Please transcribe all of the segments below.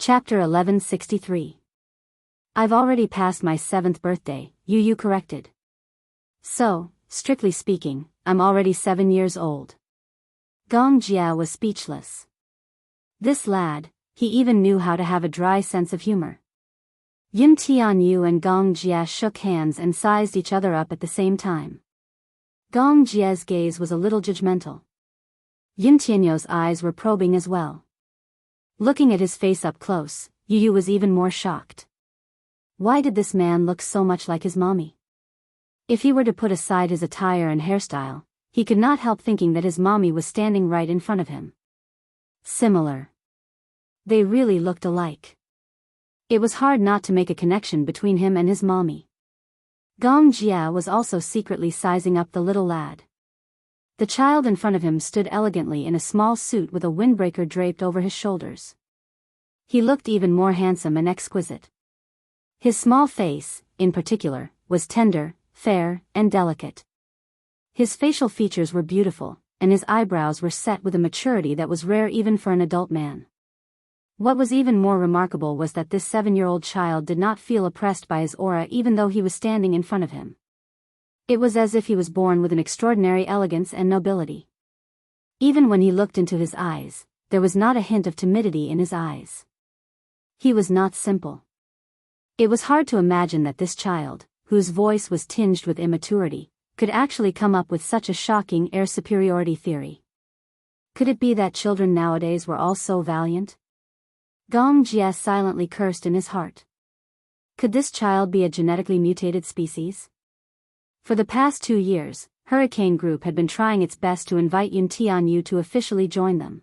Chapter 1163. I've already passed my 7th birthday, Yu corrected. So, strictly speaking, I'm already 7 years old. Gong Jia was speechless. This lad, he even knew how to have a dry sense of humor. Yun Tianyu and Gong Jia shook hands and sized each other up at the same time. Gong Jia's gaze was a little judgmental. Yun Tianyu's eyes were probing as well. Looking at his face up close, Yu was even more shocked. Why did this man look so much like his mommy? If he were to put aside his attire and hairstyle, he could not help thinking that his mommy was standing right in front of him. Similar. They really looked alike. It was hard not to make a connection between him and his mommy. Gong Jia was also secretly sizing up the little lad. The child in front of him stood elegantly in a small suit with a windbreaker draped over his shoulders. He looked even more handsome and exquisite. His small face, in particular, was tender, fair, and delicate. His facial features were beautiful, and his eyebrows were set with a maturity that was rare even for an adult man. What was even more remarkable was that this 7-year-old child did not feel oppressed by his aura even though he was standing in front of him. It was as if he was born with an extraordinary elegance and nobility. Even when he looked into his eyes, there was not a hint of timidity in his eyes. He was not simple. It was hard to imagine that this child, whose voice was tinged with immaturity, could actually come up with such a shocking air superiority theory. Could it be that children nowadays were all so valiant? Gong Jia silently cursed in his heart. Could this child be a genetically mutated species? For the past 2 years, Hurricane Group had been trying its best to invite Yun Tianyu to officially join them.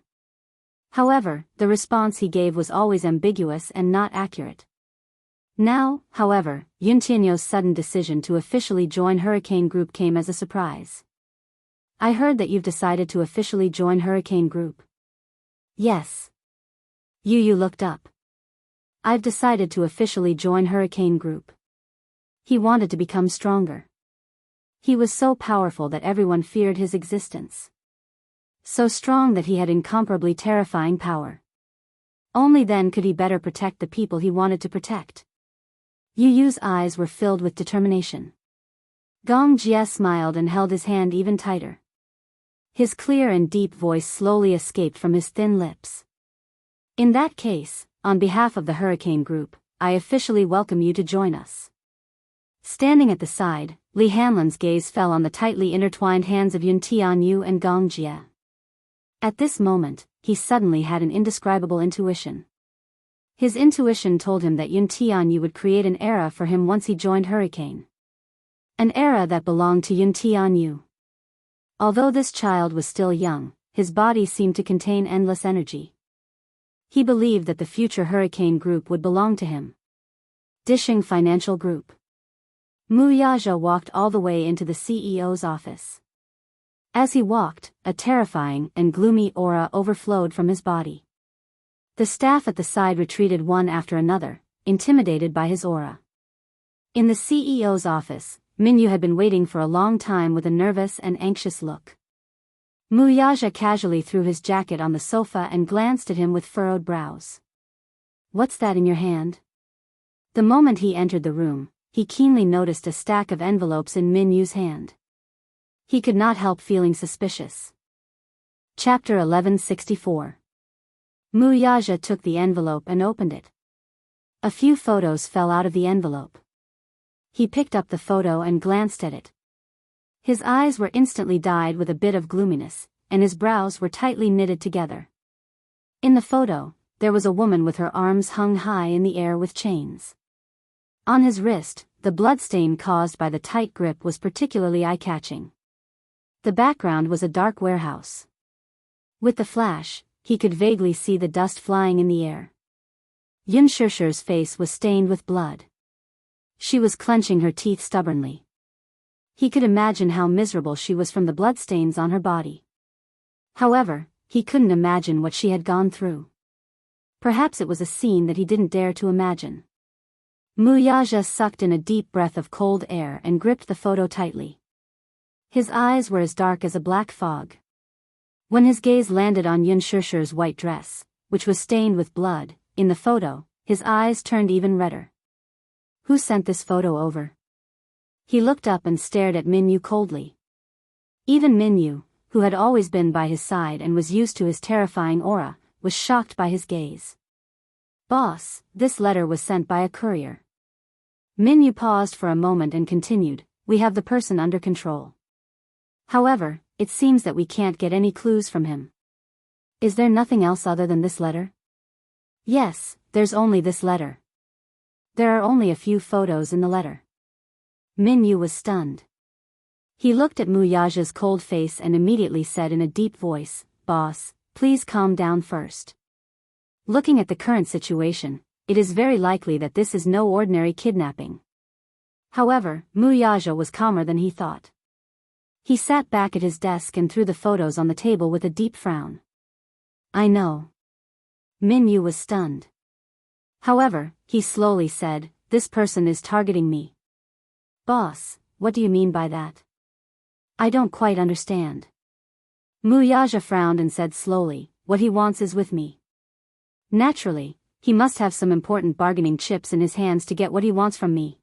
However, the response he gave was always ambiguous and not accurate. Now, however, Yun Tianyu's sudden decision to officially join Hurricane Group came as a surprise. I heard that you've decided to officially join Hurricane Group. Yes. Yu looked up. I've decided to officially join Hurricane Group. He wanted to become stronger. He was so powerful that everyone feared his existence. So strong that he had incomparably terrifying power. Only then could he better protect the people he wanted to protect. Yu's eyes were filled with determination. Gong Jia smiled and held his hand even tighter. His clear and deep voice slowly escaped from his thin lips. In that case, on behalf of the Hurricane Group, I officially welcome you to join us. Standing at the side, Li Hanlan's gaze fell on the tightly intertwined hands of Yun Tianyu and Gong Jia. At this moment, he suddenly had an indescribable intuition. His intuition told him that Yun Tianyu would create an era for him once he joined Hurricane. An era that belonged to Yun Tianyu. Although this child was still young, his body seemed to contain endless energy. He believed that the future Hurricane Group would belong to him. Dishing Financial Group. Muyaja walked all the way into the CEO's office. As he walked, a terrifying and gloomy aura overflowed from his body. The staff at the side retreated one after another, intimidated by his aura. In the CEO's office, Minyu had been waiting for a long time with a nervous and anxious look. Muyaja casually threw his jacket on the sofa and glanced at him with furrowed brows. What's that in your hand? The moment he entered the room, he keenly noticed a stack of envelopes in Minyu's hand. He could not help feeling suspicious. Chapter 1164. Muyaja took the envelope and opened it. A few photos fell out of the envelope. He picked up the photo and glanced at it. His eyes were instantly dyed with a bit of gloominess, and his brows were tightly knitted together. In the photo, there was a woman with her arms hung high in the air with chains. On his wrist, the bloodstain caused by the tight grip was particularly eye-catching. The background was a dark warehouse. With the flash, he could vaguely see the dust flying in the air. Yun Shishir's face was stained with blood. She was clenching her teeth stubbornly. He could imagine how miserable she was from the bloodstains on her body. However, he couldn't imagine what she had gone through. Perhaps it was a scene that he didn't dare to imagine. Muyaja sucked in a deep breath of cold air and gripped the photo tightly. His eyes were as dark as a black fog. When his gaze landed on Yun Shishir's white dress, which was stained with blood, in the photo, his eyes turned even redder. Who sent this photo over? He looked up and stared at Min-yu coldly. Even Min-yu, who had always been by his side and was used to his terrifying aura, was shocked by his gaze. Boss, this letter was sent by a courier. Min-yu paused for a moment and continued, we have the person under control. However, it seems that we can't get any clues from him. Is there nothing else other than this letter? Yes, there's only this letter. There are only a few photos in the letter. Min-yu was stunned. He looked at Muyaja's cold face and immediately said in a deep voice, Boss, please calm down first. Looking at the current situation, it is very likely that this is no ordinary kidnapping. However, Muyaja was calmer than he thought. He sat back at his desk and threw the photos on the table with a deep frown. I know. Min-yu was stunned. However, he slowly said, this person is targeting me. Boss, what do you mean by that? I don't quite understand. Muyaja frowned and said slowly, what he wants is with me. Naturally, he must have some important bargaining chips in his hands to get what he wants from me.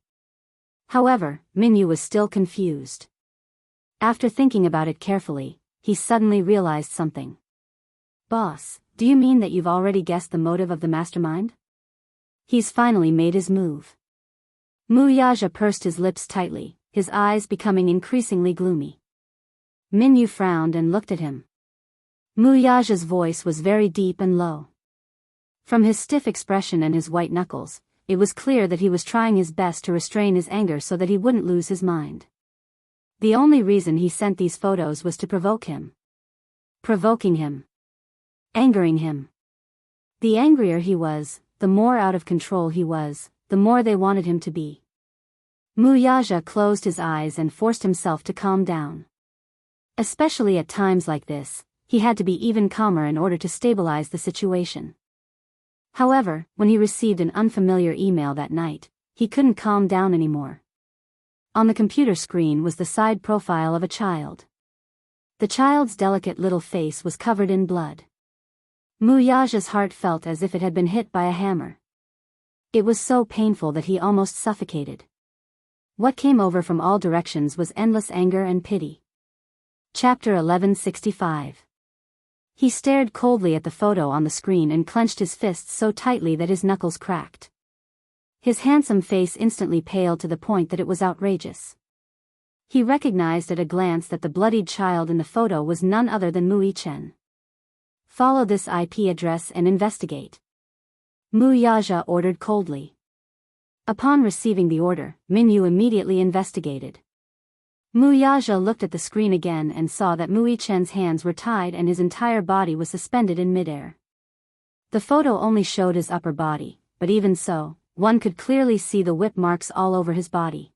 However, Min-yu was still confused. After thinking about it carefully, he suddenly realized something. Boss, do you mean that you've already guessed the motive of the mastermind? He's finally made his move. Muyaja pursed his lips tightly, his eyes becoming increasingly gloomy. Min-yu frowned and looked at him. Muyaja's voice was very deep and low. From his stiff expression and his white knuckles, it was clear that he was trying his best to restrain his anger so that he wouldn't lose his mind. The only reason he sent these photos was to provoke him. Provoking him. Angering him. The angrier he was, the more out of control he was, the more they wanted him to be. Muyaja closed his eyes and forced himself to calm down. Especially at times like this, he had to be even calmer in order to stabilize the situation. However, when he received an unfamiliar email that night, he couldn't calm down anymore. On the computer screen was the side profile of a child. The child's delicate little face was covered in blood. Muyaja's heart felt as if it had been hit by a hammer. It was so painful that he almost suffocated. What came over from all directions was endless anger and pity. Chapter 1165. He stared coldly at the photo on the screen and clenched his fists so tightly that his knuckles cracked. His handsome face instantly paled to the point that it was outrageous. He recognized at a glance that the bloodied child in the photo was none other than Mui-chen. Follow this IP address and investigate. Muyaja ordered coldly. Upon receiving the order, Min-yu immediately investigated. Muyaja looked at the screen again and saw that Mui-chen's hands were tied and his entire body was suspended in midair. The photo only showed his upper body, but even so, one could clearly see the whip marks all over his body.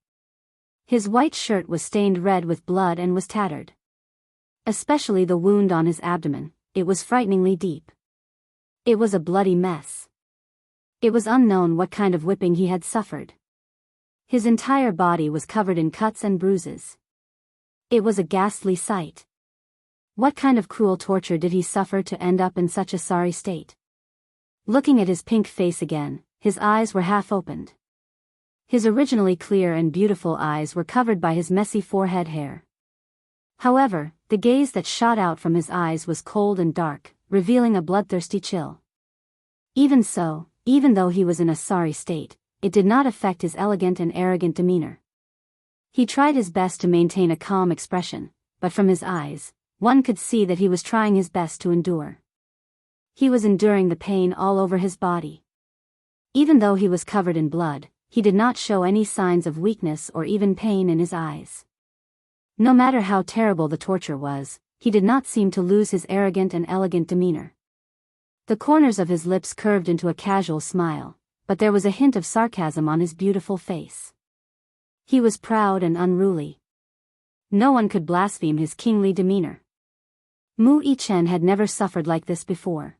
His white shirt was stained red with blood and was tattered. Especially the wound on his abdomen, it was frighteningly deep. It was a bloody mess. It was unknown what kind of whipping he had suffered. His entire body was covered in cuts and bruises. It was a ghastly sight. What kind of cruel torture did he suffer to end up in such a sorry state? Looking at his pink face again, his eyes were half opened. His originally clear and beautiful eyes were covered by his messy forehead hair. However, the gaze that shot out from his eyes was cold and dark, revealing a bloodthirsty chill. Even so, even though he was in a sorry state, it did not affect his elegant and arrogant demeanor. He tried his best to maintain a calm expression, but from his eyes, one could see that he was trying his best to endure. He was enduring the pain all over his body. Even though he was covered in blood, he did not show any signs of weakness or even pain in his eyes. No matter how terrible the torture was, he did not seem to lose his arrogant and elegant demeanor. The corners of his lips curved into a casual smile, but there was a hint of sarcasm on his beautiful face. He was proud and unruly. No one could blaspheme his kingly demeanor. Mui-chen had never suffered like this before.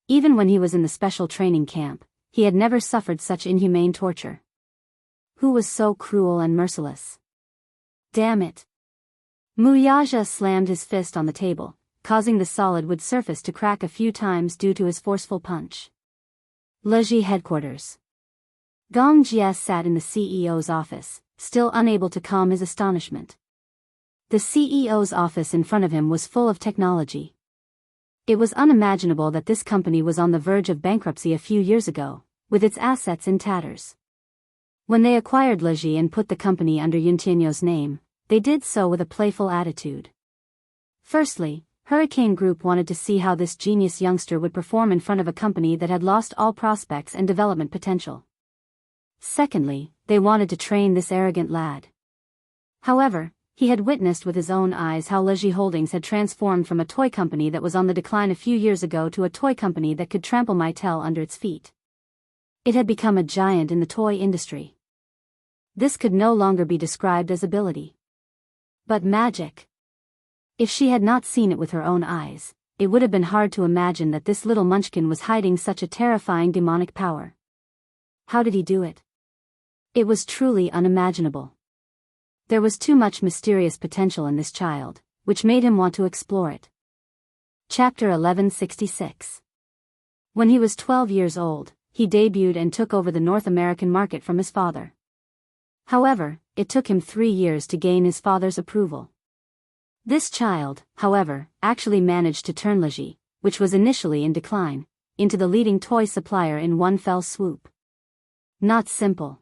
Even when he was in the special training camp, he had never suffered such inhumane torture. Who was so cruel and merciless? Damn it! Muyaja slammed his fist on the table, causing the solid wood surface to crack a few times due to his forceful punch. Leji headquarters. Gong Jie sat in the CEO's office, still unable to calm his astonishment. The CEO's office in front of him was full of technology. It was unimaginable that this company was on the verge of bankruptcy a few years ago, with its assets in tatters. When they acquired Leji and put the company under Yuntianyo's name, they did so with a playful attitude. Firstly, Hurricane Group wanted to see how this genius youngster would perform in front of a company that had lost all prospects and development potential. Secondly, they wanted to train this arrogant lad. However, he had witnessed with his own eyes how Leji Holdings had transformed from a toy company that was on the decline a few years ago to a toy company that could trample Mattel under its feet. It had become a giant in the toy industry. This could no longer be described as ability, but magic. If she had not seen it with her own eyes, it would have been hard to imagine that this little munchkin was hiding such a terrifying demonic power. How did he do it? It was truly unimaginable. There was too much mysterious potential in this child, which made him want to explore it. Chapter 1166. When he was 12 years old, he debuted and took over the North American market from his father. However, it took him 3 years to gain his father's approval. This child, however, actually managed to turn Leji, which was initially in decline, into the leading toy supplier in one fell swoop. Not simple.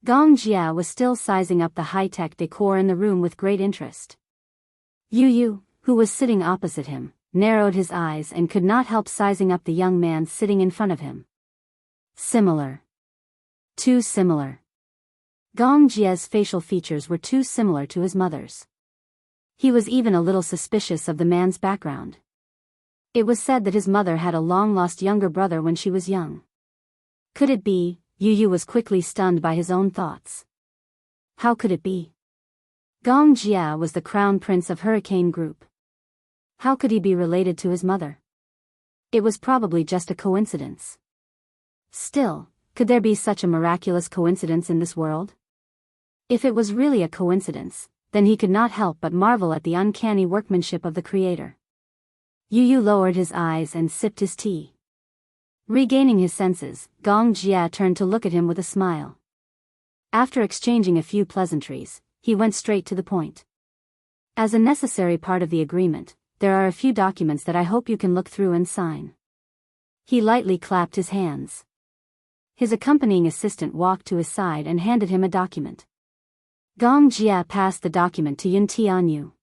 Gong Jia was still sizing up the high-tech decor in the room with great interest. Yu, who was sitting opposite him, narrowed his eyes and could not help sizing up the young man sitting in front of him. Similar. Too similar. Gong Jia's facial features were too similar to his mother's. He was even a little suspicious of the man's background. It was said that his mother had a long-lost younger brother when she was young. Could it be? Yu was quickly stunned by his own thoughts. How could it be? Gong Jia was the crown prince of Hurricane Group. How could he be related to his mother? It was probably just a coincidence. Still, could there be such a miraculous coincidence in this world? If it was really a coincidence, then he could not help but marvel at the uncanny workmanship of the creator. Yu lowered his eyes and sipped his tea. Regaining his senses, Gong Jia turned to look at him with a smile. After exchanging a few pleasantries, he went straight to the point. As a necessary part of the agreement, there are a few documents that I hope you can look through and sign. He lightly clapped his hands. His accompanying assistant walked to his side and handed him a document. Gong Jia passed the document to Yun Tianyu.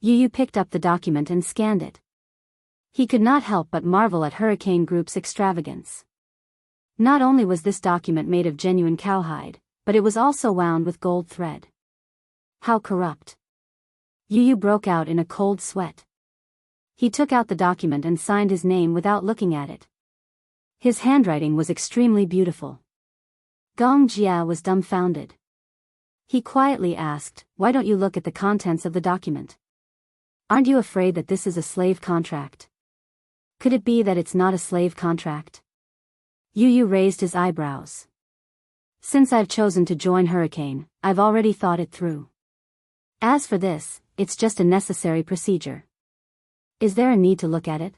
Yu picked up the document and scanned it. He could not help but marvel at Hurricane Group's extravagance. Not only was this document made of genuine cowhide, but it was also wound with gold thread. How corrupt! Yu broke out in a cold sweat. He took out the document and signed his name without looking at it. His handwriting was extremely beautiful. Gong Jia was dumbfounded. He quietly asked, "Why don't you look at the contents of the document? Aren't you afraid that this is a slave contract? Could it be that it's not a slave contract?" Yu raised his eyebrows. "Since I've chosen to join Hurricane, I've already thought it through. As for this, it's just a necessary procedure. Is there a need to look at it?"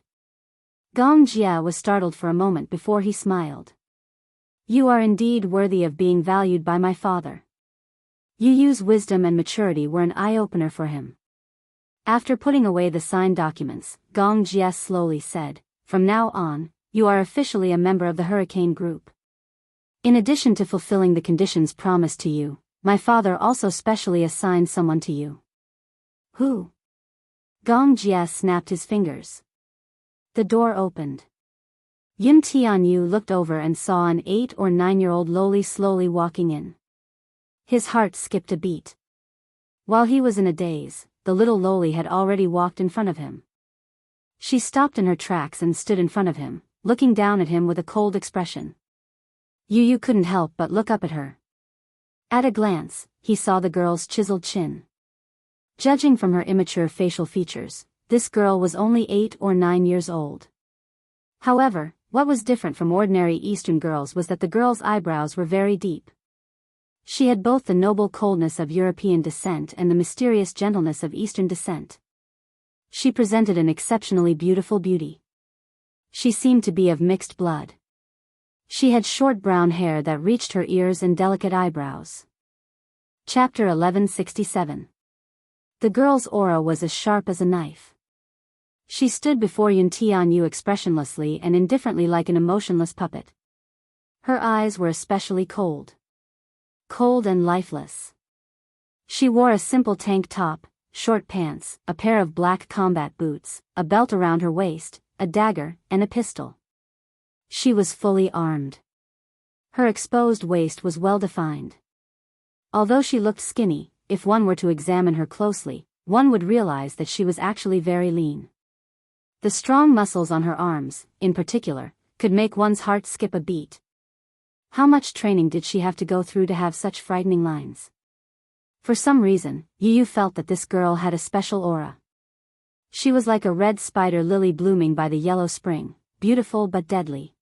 Gong Jia was startled for a moment before he smiled. "You are indeed worthy of being valued by my father." Yu's wisdom and maturity were an eye-opener for him. After putting away the signed documents, Gong Jia slowly said, "From now on, you are officially a member of the Hurricane Group. In addition to fulfilling the conditions promised to you, my father also specially assigned someone to you." "Who?" Gong Jia snapped his fingers. The door opened. Yun Tianyu looked over and saw an 8 or 9-year-old loli slowly walking in. His heart skipped a beat. While he was in a daze, the little loli had already walked in front of him. She stopped in her tracks and stood in front of him, looking down at him with a cold expression. Yu couldn't help but look up at her. At a glance, he saw the girl's chiseled chin. Judging from her immature facial features, this girl was only 8 or 9 years old. However, what was different from ordinary Eastern girls was that the girl's eyebrows were very deep. She had both the noble coldness of European descent and the mysterious gentleness of Eastern descent. She presented an exceptionally beautiful beauty. She seemed to be of mixed blood. She had short brown hair that reached her ears and delicate eyebrows. Chapter 1167. The girl's aura was as sharp as a knife. She stood before Yun Tianyu expressionlessly and indifferently like an emotionless puppet. Her eyes were especially cold. Cold and lifeless. She wore a simple tank top, short pants, a pair of black combat boots, a belt around her waist, a dagger, and a pistol. She was fully armed. Her exposed waist was well defined. Although she looked skinny, if one were to examine her closely, one would realize that she was actually very lean. The strong muscles on her arms, in particular, could make one's heart skip a beat. How much training did she have to go through to have such frightening lines? For some reason, Yu felt that this girl had a special aura. She was like a red spider lily blooming by the yellow spring, beautiful but deadly.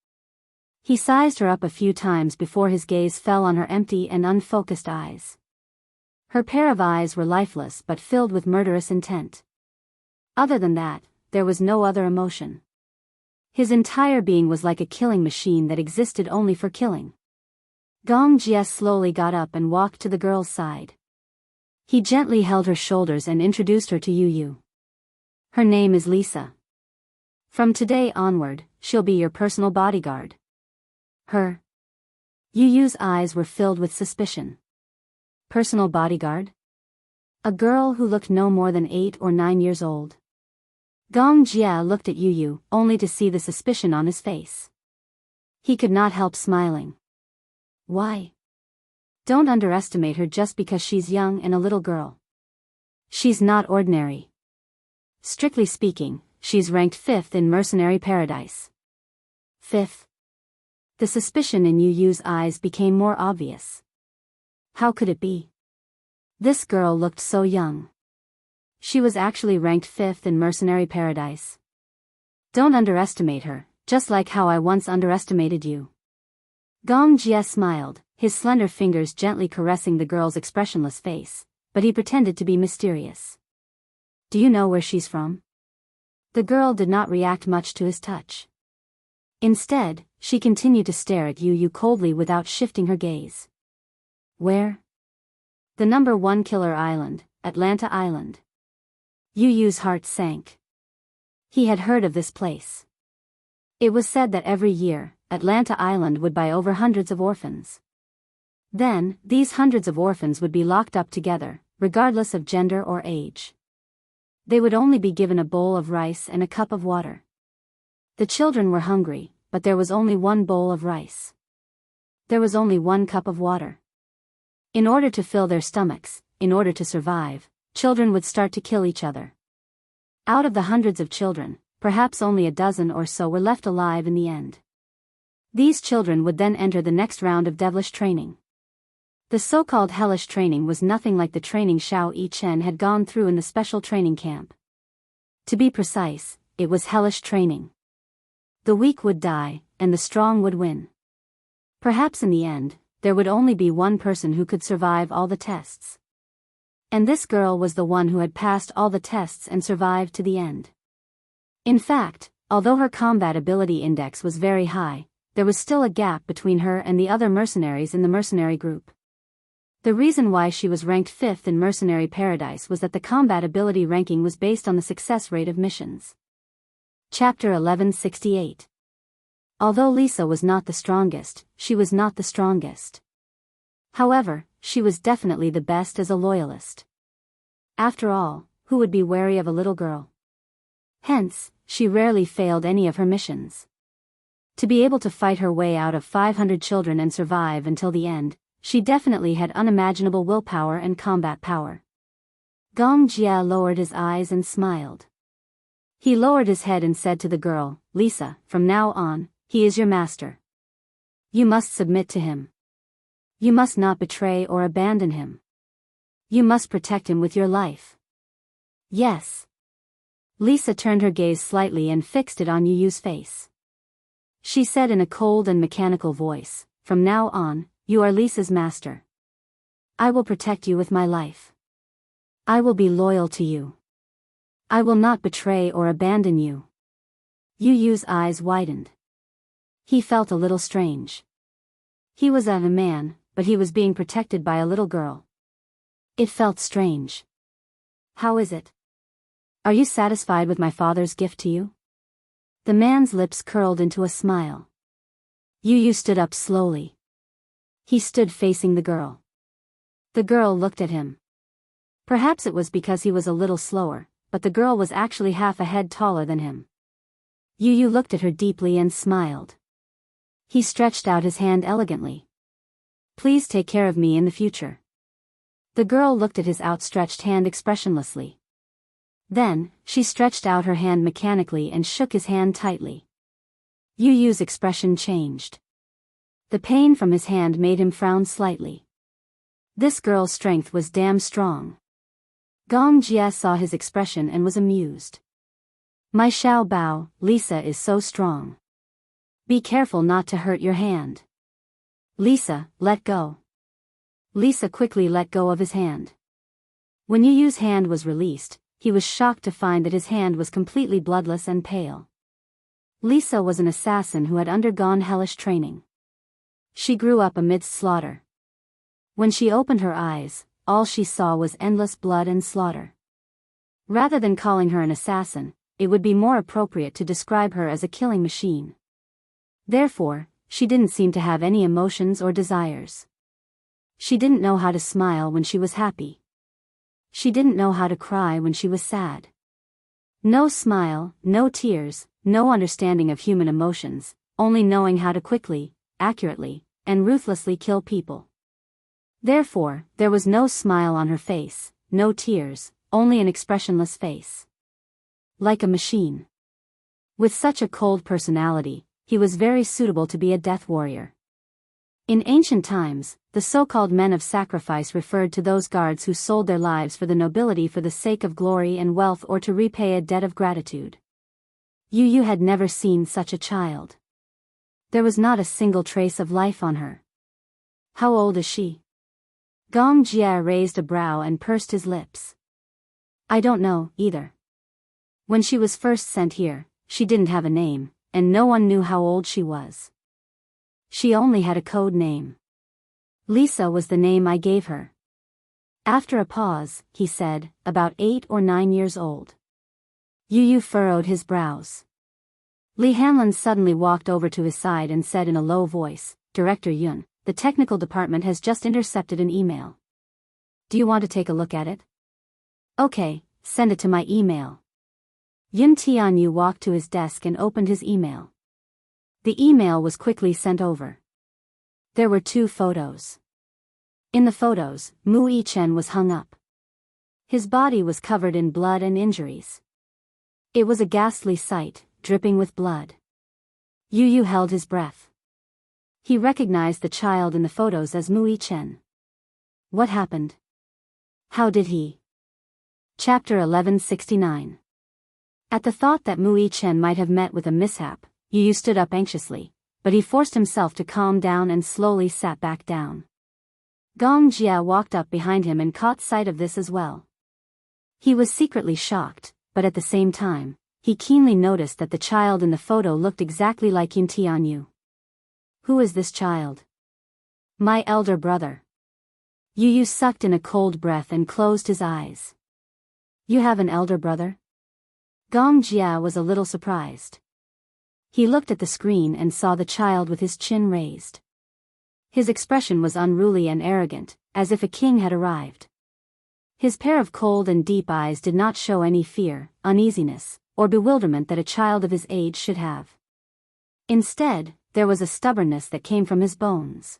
He sized her up a few times before his gaze fell on her empty and unfocused eyes. Her pair of eyes were lifeless but filled with murderous intent. Other than that, there was no other emotion. His entire being was like a killing machine that existed only for killing. Gong Jie slowly got up and walked to the girl's side. He gently held her shoulders and introduced her to Yu. Her name is Lisa. From today onward, she'll be your personal bodyguard. Her. Yu's eyes were filled with suspicion. Personal bodyguard? A girl who looked no more than 8 or 9 years old. Gong Jie looked at Yu, only to see the suspicion on his face. He could not help smiling. Why? Don't underestimate her just because she's young and a little girl. She's not ordinary. Strictly speaking, she's ranked 5th in mercenary paradise. 5th? The suspicion in Yu's eyes became more obvious. How could it be? This girl looked so young. She was actually ranked 5th in mercenary paradise. Don't underestimate her, just like how I once underestimated you. Gong Jie smiled, his slender fingers gently caressing the girl's expressionless face, but he pretended to be mysterious. Do you know where she's from? The girl did not react much to his touch. Instead, she continued to stare at Yu coldly without shifting her gaze. Where? The number 1 killer island, Atlanta Island. Yu's heart sank. He had heard of this place. It was said that every year, Atlanta Island would buy over hundreds of orphans. Then, these hundreds of orphans would be locked up together, regardless of gender or age. They would only be given a bowl of rice and a cup of water. The children were hungry, but there was only 1 bowl of rice. There was only 1 cup of water. In order to fill their stomachs, in order to survive, children would start to kill each other. Out of the hundreds of children, perhaps only a dozen or so were left alive in the end. These children would then enter the next round of devilish training. The so-called hellish training was nothing like the training Xiao Yichen had gone through in the special training camp. To be precise, it was hellish training. The weak would die, and the strong would win. Perhaps in the end, there would only be 1 person who could survive all the tests. And this girl was the one who had passed all the tests and survived to the end. In fact, although her combat ability index was very high, there was still a gap between her and the other mercenaries in the mercenary group. The reason why she was ranked 5th in mercenary paradise was that the combat ability ranking was based on the success rate of missions. Chapter 1168. Although Lisa was not the strongest, she was not the strongest. However, she was definitely the best as a loyalist. After all, who would be wary of a little girl? Hence, she rarely failed any of her missions. To be able to fight her way out of 500 children and survive until the end, she definitely had unimaginable willpower and combat power. Gong Jie lowered his eyes and smiled. He lowered his head and said to the girl, Lisa, from now on, he is your master. You must submit to him. You must not betray or abandon him. You must protect him with your life. Yes. Lisa turned her gaze slightly and fixed it on Yu's face. She said in a cold and mechanical voice, from now on, you are Lisa's master. I will protect you with my life. I will be loyal to you. I will not betray or abandon you. Yu's eyes widened. He felt a little strange. He was a man, but he was being protected by a little girl. It felt strange. How is it? Are you satisfied with my father's gift to you? The man's lips curled into a smile. Yu stood up slowly. He stood facing the girl. The girl looked at him. Perhaps it was because he was a little slower, but the girl was actually half a head taller than him. Yu looked at her deeply and smiled. He stretched out his hand elegantly. Please take care of me in the future. The girl looked at his outstretched hand expressionlessly. Then, she stretched out her hand mechanically and shook his hand tightly. Yu's expression changed. The pain from his hand made him frown slightly. This girl's strength was damn strong. Gong Jia saw his expression and was amused. My Xiao Bao, Lisa is so strong. Be careful not to hurt your hand. Lisa, let go. Lisa quickly let go of his hand. When Yu's hand was released, he was shocked to find that his hand was completely bloodless and pale. Lisa was an assassin who had undergone hellish training. She grew up amidst slaughter. When she opened her eyes, all she saw was endless blood and slaughter. Rather than calling her an assassin, it would be more appropriate to describe her as a killing machine. Therefore, she didn't seem to have any emotions or desires. She didn't know how to smile when she was happy. She didn't know how to cry when she was sad. No smile, no tears, no understanding of human emotions, only knowing how to quickly, accurately, and ruthlessly kill people. Therefore, there was no smile on her face, no tears, only an expressionless face. Like a machine. With such a cold personality, he was very suitable to be a death warrior. In ancient times, the so-called men of sacrifice referred to those guards who sold their lives for the nobility for the sake of glory and wealth or to repay a debt of gratitude. Yu had never seen such a child. There was not a single trace of life on her. How old is she? Gong Jia raised a brow and pursed his lips. I don't know, either. When she was first sent here, she didn't have a name, and no one knew how old she was. She only had a code name. Lisa was the name I gave her. After a pause, he said, about 8 or 9 years old. Yu furrowed his brows. Li Hanlon suddenly walked over to his side and said in a low voice, Director Yun, the technical department has just intercepted an email. Do you want to take a look at it? Okay, send it to my email. Yun Tianyu walked to his desk and opened his email. The email was quickly sent over. There were 2 photos. In the photos, Mu Yichen was hung up. His body was covered in blood and injuries. It was a ghastly sight, dripping with blood. Yu held his breath. He recognized the child in the photos as Mu Yichen. What happened? How did he? Chapter 1169. At the thought that Mu Yichen might have met with a mishap, Yu stood up anxiously, but he forced himself to calm down and slowly sat back down. Gong Jia walked up behind him and caught sight of this as well. He was secretly shocked, but at the same time, he keenly noticed that the child in the photo looked exactly like Yun Tianyu. Who is this child? My elder brother. Yu sucked in a cold breath and closed his eyes. You have an elder brother? Gong Jia was a little surprised. He looked at the screen and saw the child with his chin raised. His expression was unruly and arrogant, as if a king had arrived. His pair of cold and deep eyes did not show any fear, uneasiness, or bewilderment that a child of his age should have. Instead, there was a stubbornness that came from his bones.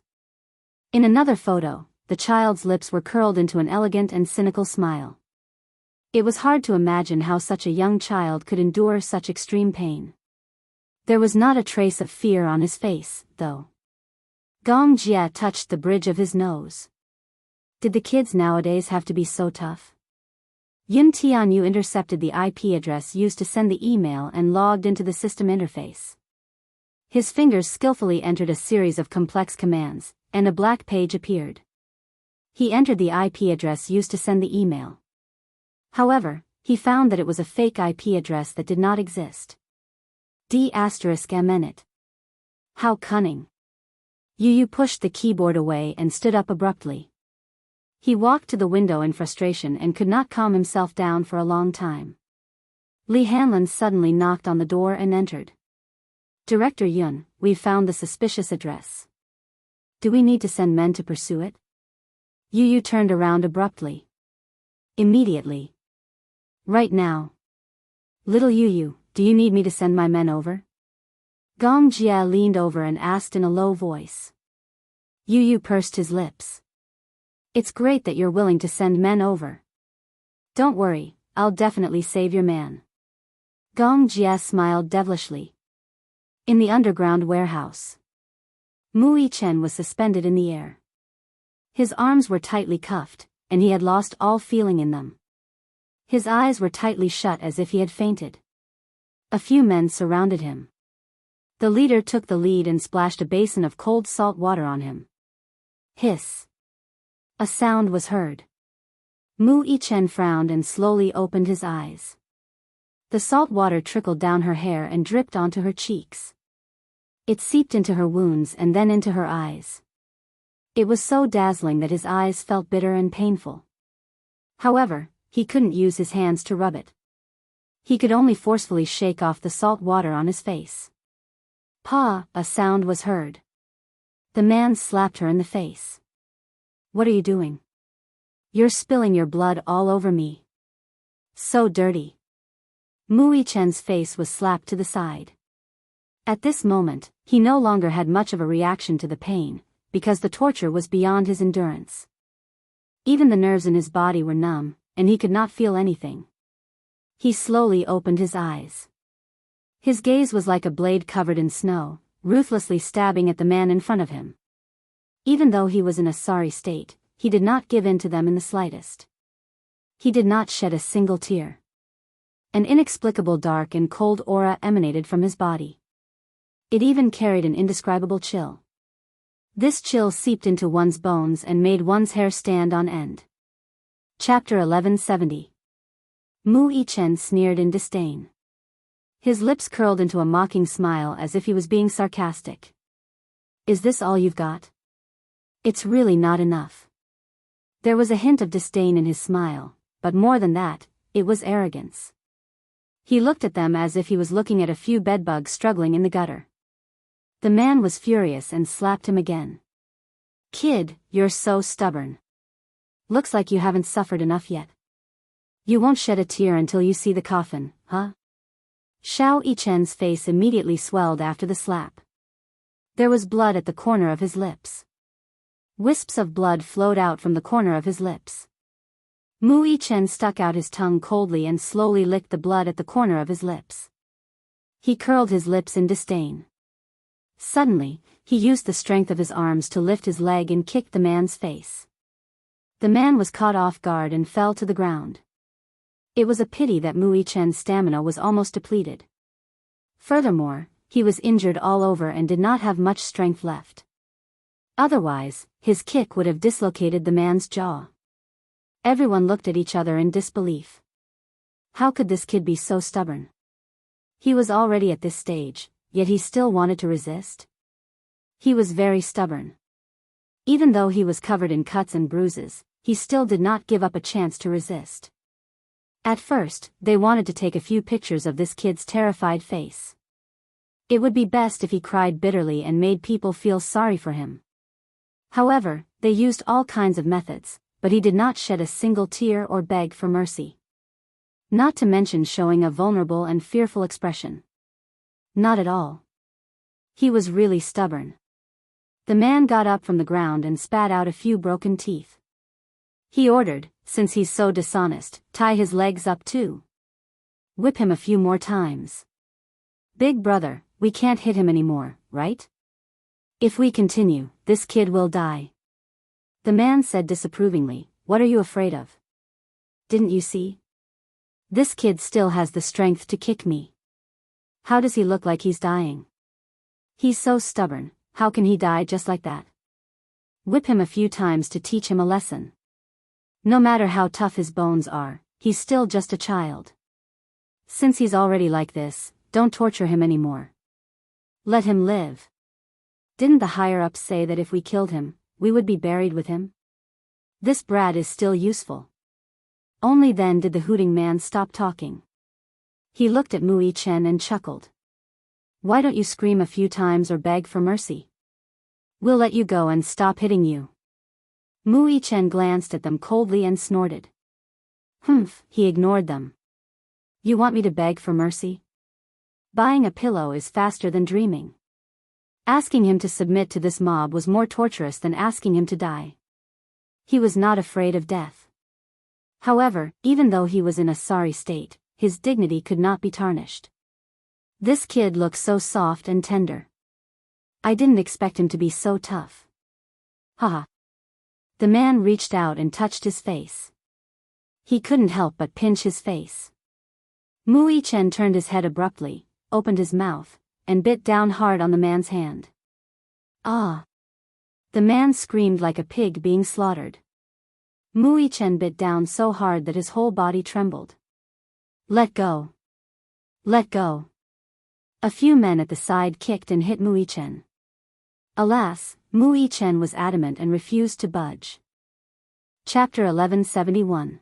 In another photo, the child's lips were curled into an elegant and cynical smile. It was hard to imagine how such a young child could endure such extreme pain. There was not a trace of fear on his face, though. Gong Jia touched the bridge of his nose. Did the kids nowadays have to be so tough? Yun Tianyu intercepted the IP address used to send the email and logged into the system interface. His fingers skillfully entered a series of complex commands, and a black page appeared. He entered the IP address used to send the email. However, he found that it was a fake IP address that did not exist. D**mnet. How cunning. Yu pushed the keyboard away and stood up abruptly. He walked to the window in frustration and could not calm himself down for a long time. Lee Hanlon suddenly knocked on the door and entered. Director Yun, we've found the suspicious address. Do we need to send men to pursue it? Yu turned around abruptly. Immediately. Right now. Little Yu, do you need me to send my men over? Gong Jia leaned over and asked in a low voice. Yu pursed his lips. It's great that you're willing to send men over. Don't worry, I'll definitely save your man. Gong Jia smiled devilishly. In the underground warehouse. Mu Yichen was suspended in the air. His arms were tightly cuffed, and he had lost all feeling in them. His eyes were tightly shut as if he had fainted. A few men surrounded him. The leader took the lead and splashed a basin of cold salt water on him. Hiss. A sound was heard. Mu Yichen frowned and slowly opened his eyes. The salt water trickled down her hair and dripped onto her cheeks. It seeped into her wounds and then into her eyes. It was so dazzling that his eyes felt bitter and painful. However, he couldn't use his hands to rub it. He could only forcefully shake off the salt water on his face. Pa, a sound was heard. The man slapped her in the face. What are you doing? You're spilling your blood all over me. So dirty. Mu Yichen's face was slapped to the side. At this moment, he no longer had much of a reaction to the pain, because the torture was beyond his endurance. Even the nerves in his body were numb, and he could not feel anything. He slowly opened his eyes. His gaze was like a blade covered in snow, ruthlessly stabbing at the man in front of him. Even though he was in a sorry state, he did not give in to them in the slightest. He did not shed a single tear. An inexplicable dark and cold aura emanated from his body. It even carried an indescribable chill. This chill seeped into one's bones and made one's hair stand on end. Chapter 1170. Mu Yichen sneered in disdain. His lips curled into a mocking smile as if he was being sarcastic. Is this all you've got? It's really not enough. There was a hint of disdain in his smile, but more than that, it was arrogance. He looked at them as if he was looking at a few bedbugs struggling in the gutter. The man was furious and slapped him again. Kid, you're so stubborn. Looks like you haven't suffered enough yet. You won't shed a tear until you see the coffin, huh? Xiao Yichen's face immediately swelled after the slap. There was blood at the corner of his lips. Wisps of blood flowed out from the corner of his lips. Mu Yichen stuck out his tongue coldly and slowly licked the blood at the corner of his lips. He curled his lips in disdain. Suddenly, he used the strength of his arms to lift his leg and kicked the man's face. The man was caught off guard and fell to the ground. It was a pity that Mu Yichen's stamina was almost depleted. Furthermore, he was injured all over and did not have much strength left. Otherwise, his kick would have dislocated the man's jaw. Everyone looked at each other in disbelief. How could this kid be so stubborn? He was already at this stage, yet he still wanted to resist? He was very stubborn. Even though he was covered in cuts and bruises, he still did not give up a chance to resist. At first, they wanted to take a few pictures of this kid's terrified face. It would be best if he cried bitterly and made people feel sorry for him. However, they used all kinds of methods, but he did not shed a single tear or beg for mercy. Not to mention showing a vulnerable and fearful expression. Not at all. He was really stubborn. The man got up from the ground and spat out a few broken teeth. He ordered, since he's so dishonest, tie his legs up too. Whip him a few more times. Big brother, we can't hit him anymore, right? If we continue, this kid will die. The man said disapprovingly, what are you afraid of? Didn't you see? This kid still has the strength to kick me. How does he look like he's dying? He's so stubborn, how can he die just like that? Whip him a few times to teach him a lesson. No matter how tough his bones are, he's still just a child. Since he's already like this, don't torture him anymore. Let him live. Didn't the higher-ups say that if we killed him, we would be buried with him? This brat is still useful. Only then did the hooting man stop talking. He looked at Mui Chen and chuckled. Why don't you scream a few times or beg for mercy? We'll let you go and stop hitting you. Mui Chen glanced at them coldly and snorted. Humph, he ignored them. You want me to beg for mercy? Buying a pillow is faster than dreaming. Asking him to submit to this mob was more torturous than asking him to die. He was not afraid of death. However, even though he was in a sorry state, his dignity could not be tarnished. This kid looks so soft and tender. I didn't expect him to be so tough. Haha. The man reached out and touched his face. He couldn't help but pinch his face. Mui Chen turned his head abruptly, opened his mouth, and bit down hard on the man's hand. Ah! The man screamed like a pig being slaughtered. Mui Chen bit down so hard that his whole body trembled. Let go. Let go. A few men at the side kicked and hit Mui Chen. Alas, Mui Chen was adamant and refused to budge. Chapter 1171.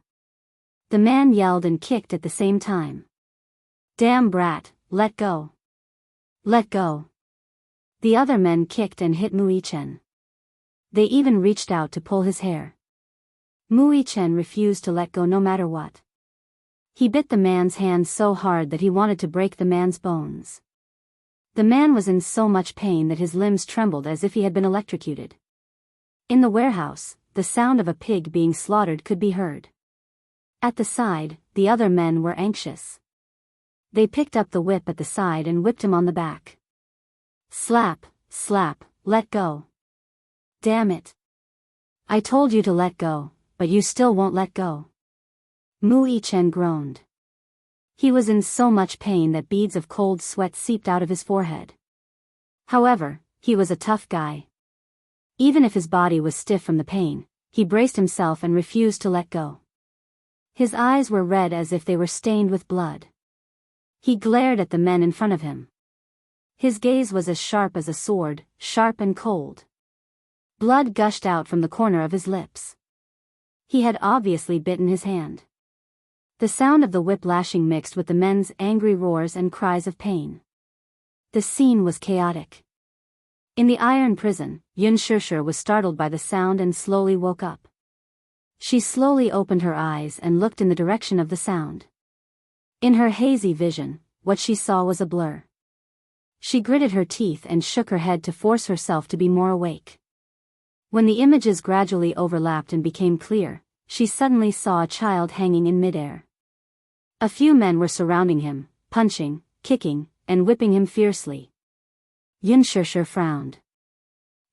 The man yelled and kicked at the same time. Damn brat, let go. Let go. The other men kicked and hit Mui Chen. They even reached out to pull his hair. Mui Chen refused to let go no matter what. He bit the man's hand so hard that he wanted to break the man's bones. The man was in so much pain that his limbs trembled as if he had been electrocuted. In the warehouse, the sound of a pig being slaughtered could be heard. At the side, the other men were anxious. They picked up the whip at the side and whipped him on the back. Slap, slap, let go. Damn it. I told you to let go, but you still won't let go. Mui Chen groaned. He was in so much pain that beads of cold sweat seeped out of his forehead. However, he was a tough guy. Even if his body was stiff from the pain, he braced himself and refused to let go. His eyes were red as if they were stained with blood. He glared at the men in front of him. His gaze was as sharp as a sword, sharp and cold. Blood gushed out from the corner of his lips. He had obviously bitten his hand. The sound of the whip lashing mixed with the men's angry roars and cries of pain. The scene was chaotic. In the iron prison, Yun Shishir was startled by the sound and slowly woke up. She slowly opened her eyes and looked in the direction of the sound. In her hazy vision, what she saw was a blur. She gritted her teeth and shook her head to force herself to be more awake. When the images gradually overlapped and became clear, she suddenly saw a child hanging in midair. A few men were surrounding him, punching, kicking, and whipping him fiercely. Yun Shishir frowned.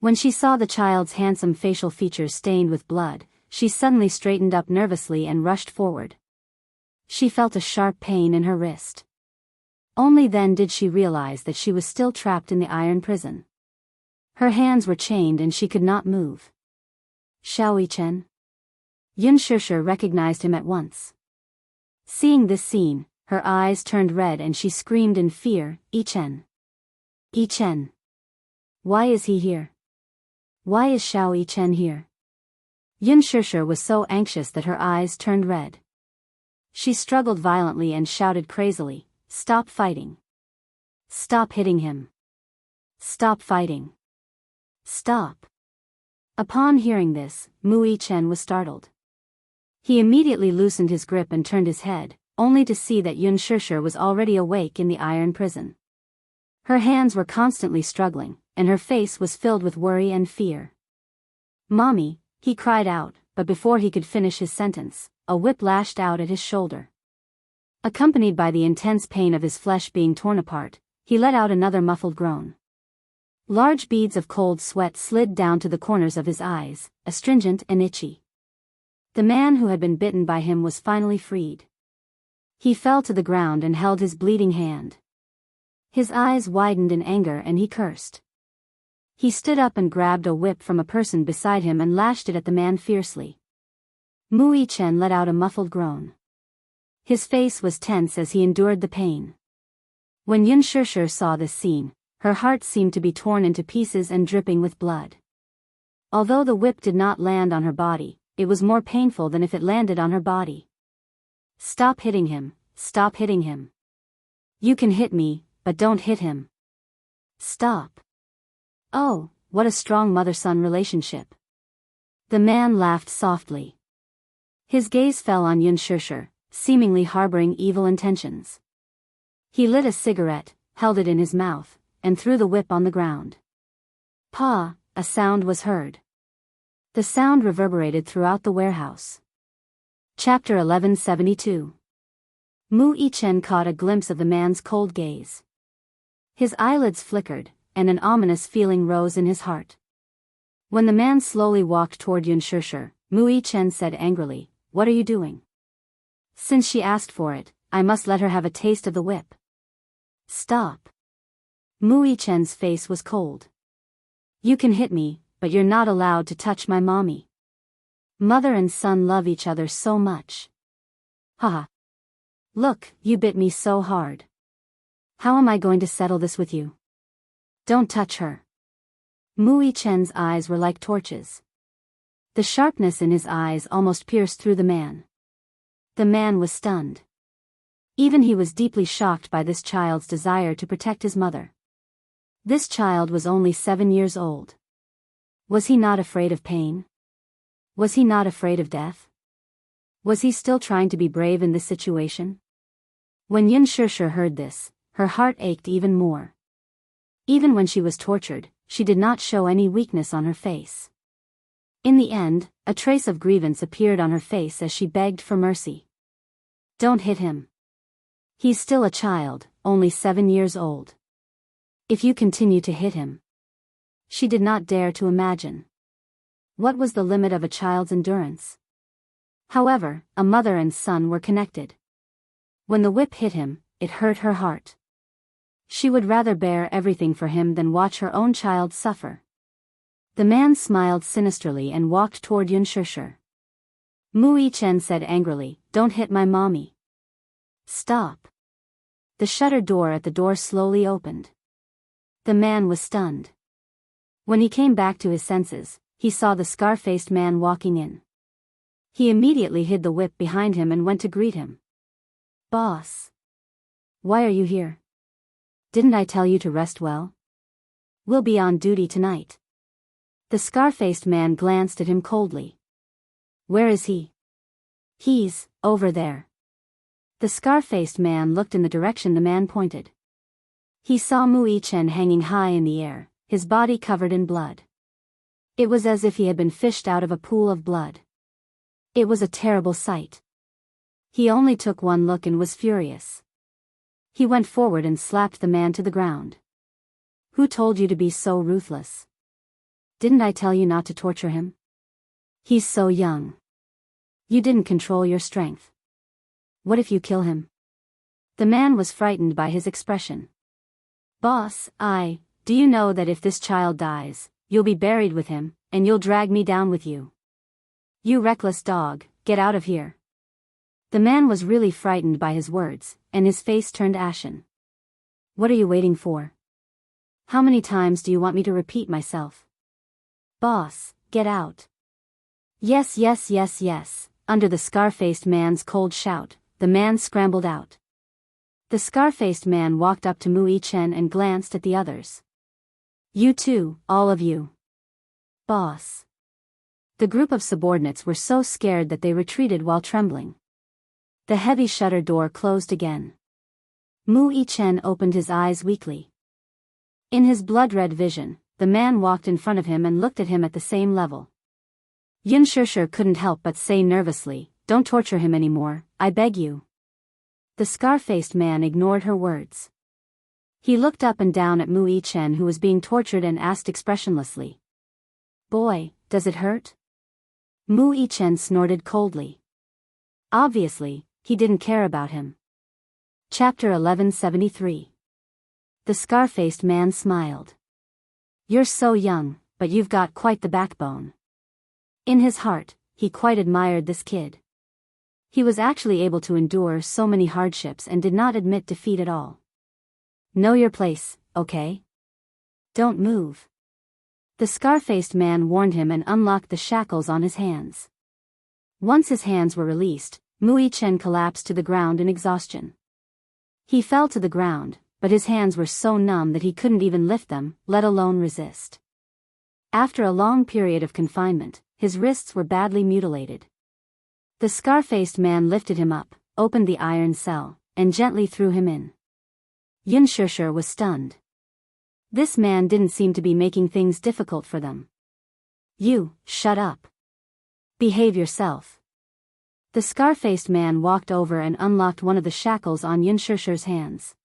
When she saw the child's handsome facial features stained with blood, she suddenly straightened up nervously and rushed forward. She felt a sharp pain in her wrist. Only then did she realize that she was still trapped in the iron prison. Her hands were chained and she could not move. Xiao Chen? Yun Shishir recognized him at once. Seeing this scene, her eyes turned red and she screamed in fear, Yi Chen. Yi Chen. Why is he here? Why is Xiao Chen here? Yun Shishir was so anxious that her eyes turned red. She struggled violently and shouted crazily, Stop fighting. Stop hitting him. Stop fighting. Stop. Upon hearing this, Mui Chen was startled. He immediately loosened his grip and turned his head, only to see that Yun Shishir was already awake in the iron prison. Her hands were constantly struggling, and her face was filled with worry and fear. Mommy, he cried out, but before he could finish his sentence, a whip lashed out at his shoulder. Accompanied by the intense pain of his flesh being torn apart, he let out another muffled groan. Large beads of cold sweat slid down to the corners of his eyes, astringent and itchy. The man who had been bitten by him was finally freed. He fell to the ground and held his bleeding hand. His eyes widened in anger and he cursed. He stood up and grabbed a whip from a person beside him and lashed it at the man fiercely. Mui Chen let out a muffled groan. His face was tense as he endured the pain. When Yun Shishir saw this scene, her heart seemed to be torn into pieces and dripping with blood. Although the whip did not land on her body, it was more painful than if it landed on her body. Stop hitting him, stop hitting him. You can hit me, but don't hit him. Stop. Oh, what a strong mother-son relationship. The man laughed softly. His gaze fell on Yunshusher, seemingly harboring evil intentions. He lit a cigarette, held it in his mouth, and threw the whip on the ground. Pa, a sound was heard. The sound reverberated throughout the warehouse. Chapter 1172. Mu Yichen caught a glimpse of the man's cold gaze. His eyelids flickered, and an ominous feeling rose in his heart. When the man slowly walked toward Yunshusher, Mu Yichen said angrily, "What are you doing? Since she asked for it, I must let her have a taste of the whip." Stop. Mu Yichen's face was cold. You can hit me, but you're not allowed to touch my mommy. Mother and son love each other so much. Haha. Look, you bit me so hard. How am I going to settle this with you? Don't touch her. Mu Yichen's eyes were like torches. The sharpness in his eyes almost pierced through the man. The man was stunned. Even he was deeply shocked by this child's desire to protect his mother. This child was only 7 years old. Was he not afraid of pain? Was he not afraid of death? Was he still trying to be brave in this situation? When Yunshusher heard this, her heart ached even more. Even when she was tortured, she did not show any weakness on her face. In the end, a trace of grievance appeared on her face as she begged for mercy. Don't hit him. He's still a child, only 7 years old. If you continue to hit him. She did not dare to imagine. What was the limit of a child's endurance? However, a mother and son were connected. When the whip hit him, it hurt her heart. She would rather bear everything for him than watch her own child suffer. The man smiled sinisterly and walked toward Yunshusher. Mu Yichen said angrily, "Don't hit my mommy." Stop. The shutter door at the door slowly opened. The man was stunned. When he came back to his senses, he saw the scar-faced man walking in. He immediately hid the whip behind him and went to greet him. "Boss. Why are you here? Didn't I tell you to rest well? We'll be on duty tonight." The scar-faced man glanced at him coldly. "Where is he?" "He's over there." The scar-faced man looked in the direction the man pointed. He saw Mu Yichen hanging high in the air, his body covered in blood. It was as if he had been fished out of a pool of blood. It was a terrible sight. He only took one look and was furious. He went forward and slapped the man to the ground. "Who told you to be so ruthless? Didn't I tell you not to torture him? He's so young. You didn't control your strength. What if you kill him?" The man was frightened by his expression. "Boss, do you know that if this child dies, you'll be buried with him, and you'll drag me down with you? You reckless dog, get out of here." The man was really frightened by his words, and his face turned ashen. "What are you waiting for? How many times do you want me to repeat myself? Boss, get out." Yes, yes, yes, yes. Under the scar-faced man's cold shout, the man scrambled out. The scar-faced man walked up to Mu Yichen and glanced at the others. "You too, all of you." "Boss." The group of subordinates were so scared that they retreated while trembling. The heavy shutter door closed again. Mu Yichen opened his eyes weakly. In his blood-red vision, the man walked in front of him and looked at him at the same level. Yunshusher couldn't help but say nervously, "Don't torture him anymore, I beg you." The scar-faced man ignored her words. He looked up and down at Mu Yichen, who was being tortured, and asked expressionlessly, "Boy, does it hurt?" Mu Yichen snorted coldly. Obviously, he didn't care about him. Chapter 1173. The scar-faced man smiled. "You're so young, but you've got quite the backbone." In his heart, he quite admired this kid. He was actually able to endure so many hardships and did not admit defeat at all. "Know your place, okay? don't move. The scar-faced man warned him and unlocked the shackles on his hands. Once his hands were released, Mui Chen collapsed to the ground in exhaustion. He fell to the ground, but his hands were so numb that he couldn't even lift them, let alone resist. After a long period of confinement, his wrists were badly mutilated. The scar-faced man lifted him up, opened the iron cell, and gently threw him in. Yun Shishir was stunned. This man didn't seem to be making things difficult for them. You, shut up. Behave yourself. The scar-faced man walked over and unlocked one of the shackles on Yun Shishir's hands.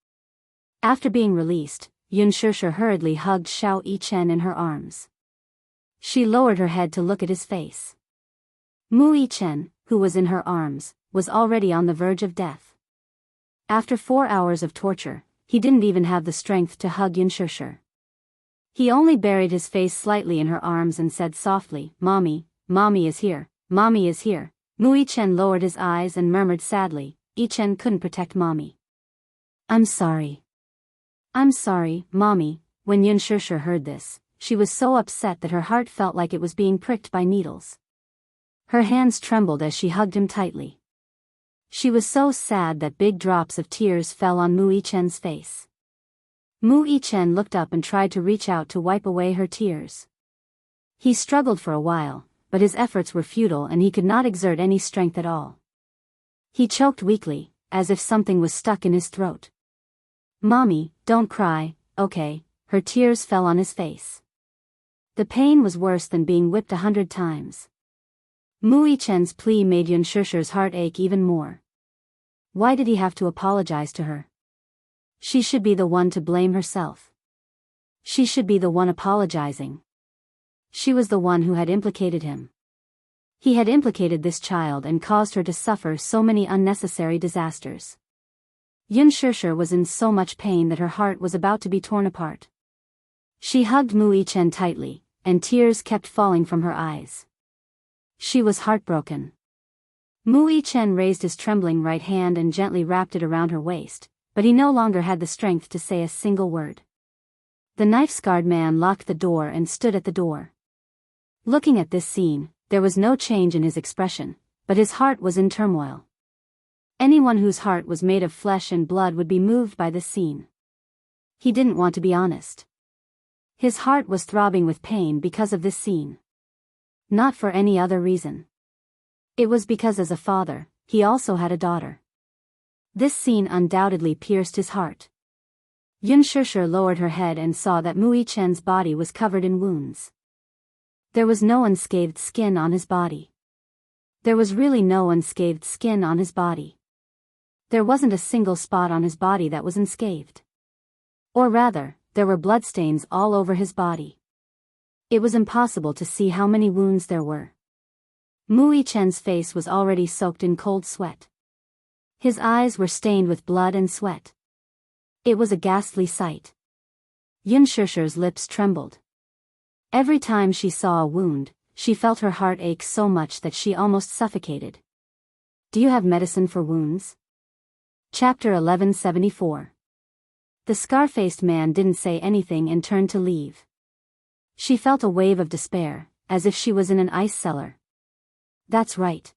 After being released, Yun Shishir hurriedly hugged Xiao Yichen in her arms. She lowered her head to look at his face. Mu Yichen, who was in her arms, was already on the verge of death. After 4 hours of torture, he didn't even have the strength to hug Yun Shishir. He only buried his face slightly in her arms and said softly, Mommy, Mommy is here, Mommy is here. Mu Yichen lowered his eyes and murmured sadly, Yichen couldn't protect Mommy. I'm sorry. I'm sorry, Mommy. When Yun Shishir heard this, she was so upset that her heart felt like it was being pricked by needles. Her hands trembled as she hugged him tightly. She was so sad that big drops of tears fell on Mu Yichen's face. Mu Yichen looked up and tried to reach out to wipe away her tears. He struggled for a while, but his efforts were futile and he could not exert any strength at all. He choked weakly, as if something was stuck in his throat. Mommy, don't cry, okay. Her tears fell on his face. The pain was worse than being whipped 100 times. Mu Yichen's plea made Yun Shishir's heart ache even more. Why did he have to apologize to her? She should be the one to blame herself. She should be the one apologizing. She was the one who had implicated him. He had implicated this child and caused her to suffer so many unnecessary disasters. Yun Shishir was in so much pain that her heart was about to be torn apart. She hugged Mu Yichen tightly, and tears kept falling from her eyes. She was heartbroken. Mu Yichen raised his trembling right hand and gently wrapped it around her waist, but he no longer had the strength to say a single word. The knife-scarred man locked the door and stood at the door. Looking at this scene, there was no change in his expression, but his heart was in turmoil. Anyone whose heart was made of flesh and blood would be moved by this scene. He didn't want to be honest. His heart was throbbing with pain because of this scene. Not for any other reason. It was because as a father, he also had a daughter. This scene undoubtedly pierced his heart. Yun Shishir lowered her head and saw that Mu Yichen's body was covered in wounds. There was no unscathed skin on his body. There was really no unscathed skin on his body. There wasn't a single spot on his body that was unscathed. Or rather, there were bloodstains all over his body. It was impossible to see how many wounds there were. Mu Yichen's face was already soaked in cold sweat. His eyes were stained with blood and sweat. It was a ghastly sight. Yun Shishir's lips trembled. Every time she saw a wound, she felt her heart ache so much that she almost suffocated. Do you have medicine for wounds? Chapter 1174. The scar-faced man didn't say anything and turned to leave. She felt a wave of despair, as if she was in an ice cellar. That's right.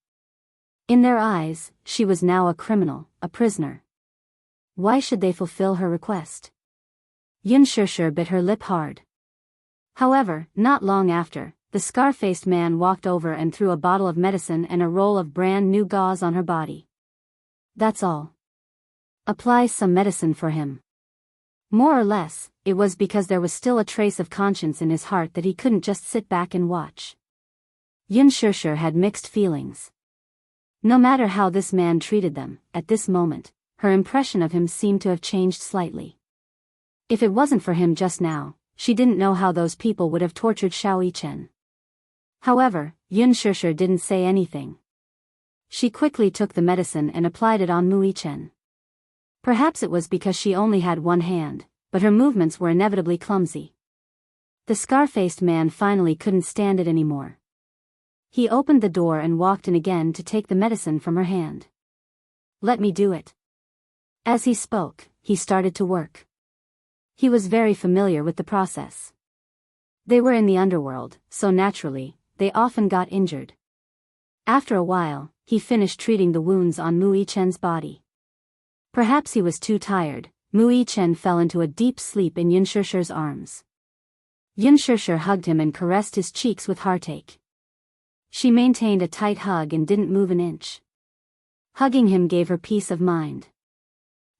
In their eyes, she was now a criminal, a prisoner. Why should they fulfill her request? Yun Shishir bit her lip hard. However, not long after, the scar-faced man walked over and threw a bottle of medicine and a roll of brand new gauze on her body. That's all. Apply some medicine for him. More or less, it was because there was still a trace of conscience in his heart that he couldn't just sit back and watch. Yun Shishir had mixed feelings. No matter how this man treated them, at this moment, her impression of him seemed to have changed slightly. If it wasn't for him just now, she didn't know how those people would have tortured Xiao Yichen. However, Yun Shishir didn't say anything. She quickly took the medicine and applied it on Mu Yichen. Perhaps it was because she only had one hand, but her movements were inevitably clumsy. The scar-faced man finally couldn't stand it anymore. He opened the door and walked in again to take the medicine from her hand. Let me do it. As he spoke, he started to work. He was very familiar with the process. They were in the underworld, so naturally, they often got injured. After a while, he finished treating the wounds on Mu Yichen's body. Perhaps he was too tired. Mu Yichen fell into a deep sleep in Yun Shusher's arms. Yun Shusher hugged him and caressed his cheeks with heartache. She maintained a tight hug and didn't move an inch. Hugging him gave her peace of mind.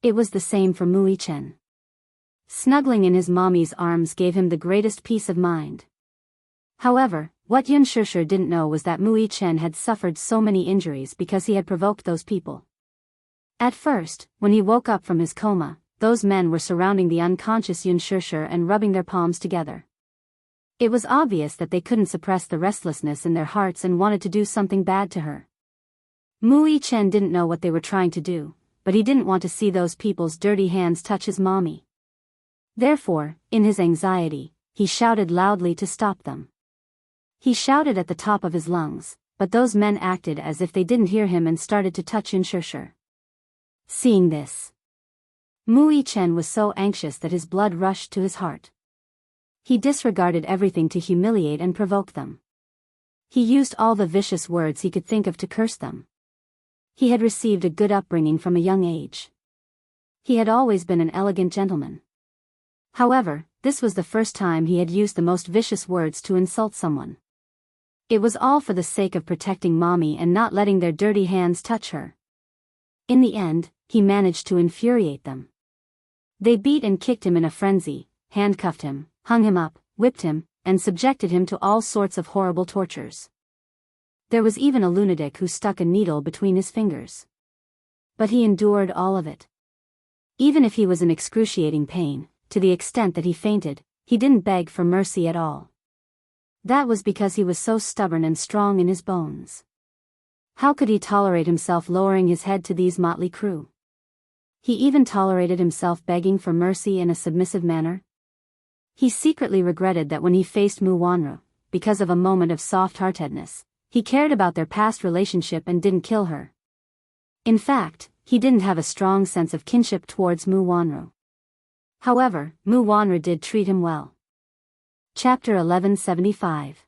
It was the same for Mu Yichen. Snuggling in his mommy's arms gave him the greatest peace of mind. However, what Yun Shusher didn't know was that Mu Yichen had suffered so many injuries because he had provoked those people. At first, when he woke up from his coma, those men were surrounding the unconscious Yun Shusher and rubbing their palms together. It was obvious that they couldn't suppress the restlessness in their hearts and wanted to do something bad to her. Mu Yichen didn't know what they were trying to do, but he didn't want to see those people's dirty hands touch his mommy. Therefore, in his anxiety, he shouted loudly to stop them. He shouted at the top of his lungs, but those men acted as if they didn't hear him and started to touch Yun Shusher. Seeing this, Mu Yichen was so anxious that his blood rushed to his heart. He disregarded everything to humiliate and provoke them. He used all the vicious words he could think of to curse them. He had received a good upbringing from a young age. He had always been an elegant gentleman. However, this was the first time he had used the most vicious words to insult someone. It was all for the sake of protecting mommy and not letting their dirty hands touch her. In the end, he managed to infuriate them. They beat and kicked him in a frenzy, handcuffed him, hung him up, whipped him, and subjected him to all sorts of horrible tortures. There was even a lunatic who stuck a needle between his fingers. But he endured all of it. Even if he was in excruciating pain, to the extent that he fainted, he didn't beg for mercy at all. That was because he was so stubborn and strong in his bones. How could he tolerate himself lowering his head to these motley crew? He even tolerated himself begging for mercy in a submissive manner. He secretly regretted that when he faced Mu Wanru, because of a moment of soft-heartedness, he cared about their past relationship and didn't kill her. In fact, he didn't have a strong sense of kinship towards Mu Wanru. However, Mu Wanru did treat him well. Chapter 1175.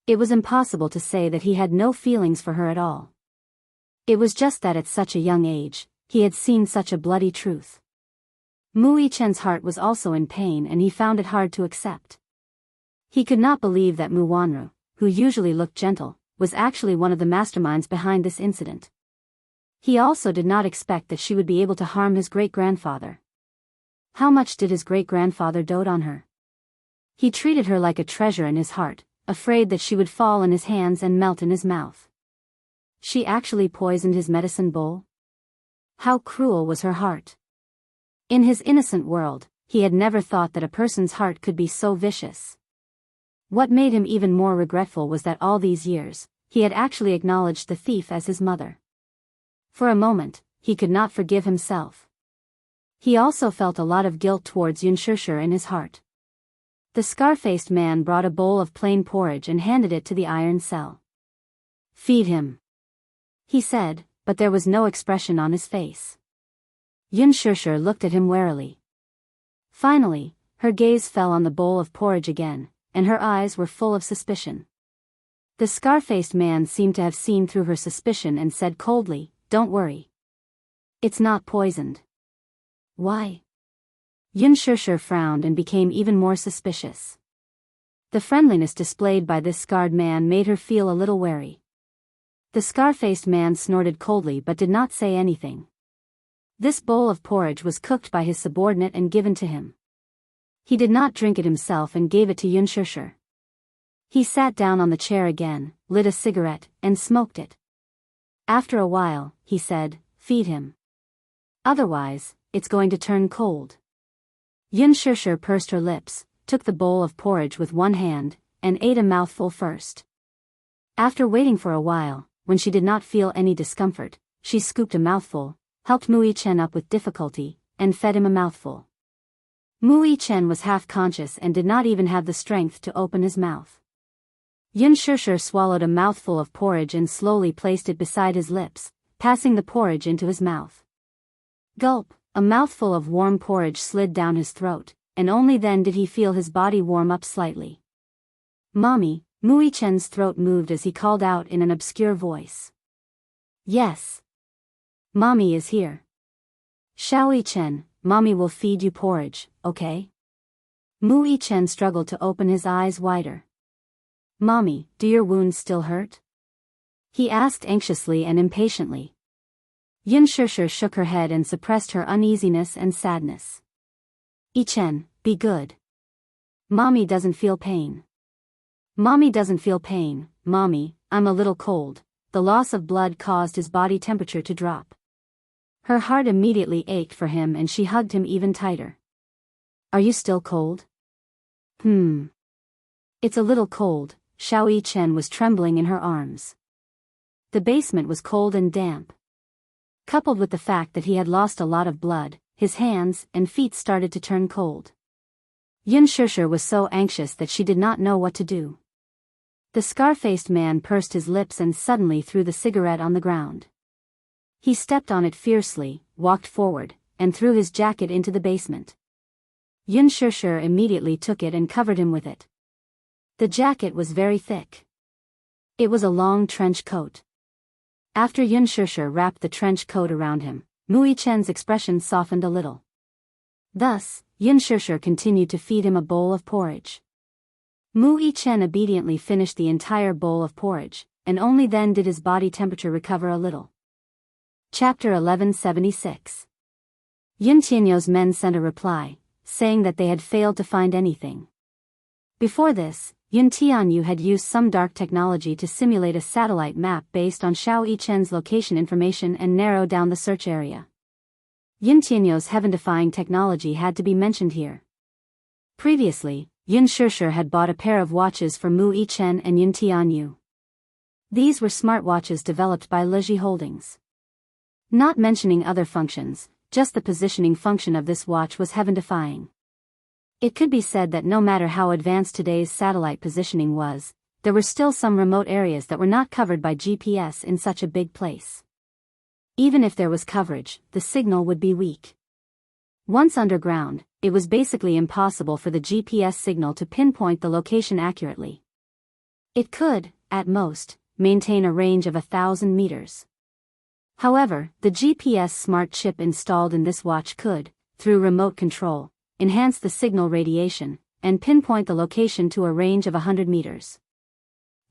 It was impossible to say that he had no feelings for her at all. It was just that at such a young age, he had seen such a bloody truth. Mu Yichen's heart was also in pain and he found it hard to accept. He could not believe that Mu Wanru, who usually looked gentle, was actually one of the masterminds behind this incident. He also did not expect that she would be able to harm his great-grandfather. How much did his great-grandfather dote on her? He treated her like a treasure in his heart, afraid that she would fall in his hands and melt in his mouth. She actually poisoned his medicine bowl? How cruel was her heart! In his innocent world, he had never thought that a person's heart could be so vicious. What made him even more regretful was that all these years, he had actually acknowledged the thief as his mother. For a moment, he could not forgive himself. He also felt a lot of guilt towards Yun Shusher in his heart. The scar-faced man brought a bowl of plain porridge and handed it to the iron cell. "Feed him," he said, but there was no expression on his face. Yun Shusher looked at him warily. Finally, her gaze fell on the bowl of porridge again, and her eyes were full of suspicion. The scar-faced man seemed to have seen through her suspicion and said coldly, "Don't worry. It's not poisoned." "Why?" Yun Shusher frowned and became even more suspicious. The friendliness displayed by this scarred man made her feel a little wary. The scar-faced man snorted coldly but did not say anything. This bowl of porridge was cooked by his subordinate and given to him. He did not drink it himself and gave it to Yun Shusher. He sat down on the chair again, lit a cigarette, and smoked it. After a while, he said, "Feed him. Otherwise, it's going to turn cold." Yun Shusher pursed her lips, took the bowl of porridge with one hand, and ate a mouthful first. After waiting for a while, when she did not feel any discomfort, she scooped a mouthful, helped Mu Yichen up with difficulty, and fed him a mouthful. Mu Yichen was half-conscious and did not even have the strength to open his mouth. Yun Shusher swallowed a mouthful of porridge and slowly placed it beside his lips, passing the porridge into his mouth. Gulp, A mouthful of warm porridge slid down his throat, and only then did he feel his body warm up slightly. "Mommy," Mui Chen's throat moved as he called out in an obscure voice. "Yes. Mommy is here. Xiaoi Chen, Mommy will feed you porridge, okay?" Mui Chen struggled to open his eyes wider. "Mommy, do your wounds still hurt?" he asked anxiously and impatiently. Yin Shishir shook her head and suppressed her uneasiness and sadness. "Chen, be good. Mommy doesn't feel pain." "Mommy doesn't feel pain, Mommy, I'm a little cold." The loss of blood caused his body temperature to drop. Her heart immediately ached for him and she hugged him even tighter. "Are you still cold?" It's a little cold." Xiaoi Chen was trembling in her arms. The basement was cold and damp. Coupled with the fact that he had lost a lot of blood, his hands and feet started to turn cold. Yin Shishir was so anxious that she did not know what to do. The scar-faced man pursed his lips and suddenly threw the cigarette on the ground. He stepped on it fiercely, walked forward, and threw his jacket into the basement. Yin Shishir immediately took it and covered him with it. The jacket was very thick. It was a long trench coat. After Yin Shishir wrapped the trench coat around him, Mui Chen's expression softened a little. Thus, Yin Shishir continued to feed him a bowl of porridge. Mui Chen obediently finished the entire bowl of porridge, and only then did his body temperature recover a little. Chapter 1176. Yin Tianyou's men sent a reply, saying that they had failed to find anything. Before this, Yin Tianyou had used some dark technology to simulate a satellite map based on Xiao Chen's location information and narrow down the search area. Yin Tianyou's heaven-defying technology had to be mentioned here. Previously, Yin Shishir had bought a pair of watches for Mui Chen and Yin Tianyou. These were smartwatches developed by Leji Holdings. Not mentioning other functions, just the positioning function of this watch was heaven-defying. It could be said that no matter how advanced today's satellite positioning was, there were still some remote areas that were not covered by GPS in such a big place. Even if there was coverage, the signal would be weak. Once underground, it was basically impossible for the GPS signal to pinpoint the location accurately. It could, at most, maintain a range of 1,000 meters. However, the GPS smart chip installed in this watch could, through remote control, enhance the signal radiation, and pinpoint the location to a range of 100 meters.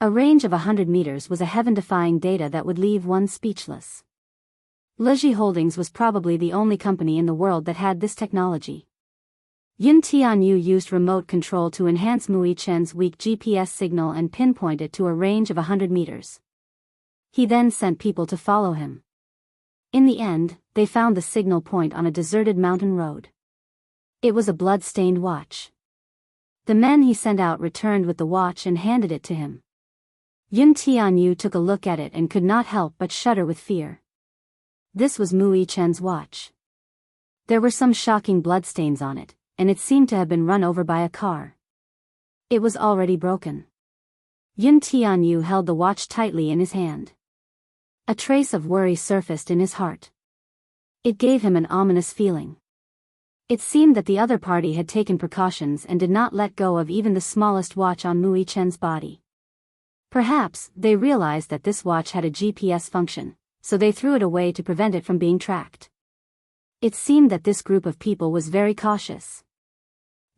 A range of 100 meters was a heaven-defying data that would leave one speechless. Leji Holdings was probably the only company in the world that had this technology. Yin Tianyou used remote control to enhance Mui Chen's weak GPS signal and pinpoint it to a range of 100 meters. He then sent people to follow him. In the end, they found the signal point on a deserted mountain road. It was a blood-stained watch. The men he sent out returned with the watch and handed it to him. Yin Tianyou took a look at it and could not help but shudder with fear. This was Mui Chen's watch. There were some shocking bloodstains on it, and it seemed to have been run over by a car. It was already broken. Yin Tianyou held the watch tightly in his hand. A trace of worry surfaced in his heart. It gave him an ominous feeling. It seemed that the other party had taken precautions and did not let go of even the smallest watch on Mui Chen's body. Perhaps they realized that this watch had a GPS function, so they threw it away to prevent it from being tracked. It seemed that this group of people was very cautious.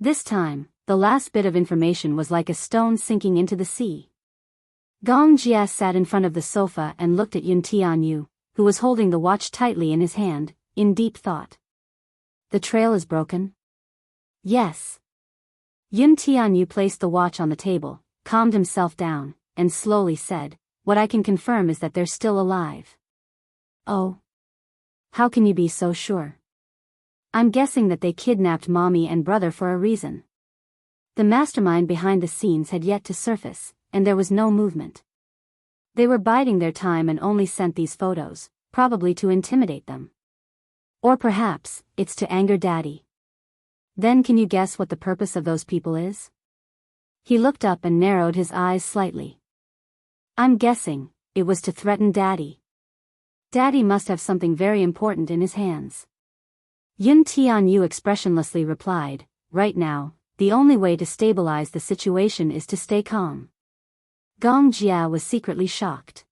This time, the last bit of information was like a stone sinking into the sea. Gong Jia sat in front of the sofa and looked at Yin Tianyou, who was holding the watch tightly in his hand, in deep thought. The trail is broken? Yes. Yin Tianyou placed the watch on the table, calmed himself down, and slowly said, "What I can confirm is that they're still alive." "Oh. How can you be so sure?" "I'm guessing that they kidnapped mommy and brother for a reason." The mastermind behind the scenes had yet to surface, and there was no movement. They were biding their time and only sent these photos, probably to intimidate them. Or perhaps, it's to anger Daddy. Then can you guess what the purpose of those people is? He looked up and narrowed his eyes slightly. I'm guessing, it was to threaten Daddy. Daddy must have something very important in his hands. Yun Tianyu expressionlessly replied, right now, the only way to stabilize the situation is to stay calm. Gong Jia was secretly shocked.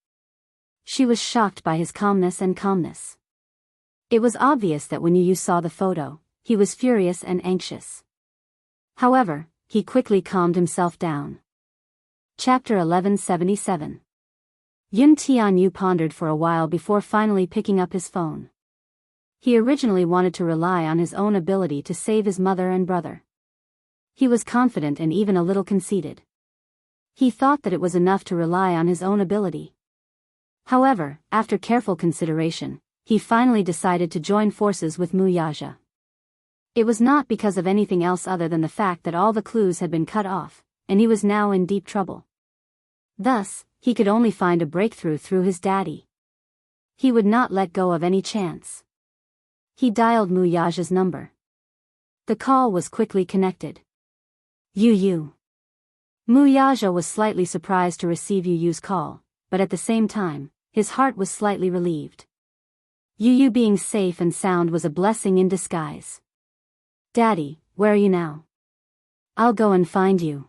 She was shocked by his calmness. It was obvious that when Yu saw the photo, he was furious and anxious. However, he quickly calmed himself down. Chapter 1177. Yun Tianyu pondered for a while before finally picking up his phone. He originally wanted to rely on his own ability to save his mother and brother. He was confident and even a little conceited. He thought that it was enough to rely on his own ability. However, after careful consideration, he finally decided to join forces with Mu Yaja. It was not because of anything else other than the fact that all the clues had been cut off, and he was now in deep trouble. Thus, he could only find a breakthrough through his daddy. He would not let go of any chance. He dialed Mu Yaja's number. The call was quickly connected. Yu. Mu Yaja was slightly surprised to receive Yu's call, but at the same time, his heart was slightly relieved. Yu being safe and sound was a blessing in disguise. Daddy, where are you now? I'll go and find you.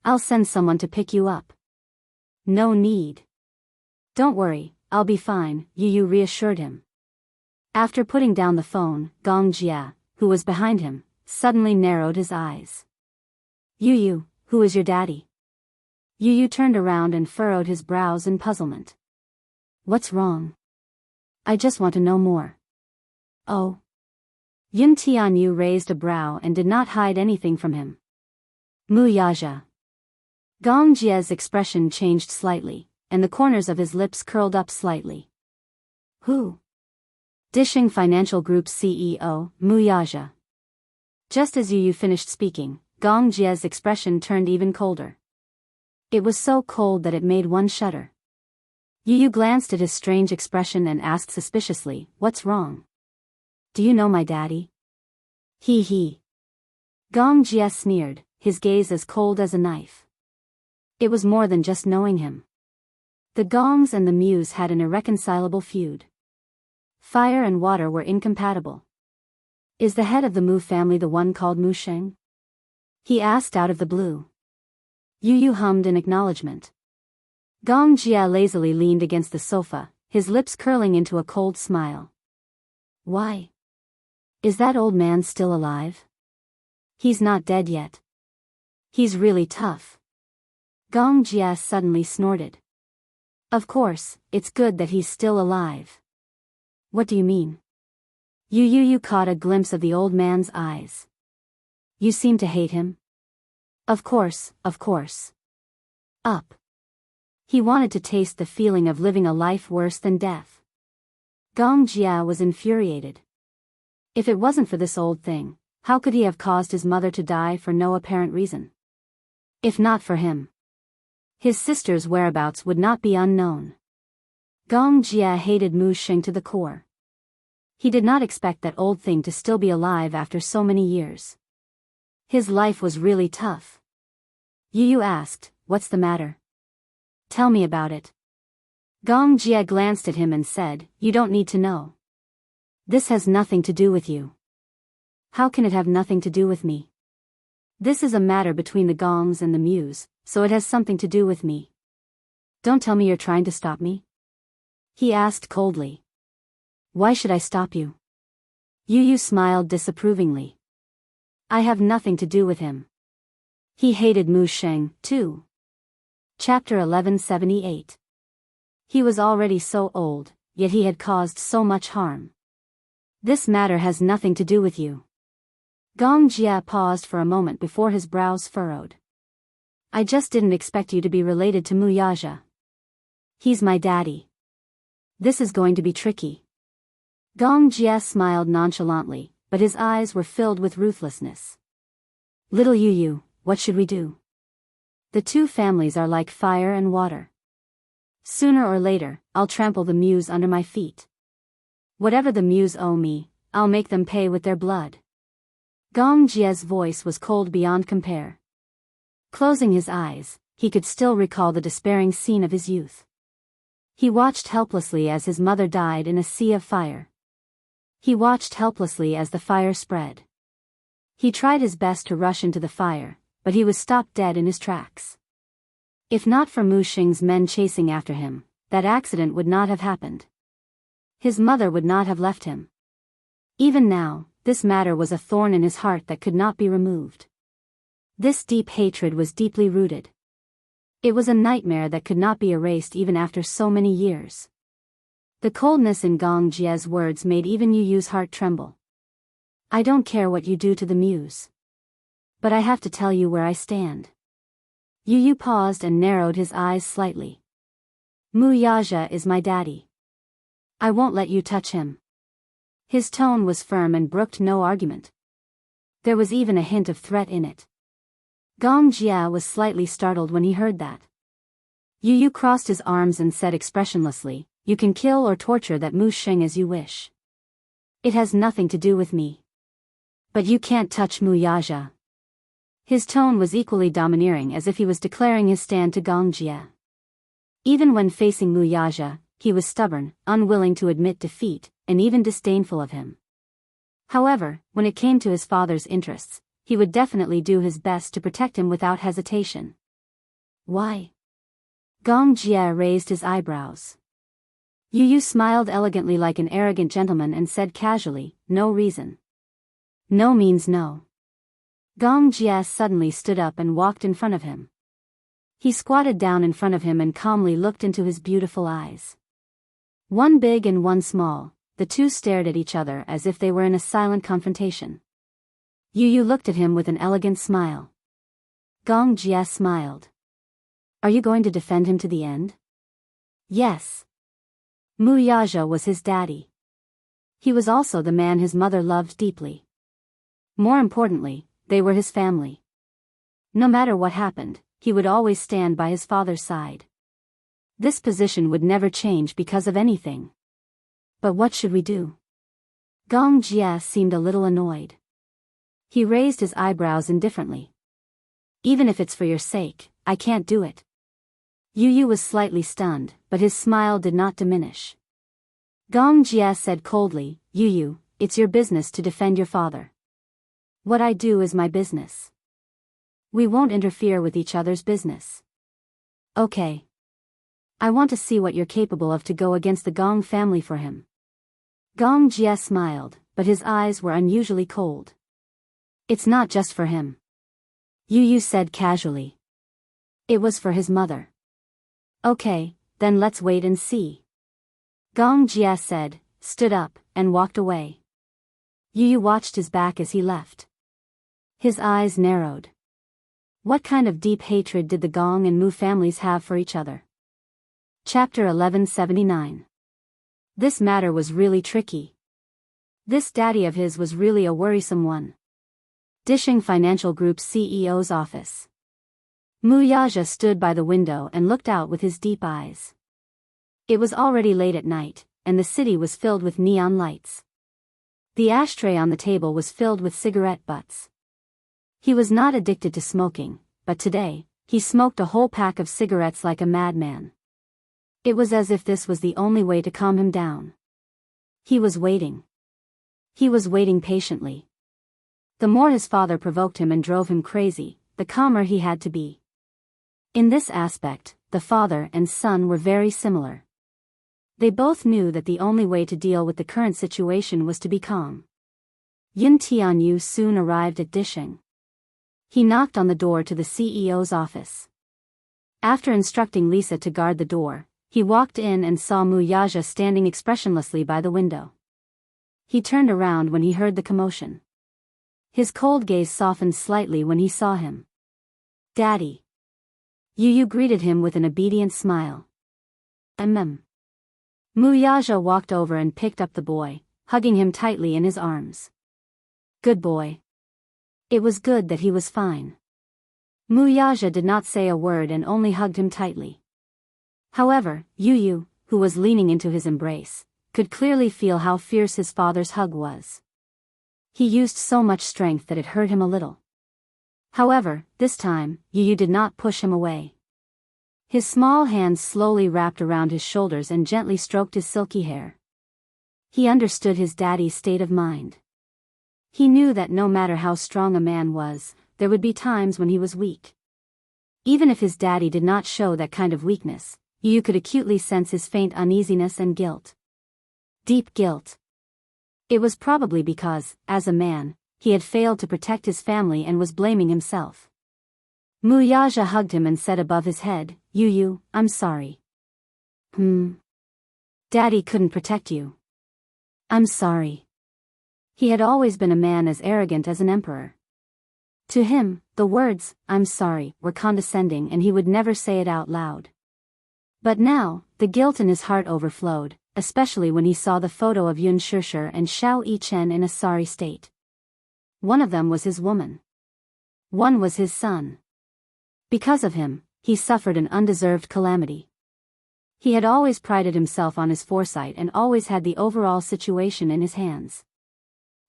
I'll send someone to pick you up. No need. Don't worry, I'll be fine, Yu reassured him. After putting down the phone, Gong Jia, who was behind him, suddenly narrowed his eyes. Yu, who is your daddy? Yu turned around and furrowed his brows in puzzlement. What's wrong? I just want to know more. Oh. Yun Tianyu raised a brow and did not hide anything from him. Mu Yaja. Gong Jia's expression changed slightly, and the corners of his lips curled up slightly. Who? Dishing Financial Group's CEO, Mu Yaja. Just as Yu finished speaking, Gong Jia's expression turned even colder. It was so cold that it made one shudder. Yu glanced at his strange expression and asked suspiciously, what's wrong? Do you know my daddy? He. Gong Jia sneered, his gaze as cold as a knife. It was more than just knowing him. The Gongs and the Mews had an irreconcilable feud. Fire and water were incompatible. Is the head of the Mu family the one called Mu Sheng? He asked out of the blue. Yu hummed in acknowledgement. Gong Jia lazily leaned against the sofa, his lips curling into a cold smile. Why? Is that old man still alive? He's not dead yet. He's really tough. Gong Jia suddenly snorted. Of course, it's good that he's still alive. What do you mean? Yu caught a glimpse of the old man's eyes. You seem to hate him? Of course. Up. He wanted to taste the feeling of living a life worse than death. Gong Jia was infuriated. If it wasn't for this old thing, how could he have caused his mother to die for no apparent reason? If not for him, his sister's whereabouts would not be unknown. Gong Jia hated Mu Sheng to the core. He did not expect that old thing to still be alive after so many years. His life was really tough. Yu asked, what's the matter? Tell me about it. Gong Jia glanced at him and said, you don't need to know. This has nothing to do with you. How can it have nothing to do with me? This is a matter between the Gongs and the Mews, so it has something to do with me. Don't tell me you're trying to stop me? He asked coldly. Why should I stop you? Yu smiled disapprovingly. I have nothing to do with him. He hated Mu Sheng, too. Chapter 1178. He was already so old, yet he had caused so much harm. This matter has nothing to do with you. Gong Jia paused for a moment before his brows furrowed. I just didn't expect you to be related to Mu Yaja. He's my daddy. This is going to be tricky. Gong Jia smiled nonchalantly, but his eyes were filled with ruthlessness. Little Yu, what should we do? The two families are like fire and water. Sooner or later, I'll trample the Mews under my feet. Whatever the Mews owe me, I'll make them pay with their blood. Gong Jia's voice was cold beyond compare. Closing his eyes, he could still recall the despairing scene of his youth. He watched helplessly as his mother died in a sea of fire. He watched helplessly as the fire spread. He tried his best to rush into the fire, but he was stopped dead in his tracks. If not for Mu Xing's men chasing after him, that accident would not have happened. His mother would not have left him. Even now, this matter was a thorn in his heart that could not be removed. This deep hatred was deeply rooted. It was a nightmare that could not be erased even after so many years. The coldness in Gong Jie's words made even Yu Yu's heart tremble. I don't care what you do to the muse. But I have to tell you where I stand. Yu Yu paused and narrowed his eyes slightly. Mu Yaja is my daddy. I won't let you touch him. His tone was firm and brooked no argument. There was even a hint of threat in it. Gong Jia was slightly startled when he heard that. Yu Yu crossed his arms and said expressionlessly, you can kill or torture that Mu Xing as you wish. It has nothing to do with me. But you can't touch Mu Yaja. His tone was equally domineering, as if he was declaring his stand to Gong Jia. Even when facing Mu Yaja, he was stubborn, unwilling to admit defeat, and even disdainful of him. However, when it came to his father's interests, he would definitely do his best to protect him without hesitation. Why? Gong Jia raised his eyebrows. Yu Yu smiled elegantly like an arrogant gentleman and said casually, no reason. No means no. Gong Jia suddenly stood up and walked in front of him. He squatted down in front of him and calmly looked into his beautiful eyes. One big and one small, the two stared at each other as if they were in a silent confrontation. Yu Yu looked at him with an elegant smile. Gong Jia smiled. Are you going to defend him to the end? Yes. Mu Yaja was his daddy. He was also the man his mother loved deeply. More importantly, they were his family. No matter what happened, he would always stand by his father's side. This position would never change because of anything. But what should we do? Gong Jia seemed a little annoyed. He raised his eyebrows indifferently. Even if it's for your sake, I can't do it. Yu Yu was slightly stunned, but his smile did not diminish. Gong Jia said coldly, Yu Yu, it's your business to defend your father. What I do is my business. We won't interfere with each other's business. Okay. I want to see what you're capable of to go against the Gong family for him. Gong Jia smiled, but his eyes were unusually cold. It's not just for him. Yu Yu said casually. It was for his mother. Okay, then let's wait and see. Gong Jia said, stood up, and walked away. Yu Yu watched his back as he left. His eyes narrowed. What kind of deep hatred did the Gong and Mu families have for each other? Chapter 1179. This matter was really tricky. This daddy of his was really a worrisome one. Dishing Financial Group's CEO's office. Mu Yaja stood by the window and looked out with his deep eyes. It was already late at night, and the city was filled with neon lights. The ashtray on the table was filled with cigarette butts. He was not addicted to smoking, but today, he smoked a whole pack of cigarettes like a madman. It was as if this was the only way to calm him down. He was waiting. He was waiting patiently. The more his father provoked him and drove him crazy, the calmer he had to be. In this aspect, the father and son were very similar. They both knew that the only way to deal with the current situation was to be calm. Yin Tianyu soon arrived at Dishing. He knocked on the door to the CEO's office. After instructing Lisa to guard the door, he walked in and saw Mu Yaja standing expressionlessly by the window. He turned around when he heard the commotion. His cold gaze softened slightly when he saw him. Daddy. Yu Yu greeted him with an obedient smile. Mu Yaja walked over and picked up the boy, hugging him tightly in his arms. Good boy. It was good that he was fine. Mu Yaja did not say a word and only hugged him tightly. However, Yu Yu, who was leaning into his embrace, could clearly feel how fierce his father's hug was. He used so much strength that it hurt him a little. However, this time, Yu Yu did not push him away. His small hands slowly wrapped around his shoulders and gently stroked his silky hair. He understood his daddy's state of mind. He knew that no matter how strong a man was, there would be times when he was weak. Even if his daddy did not show that kind of weakness, you could acutely sense his faint uneasiness and guilt. Deep guilt. It was probably because, as a man, he had failed to protect his family and was blaming himself. Muyaja hugged him and said above his head, "Yu, I'm sorry." Daddy couldn't protect you. I'm sorry. He had always been a man as arrogant as an emperor. To him, the words, "I'm sorry," were condescending and he would never say it out loud. But now, the guilt in his heart overflowed, especially when he saw the photo of Yun Shishir and Xiao Yichen in a sorry state. One of them was his woman. One was his son. Because of him, he suffered an undeserved calamity. He had always prided himself on his foresight and always had the overall situation in his hands.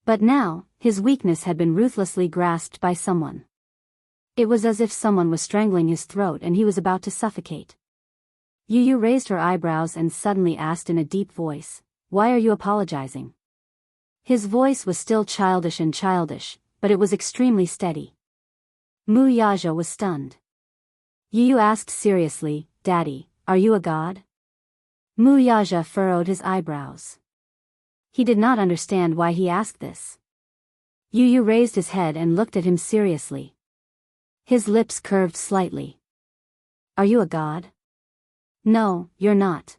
But now, his weakness had been ruthlessly grasped by someone. It was as if someone was strangling his throat and he was about to suffocate. Yu raised her eyebrows and suddenly asked in a deep voice, "Why are you apologizing?" His voice was still childish, but it was extremely steady. Muyaja was stunned. Yu asked seriously, "Daddy, are you a god?" Muyaja furrowed his eyebrows. He did not understand why he asked this. Yu raised his head and looked at him seriously. His lips curved slightly. "Are you a god?" "No, you're not."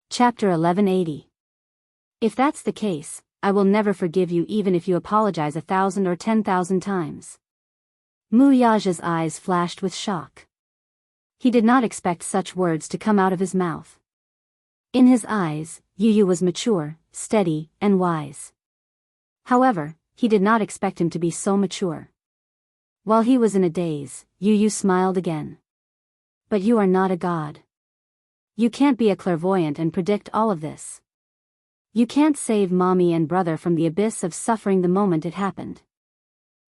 Chapter 1180. If that's the case, I will never forgive you even if you apologize 1,000 or 10,000 times. Muyaja's eyes flashed with shock. He did not expect such words to come out of his mouth. In his eyes, Yu was mature, steady, and wise. However, he did not expect him to be so mature. While he was in a daze, Yu smiled again. "But you are not a god. You can't be a clairvoyant and predict all of this. You can't save mommy and brother from the abyss of suffering the moment it happened.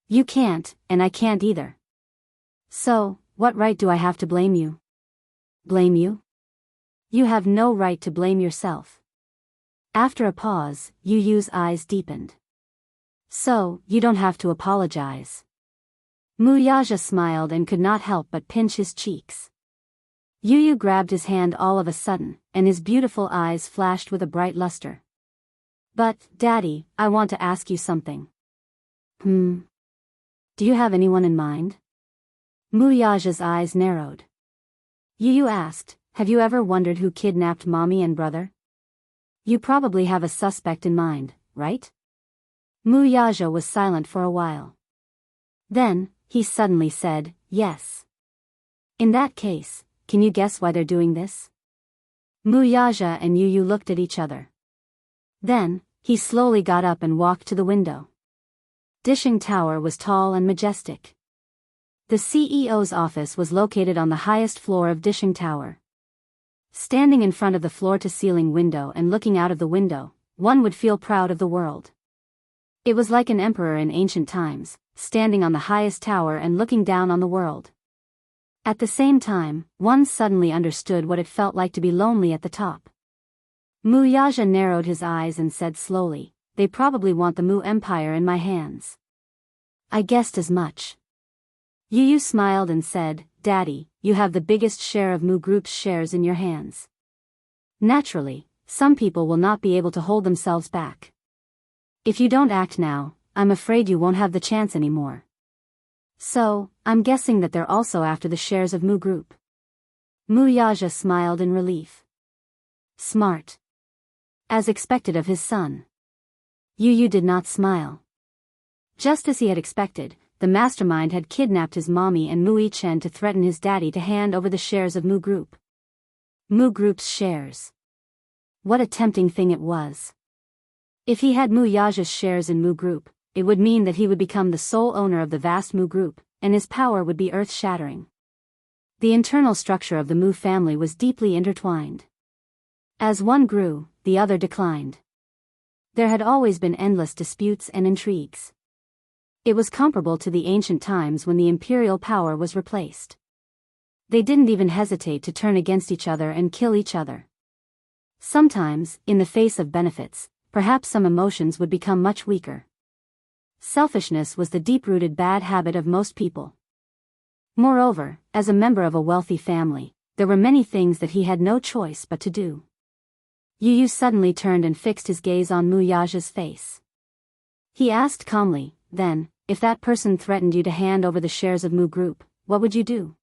You can't, and I can't either. So, what right do I have to blame you?" "Blame you? You have no right to blame yourself." After a pause, Yu's eyes deepened. "So, you don't have to apologize." Muyaja smiled and could not help but pinch his cheeks. Yu grabbed his hand all of a sudden, and his beautiful eyes flashed with a bright luster. "But, Daddy, I want to ask you something." Do you have anyone in mind?" Muyaja's eyes narrowed. Yu asked, "Have you ever wondered who kidnapped mommy and brother? You probably have a suspect in mind, right?" Muyaja was silent for a while. Then, he suddenly said, "Yes." "In that case, can you guess why they're doing this?" Muyaja and Yu looked at each other. Then, he slowly got up and walked to the window. Dishing Tower was tall and majestic. The CEO's office was located on the highest floor of Dishing Tower. Standing in front of the floor-to-ceiling window and looking out of the window, one would feel proud of the world. It was like an emperor in ancient times, standing on the highest tower and looking down on the world. At the same time, one suddenly understood what it felt like to be lonely at the top. Muyaja narrowed his eyes and said slowly, "They probably want the Mu Empire in my hands." "I guessed as much." Yu smiled and said, "Daddy, you have the biggest share of Mu Group's shares in your hands. Naturally, some people will not be able to hold themselves back. If you don't act now, I'm afraid you won't have the chance anymore. So, I'm guessing that they're also after the shares of Mu Group." Muyaja smiled in relief. Smart. As expected of his son. Yu did not smile. Just as he had expected, the mastermind had kidnapped his mommy and Mu Yichen to threaten his daddy to hand over the shares of Mu Group. Mu Group's shares. What a tempting thing it was. If he had Muyaja's shares in Mu Group, it would mean that he would become the sole owner of the vast Mu Group, and his power would be earth-shattering. The internal structure of the Mu family was deeply intertwined. As one grew, the other declined. There had always been endless disputes and intrigues. It was comparable to the ancient times when the imperial power was replaced. They didn't even hesitate to turn against each other and kill each other. Sometimes, in the face of benefits, perhaps some emotions would become much weaker. Selfishness was the deep-rooted bad habit of most people. Moreover, as a member of a wealthy family, there were many things that he had no choice but to do. Yu Yu suddenly turned and fixed his gaze on Mu Yaja's face. He asked calmly, then, if that person threatened you to hand over the shares of Mu Group, what would you do?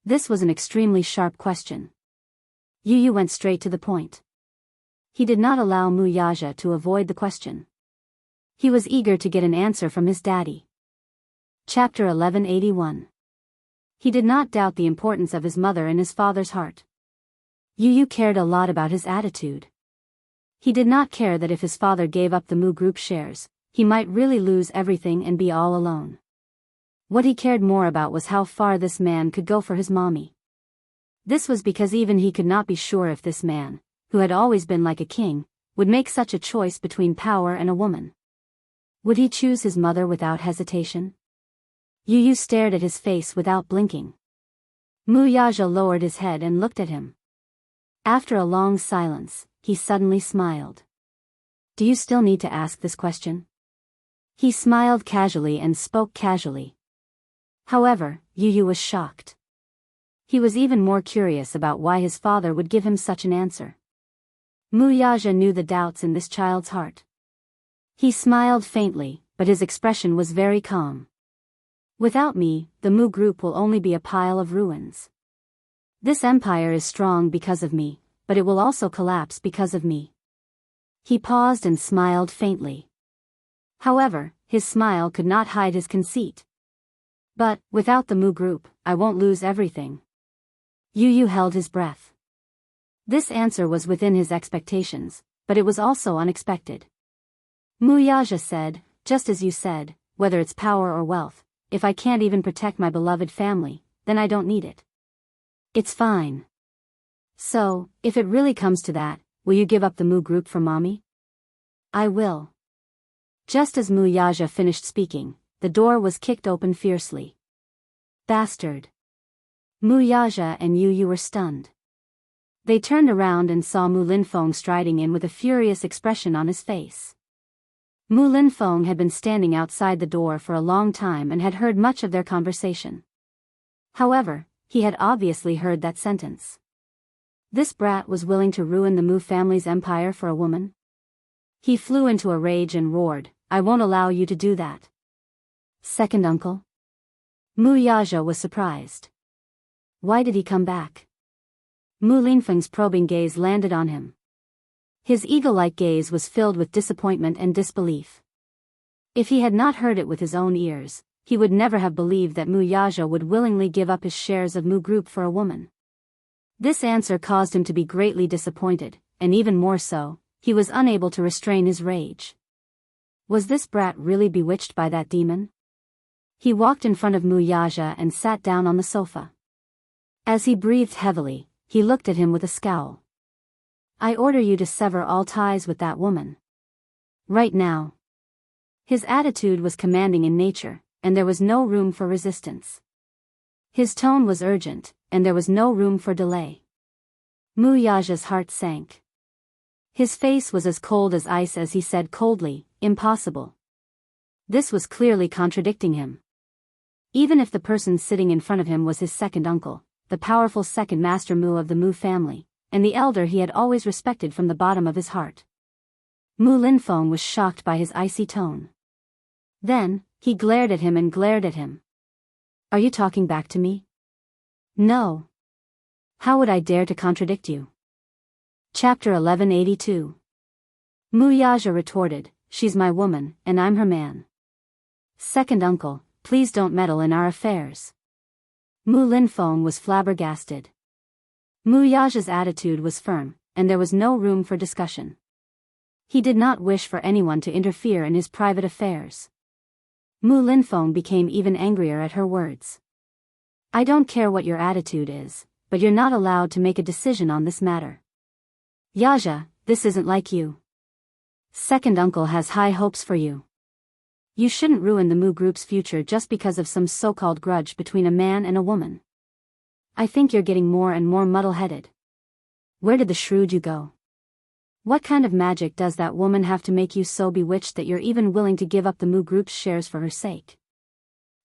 This was an extremely sharp question. Yu Yu went straight to the point. He did not allow Mu Yaja to avoid the question. He was eager to get an answer from his daddy. Chapter 1181. He did not doubt the importance of his mother in his father's heart. Yu Yu cared a lot about his attitude. He did not care that if his father gave up the Mu Group shares, he might really lose everything and be all alone. What he cared more about was how far this man could go for his mommy. This was because even he could not be sure if this man, who had always been like a king, would make such a choice between power and a woman. Would he choose his mother without hesitation? Yu Yu stared at his face without blinking. Mu Yaja lowered his head and looked at him. After a long silence, he suddenly smiled. Do you still need to ask this question? He smiled casually and spoke casually. However, Yu Yu was shocked. He was even more curious about why his father would give him such an answer. Mu Yaja knew the doubts in this child's heart. He smiled faintly, but his expression was very calm. Without me, the Mu Group will only be a pile of ruins. This empire is strong because of me, but it will also collapse because of me. He paused and smiled faintly. However, his smile could not hide his conceit. But, without the Mu Group, I won't lose everything. Yu Yu held his breath. This answer was within his expectations, but it was also unexpected. Mu Yaja said, just as you said, whether it's power or wealth, if I can't even protect my beloved family, then I don't need it. It's fine. So, if it really comes to that, will you give up the Mu Group for mommy? I will. Just as Mu Yaja finished speaking, the door was kicked open fiercely. Bastard. Mu Yaja and Yu Yu were stunned. They turned around and saw Mu Linfeng striding in with a furious expression on his face. Mu Linfeng had been standing outside the door for a long time and had heard much of their conversation. However, he had obviously heard that sentence. This brat was willing to ruin the Mu family's empire for a woman? He flew into a rage and roared, I won't allow you to do that. Second uncle? Mu Yaja was surprised. Why did he come back? Mu Linfeng's probing gaze landed on him. His eagle-like gaze was filled with disappointment and disbelief. If he had not heard it with his own ears, he would never have believed that Mu Yaja would willingly give up his shares of Mu Group for a woman. This answer caused him to be greatly disappointed, and even more so, he was unable to restrain his rage. Was this brat really bewitched by that demon? He walked in front of Mu Yaja and sat down on the sofa. As he breathed heavily, he looked at him with a scowl. I order you to sever all ties with that woman. Right now. His attitude was commanding in nature, and there was no room for resistance. His tone was urgent, and there was no room for delay. Mu Yaja's heart sank. His face was as cold as ice as he said coldly, impossible. This was clearly contradicting him. Even if the person sitting in front of him was his second uncle, the powerful second master Mu of the Mu family, and the elder he had always respected from the bottom of his heart. Mu Linfeng was shocked by his icy tone. Then, he glared at him and glared at him. Are you talking back to me? No. How would I dare to contradict you? Chapter 1182. Mu Yaja retorted, she's my woman, and I'm her man. Second uncle, please don't meddle in our affairs. Mu Linfeng was flabbergasted. Mu Yaja's attitude was firm, and there was no room for discussion. He did not wish for anyone to interfere in his private affairs. Mu Linfeng became even angrier at her words. I don't care what your attitude is, but you're not allowed to make a decision on this matter. Yaja, this isn't like you. Second uncle has high hopes for you. You shouldn't ruin the Mu Group's future just because of some so-called grudge between a man and a woman. I think you're getting more and more muddle-headed. Where did the shrewd you go? What kind of magic does that woman have to make you so bewitched that you're even willing to give up the Mu Group's shares for her sake?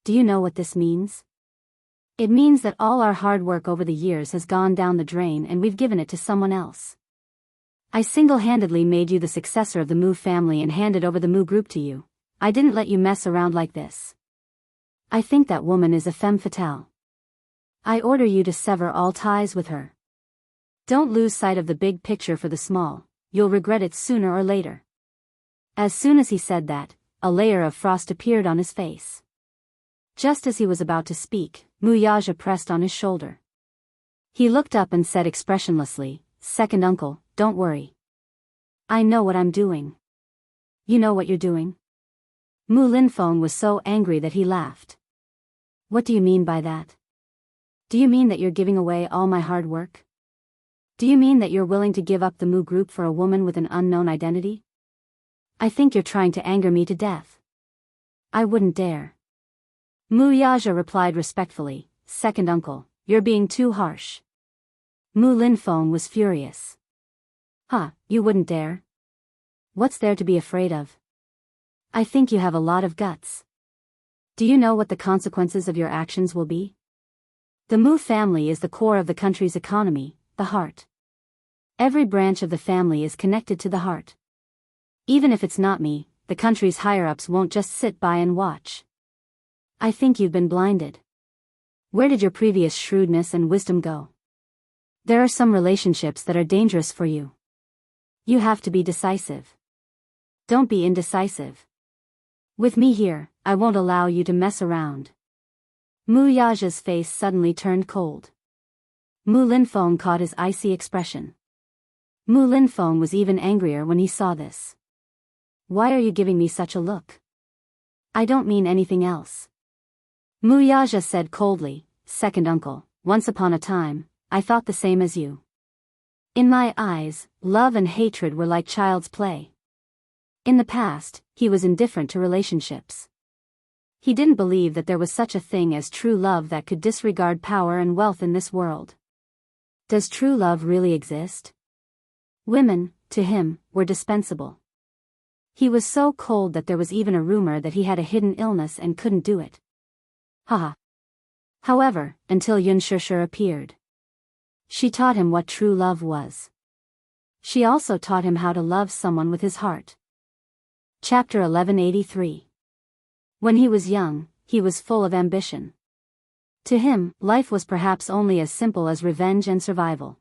Do you know what this means? It means that all our hard work over the years has gone down the drain and we've given it to someone else. I single-handedly made you the successor of the Mu family and handed over the Mu Group to you. I didn't let you mess around like this. I think that woman is a femme fatale. I order you to sever all ties with her. Don't lose sight of the big picture for the small, you'll regret it sooner or later. As soon as he said that, a layer of frost appeared on his face. Just as he was about to speak, Muyaja pressed on his shoulder. He looked up and said expressionlessly, "Second uncle, don't worry. I know what I'm doing." "You know what you're doing?" Mu Linfeng was so angry that he laughed. "What do you mean by that? Do you mean that you're giving away all my hard work? Do you mean that you're willing to give up the Mu Group for a woman with an unknown identity? I think you're trying to anger me to death." "I wouldn't dare." Muyaja replied respectfully, "Second uncle, you're being too harsh." Mu Linfeng was furious. "Huh, you wouldn't dare? What's there to be afraid of? I think you have a lot of guts. Do you know what the consequences of your actions will be? The Mu family is the core of the country's economy, the heart. Every branch of the family is connected to the heart. Even if it's not me, the country's higher-ups won't just sit by and watch. I think you've been blinded. Where did your previous shrewdness and wisdom go? There are some relationships that are dangerous for you. You have to be decisive. Don't be indecisive. With me here, I won't allow you to mess around." Muyaja's face suddenly turned cold. Mu Linfeng caught his icy expression. Mu Linfeng was even angrier when he saw this. "Why are you giving me such a look?" "I don't mean anything else." Muyaja said coldly, "Second uncle, once upon a time, I thought the same as you. In my eyes, love and hatred were like child's play. In the past, he was indifferent to relationships. He didn't believe that there was such a thing as true love that could disregard power and wealth in this world. Does true love really exist? Women, to him, were dispensable. He was so cold that there was even a rumor that he had a hidden illness and couldn't do it. Haha. However, until Yun Shishir appeared. She taught him what true love was. She also taught him how to love someone with his heart. Chapter 1183. When he was young, he was full of ambition. To him, life was perhaps only as simple as revenge and survival.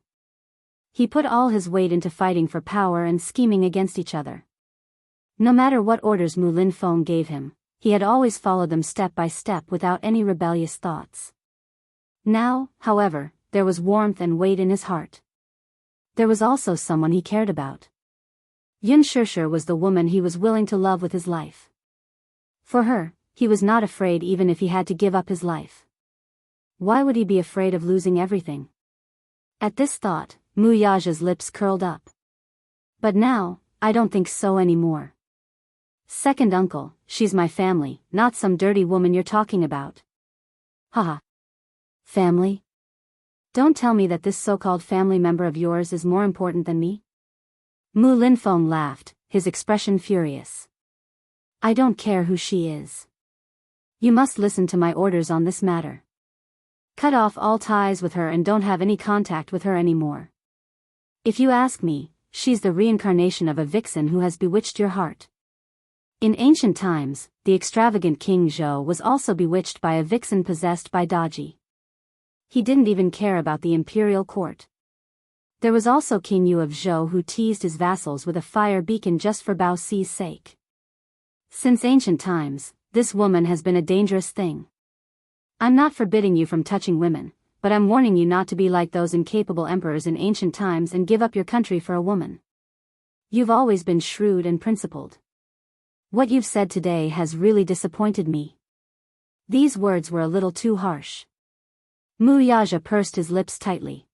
He put all his weight into fighting for power and scheming against each other. No matter what orders Mu Linfeng gave him, he had always followed them step by step without any rebellious thoughts. Now, however, there was warmth and weight in his heart. There was also someone he cared about. Yun Shishir was the woman he was willing to love with his life. For her, he was not afraid even if he had to give up his life. Why would he be afraid of losing everything? At this thought, Muyaja's lips curled up. But now, I don't think so anymore. Second uncle, she's my family, not some dirty woman you're talking about. Haha. Family? Don't tell me that this so-called family member of yours is more important than me? Mu Linfeng laughed, his expression furious. I don't care who she is. You must listen to my orders on this matter. Cut off all ties with her and don't have any contact with her anymore. If you ask me, she's the reincarnation of a vixen who has bewitched your heart. In ancient times, the extravagant King Zhou was also bewitched by a vixen possessed by Daji. He didn't even care about the imperial court. There was also King Yu of Zhou who teased his vassals with a fire beacon just for Bao Si's sake. Since ancient times, this woman has been a dangerous thing. I'm not forbidding you from touching women, but I'm warning you not to be like those incapable emperors in ancient times and give up your country for a woman. You've always been shrewd and principled. What you've said today has really disappointed me. These words were a little too harsh. Muyaja pursed his lips tightly.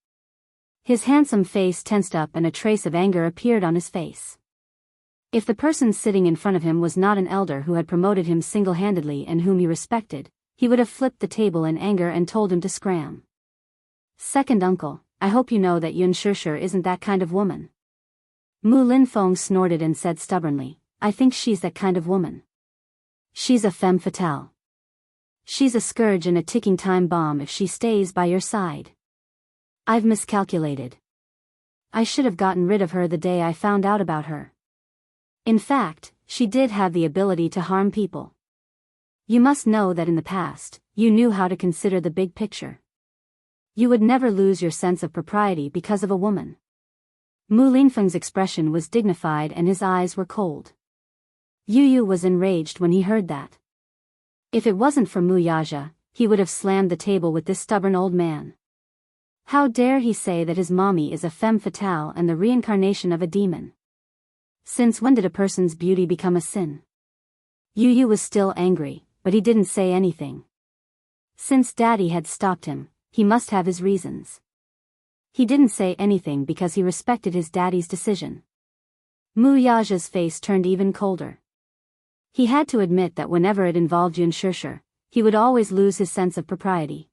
His handsome face tensed up and a trace of anger appeared on his face. If the person sitting in front of him was not an elder who had promoted him single-handedly and whom he respected, he would have flipped the table in anger and told him to scram. Second uncle, I hope you know that Yun Shishir isn't that kind of woman. Mu Linfeng snorted and said stubbornly, I think she's that kind of woman. She's a femme fatale. She's a scourge and a ticking time bomb if she stays by your side. I've miscalculated. I should have gotten rid of her the day I found out about her. In fact, she did have the ability to harm people. You must know that in the past, you knew how to consider the big picture. You would never lose your sense of propriety because of a woman. Mu Linfeng's expression was dignified and his eyes were cold. Yu Yu was enraged when he heard that. If it wasn't for Mu Yaja, he would have slammed the table with this stubborn old man. How dare he say that his mommy is a femme fatale and the reincarnation of a demon? Since when did a person's beauty become a sin? Yu Yu was still angry, but he didn't say anything. Since Daddy had stopped him, he must have his reasons. He didn't say anything because he respected his daddy's decision. Mu Yaja's face turned even colder. He had to admit that whenever it involved Yun Shishir, he would always lose his sense of propriety.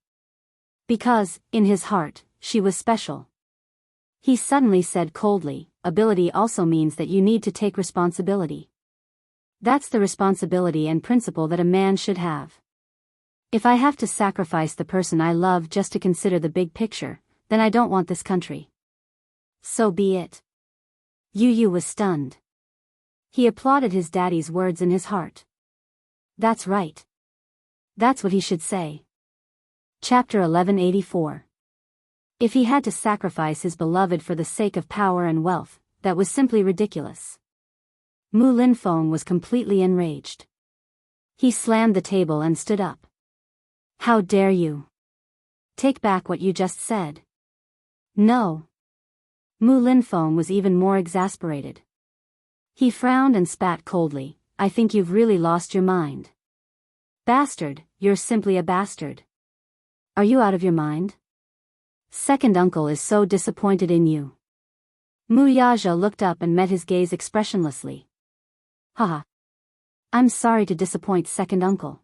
Because, in his heart, she was special. He suddenly said coldly, ability also means that you need to take responsibility. That's the responsibility and principle that a man should have. If I have to sacrifice the person I love just to consider the big picture, then I don't want this country. So be it. Yu Yu was stunned. He applauded his daddy's words in his heart. That's right. That's what he should say. Chapter 1184. If he had to sacrifice his beloved for the sake of power and wealth, that was simply ridiculous. Mu Linfeng was completely enraged. He slammed the table and stood up. How dare you? Take back what you just said. No. Mu Linfeng was even more exasperated. He frowned and spat coldly, I think you've really lost your mind. Bastard, you're simply a bastard. Are you out of your mind? Second uncle is so disappointed in you. Mu Yaja looked up and met his gaze expressionlessly. Haha. I'm sorry to disappoint second uncle.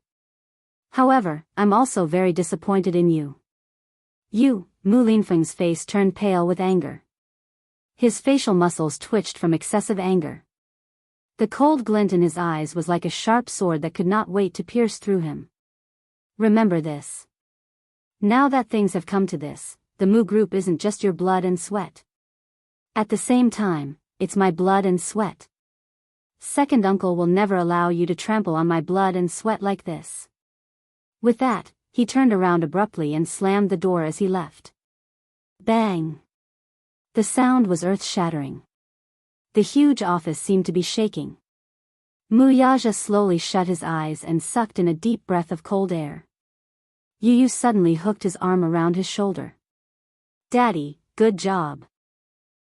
However, I'm also very disappointed in you. You, Mu Linfeng's face turned pale with anger. His facial muscles twitched from excessive anger. The cold glint in his eyes was like a sharp sword that could not wait to pierce through him. Remember this. Now that things have come to this, the Mu group isn't just your blood and sweat. At the same time, it's my blood and sweat. Second uncle will never allow you to trample on my blood and sweat like this. With that, he turned around abruptly and slammed the door as he left. Bang! The sound was earth-shattering. The huge office seemed to be shaking. Mu Yaja slowly shut his eyes and sucked in a deep breath of cold air. Yu Yu suddenly hooked his arm around his shoulder. Daddy, good job.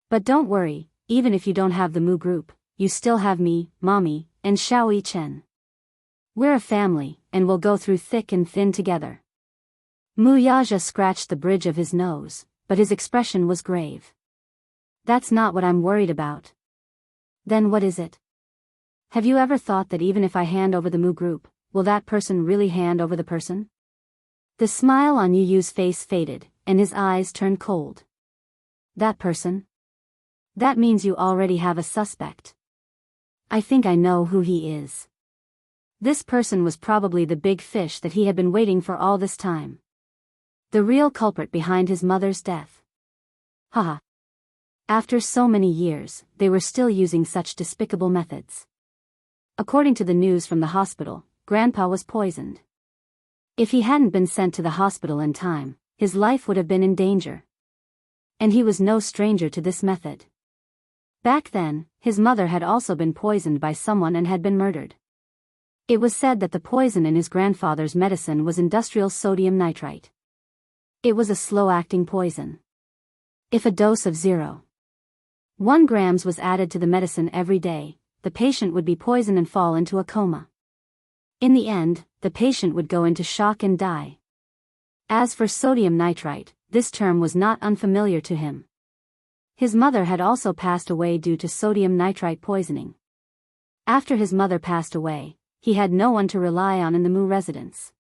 But don't worry, even if you don't have the Mu group, you still have me, Mommy, and Xiao Chen. We're a family, and we'll go through thick and thin together. Mu Yaja scratched the bridge of his nose, but his expression was grave. That's not what I'm worried about. Then what is it? Have you ever thought that even if I hand over the Mu group, will that person really hand over the person? The smile on Yu Yu's face faded, and his eyes turned cold. That person? That means you already have a suspect. I think I know who he is. This person was probably the big fish that he had been waiting for all this time. The real culprit behind his mother's death. Haha. After so many years, they were still using such despicable methods. According to the news from the hospital, Grandpa was poisoned. If he hadn't been sent to the hospital in time, his life would have been in danger. And he was no stranger to this method. Back then, his mother had also been poisoned by someone and had been murdered. It was said that the poison in his grandfather's medicine was industrial sodium nitrite. It was a slow-acting poison. If a dose of 0.1 grams was added to the medicine every day, the patient would be poisoned and fall into a coma. In the end, the patient would go into shock and die. As for sodium nitrite, this term was not unfamiliar to him. His mother had also passed away due to sodium nitrite poisoning. After his mother passed away, he had no one to rely on in the Mu residence.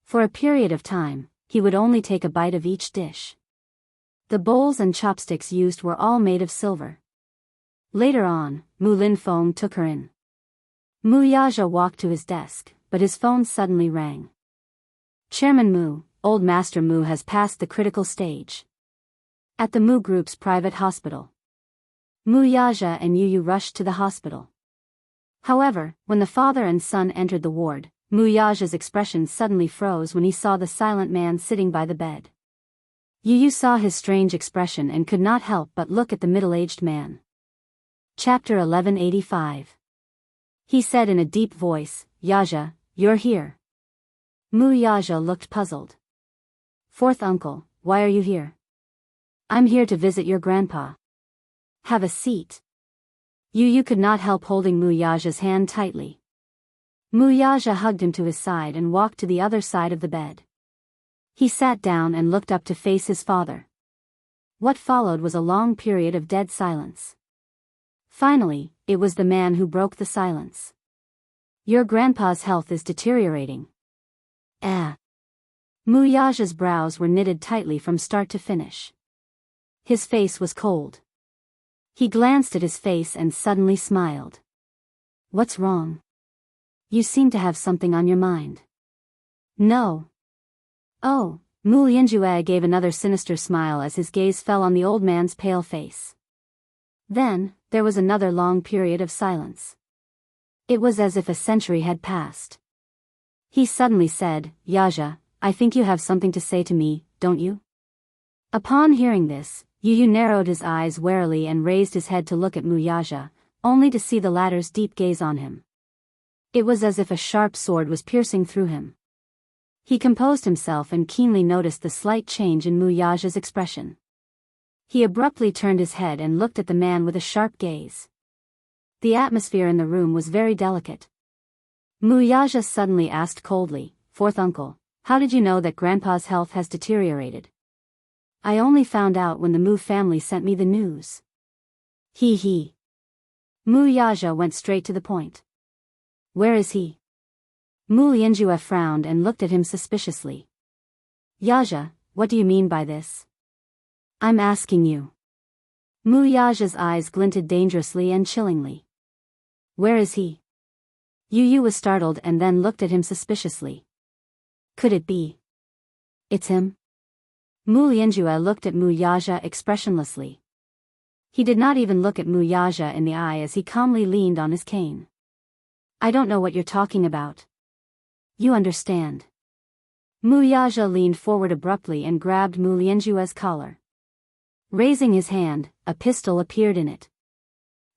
For a period of time, he would only take a bite of each dish. The bowls and chopsticks used were all made of silver. Later on, Mu Lin Feng took her in. Mu Yaja walked to his desk, but his phone suddenly rang. Chairman Mu, Old Master Mu has passed the critical stage. At the Mu Group's private hospital. Mu Yaja and Yu rushed to the hospital. However, when the father and son entered the ward, Mu Yaja's expression suddenly froze when he saw the silent man sitting by the bed. Yu saw his strange expression and could not help but look at the middle-aged man. Chapter 1185. He said in a deep voice, "Yaja, you're here." Mu Yaja looked puzzled. "Fourth uncle, why are you here?" "I'm here to visit your grandpa." "Have a seat." Yu could not help holding Mu Yaja's hand tightly. Mu Yaja hugged him to his side and walked to the other side of the bed. He sat down and looked up to face his father. What followed was a long period of dead silence. Finally, it was the man who broke the silence. "Your grandpa's health is deteriorating." Mu Yaja's brows were knitted tightly from start to finish. His face was cold. He glanced at his face and suddenly smiled. "What's wrong? You seem to have something on your mind." "No." "Oh." Mu Lianjue gave another sinister smile as his gaze fell on the old man's pale face. Then, there was another long period of silence. It was as if a century had passed. He suddenly said, "Yaja, I think you have something to say to me, don't you?" Upon hearing this, Yu narrowed his eyes warily and raised his head to look at Mu Yaja, only to see the latter's deep gaze on him. It was as if a sharp sword was piercing through him. He composed himself and keenly noticed the slight change in Mu Yaja's expression. He abruptly turned his head and looked at the man with a sharp gaze. The atmosphere in the room was very delicate. Mu Yaja suddenly asked coldly, "Fourth uncle, how did you know that Grandpa's health has deteriorated?" "I only found out when the Mu family sent me the news." He. Mu Yaja went straight to the point. "Where is he?" Mu Lianjue frowned and looked at him suspiciously. "Yaja, what do you mean by this?" "I'm asking you." Mu Yaja's eyes glinted dangerously and chillingly. "Where is he?" Yu was startled and then looked at him suspiciously. Could it be? It's him? Mu Lianjue looked at Mu Yaja expressionlessly. He did not even look at Mu Yaja in the eye as he calmly leaned on his cane. "I don't know what you're talking about." "You understand." Mu Yaja leaned forward abruptly and grabbed Mu Lianjue's collar. Raising his hand, a pistol appeared in it.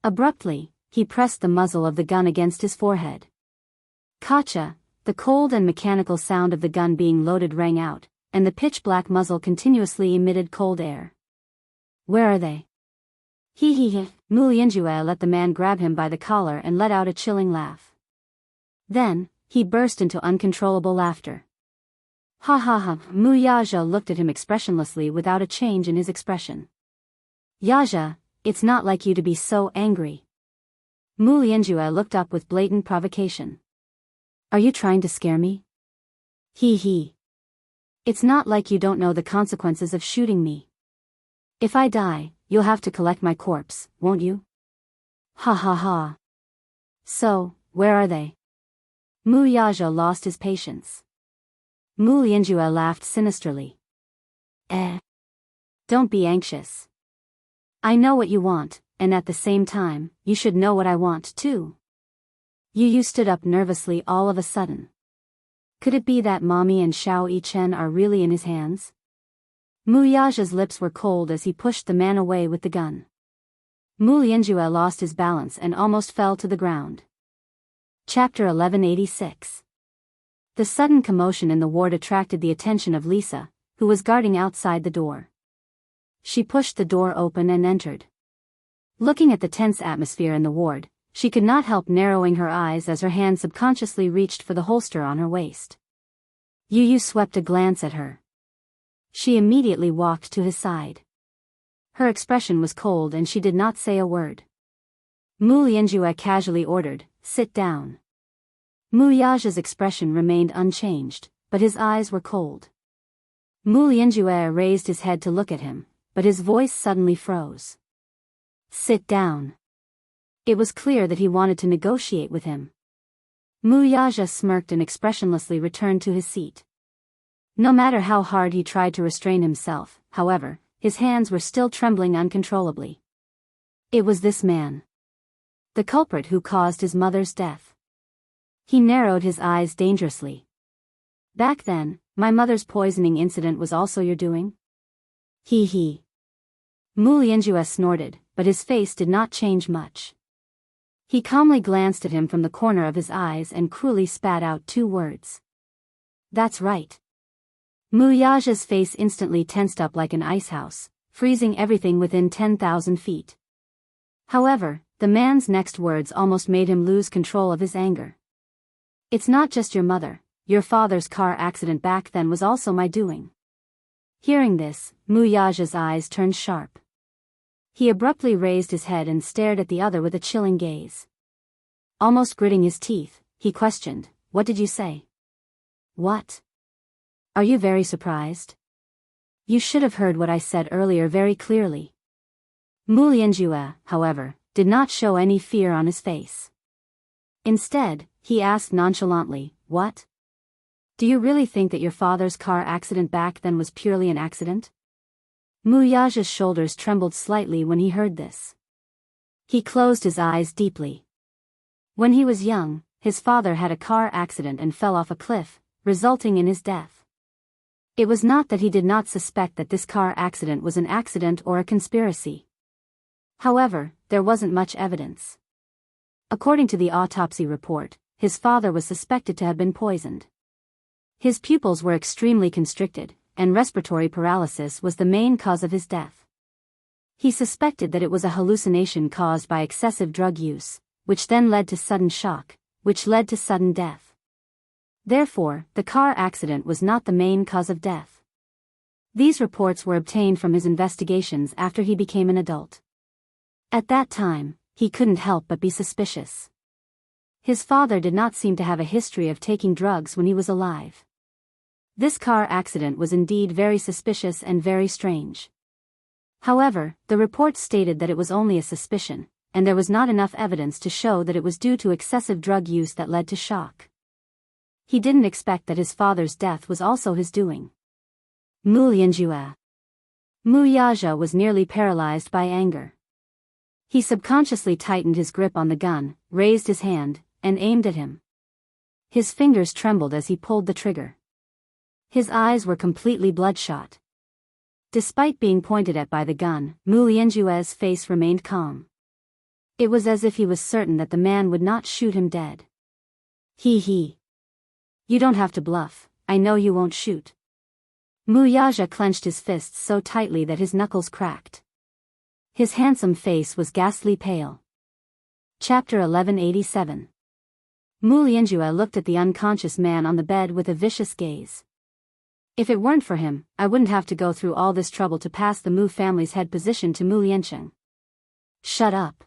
Abruptly, he pressed the muzzle of the gun against his forehead. Kacha, the cold and mechanical sound of the gun being loaded rang out, and the pitch-black muzzle continuously emitted cold air. "Where are they?" He. Mu Lianjue let the man grab him by the collar and let out a chilling laugh. Then, he burst into uncontrollable laughter. Ha ha ha. Mu Yaja looked at him expressionlessly without a change in his expression. "Yaja, it's not like you to be so angry." Mu Lianjue looked up with blatant provocation. "Are you trying to scare me?" He. "It's not like you don't know the consequences of shooting me. If I die, you'll have to collect my corpse, won't you?" Ha ha ha. "So, where are they?" Mu Yaja lost his patience. Mu Lianjue laughed sinisterly. Don't be anxious. I know what you want, and at the same time, you should know what I want too." Yu stood up nervously all of a sudden. Could it be that Mommy and Xiao Yichen are really in his hands? Mu Yaja's lips were cold as he pushed the man away with the gun. Mu Lianjue lost his balance and almost fell to the ground. Chapter 1186. The sudden commotion in the ward attracted the attention of Lisa, who was guarding outside the door. She pushed the door open and entered. Looking at the tense atmosphere in the ward, she could not help narrowing her eyes as her hand subconsciously reached for the holster on her waist. Yu swept a glance at her. She immediately walked to his side. Her expression was cold and she did not say a word. Mu Lianjue casually ordered, "Sit down." Mu Yaja's expression remained unchanged, but his eyes were cold. Mu Lianjue raised his head to look at him, but his voice suddenly froze. "Sit down." It was clear that he wanted to negotiate with him. Muyaja smirked and expressionlessly returned to his seat. No matter how hard he tried to restrain himself, however, his hands were still trembling uncontrollably. It was this man. The culprit who caused his mother's death. He narrowed his eyes dangerously. Back then, my mother's poisoning incident was also your doing? He. Mu Lianjue snorted, but his face did not change much. He calmly glanced at him from the corner of his eyes and cruelly spat out 2 words. That's right. Mu Yaja's face instantly tensed up like an icehouse, freezing everything within 10,000 feet. However, the man's next words almost made him lose control of his anger. It's not just your mother, your father's car accident back then was also my doing. Hearing this, Mu Yaja's eyes turned sharp. He abruptly raised his head and stared at the other with a chilling gaze. Almost gritting his teeth, he questioned, "What did you say?" "What? Are you very surprised? You should have heard what I said earlier very clearly." Mu Lianjue, however, did not show any fear on his face. Instead, he asked nonchalantly, "What? Do you really think that your father's car accident back then was purely an accident?" Mu Yaja's shoulders trembled slightly when he heard this. He closed his eyes deeply. When he was young, his father had a car accident and fell off a cliff, resulting in his death. It was not that he did not suspect that this car accident was an accident or a conspiracy. However, there wasn't much evidence. According to the autopsy report, his father was suspected to have been poisoned. His pupils were extremely constricted, and respiratory paralysis was the main cause of his death. He suspected that it was a hallucination caused by excessive drug use, which then led to sudden shock, which led to sudden death. Therefore, the car accident was not the main cause of death. These reports were obtained from his investigations after he became an adult. At that time, he couldn't help but be suspicious. His father did not seem to have a history of taking drugs when he was alive. This car accident was indeed very suspicious and very strange. However, the report stated that it was only a suspicion, and there was not enough evidence to show that it was due to excessive drug use that led to shock. He didn't expect that his father's death was also his doing. Mu Lianjue. Mu Yaja was nearly paralyzed by anger. He subconsciously tightened his grip on the gun, raised his hand, and aimed at him. His fingers trembled as he pulled the trigger. His eyes were completely bloodshot. Despite being pointed at by the gun, Mu Lianjue's face remained calm. It was as if he was certain that the man would not shoot him dead. He. You don't have to bluff, I know you won't shoot. Mu Yaja clenched his fists so tightly that his knuckles cracked. His handsome face was ghastly pale. Chapter 1187. Mu Lianjue looked at the unconscious man on the bed with a vicious gaze. If it weren't for him, I wouldn't have to go through all this trouble to pass the Mu family's head position to Mu Liancheng. Shut up.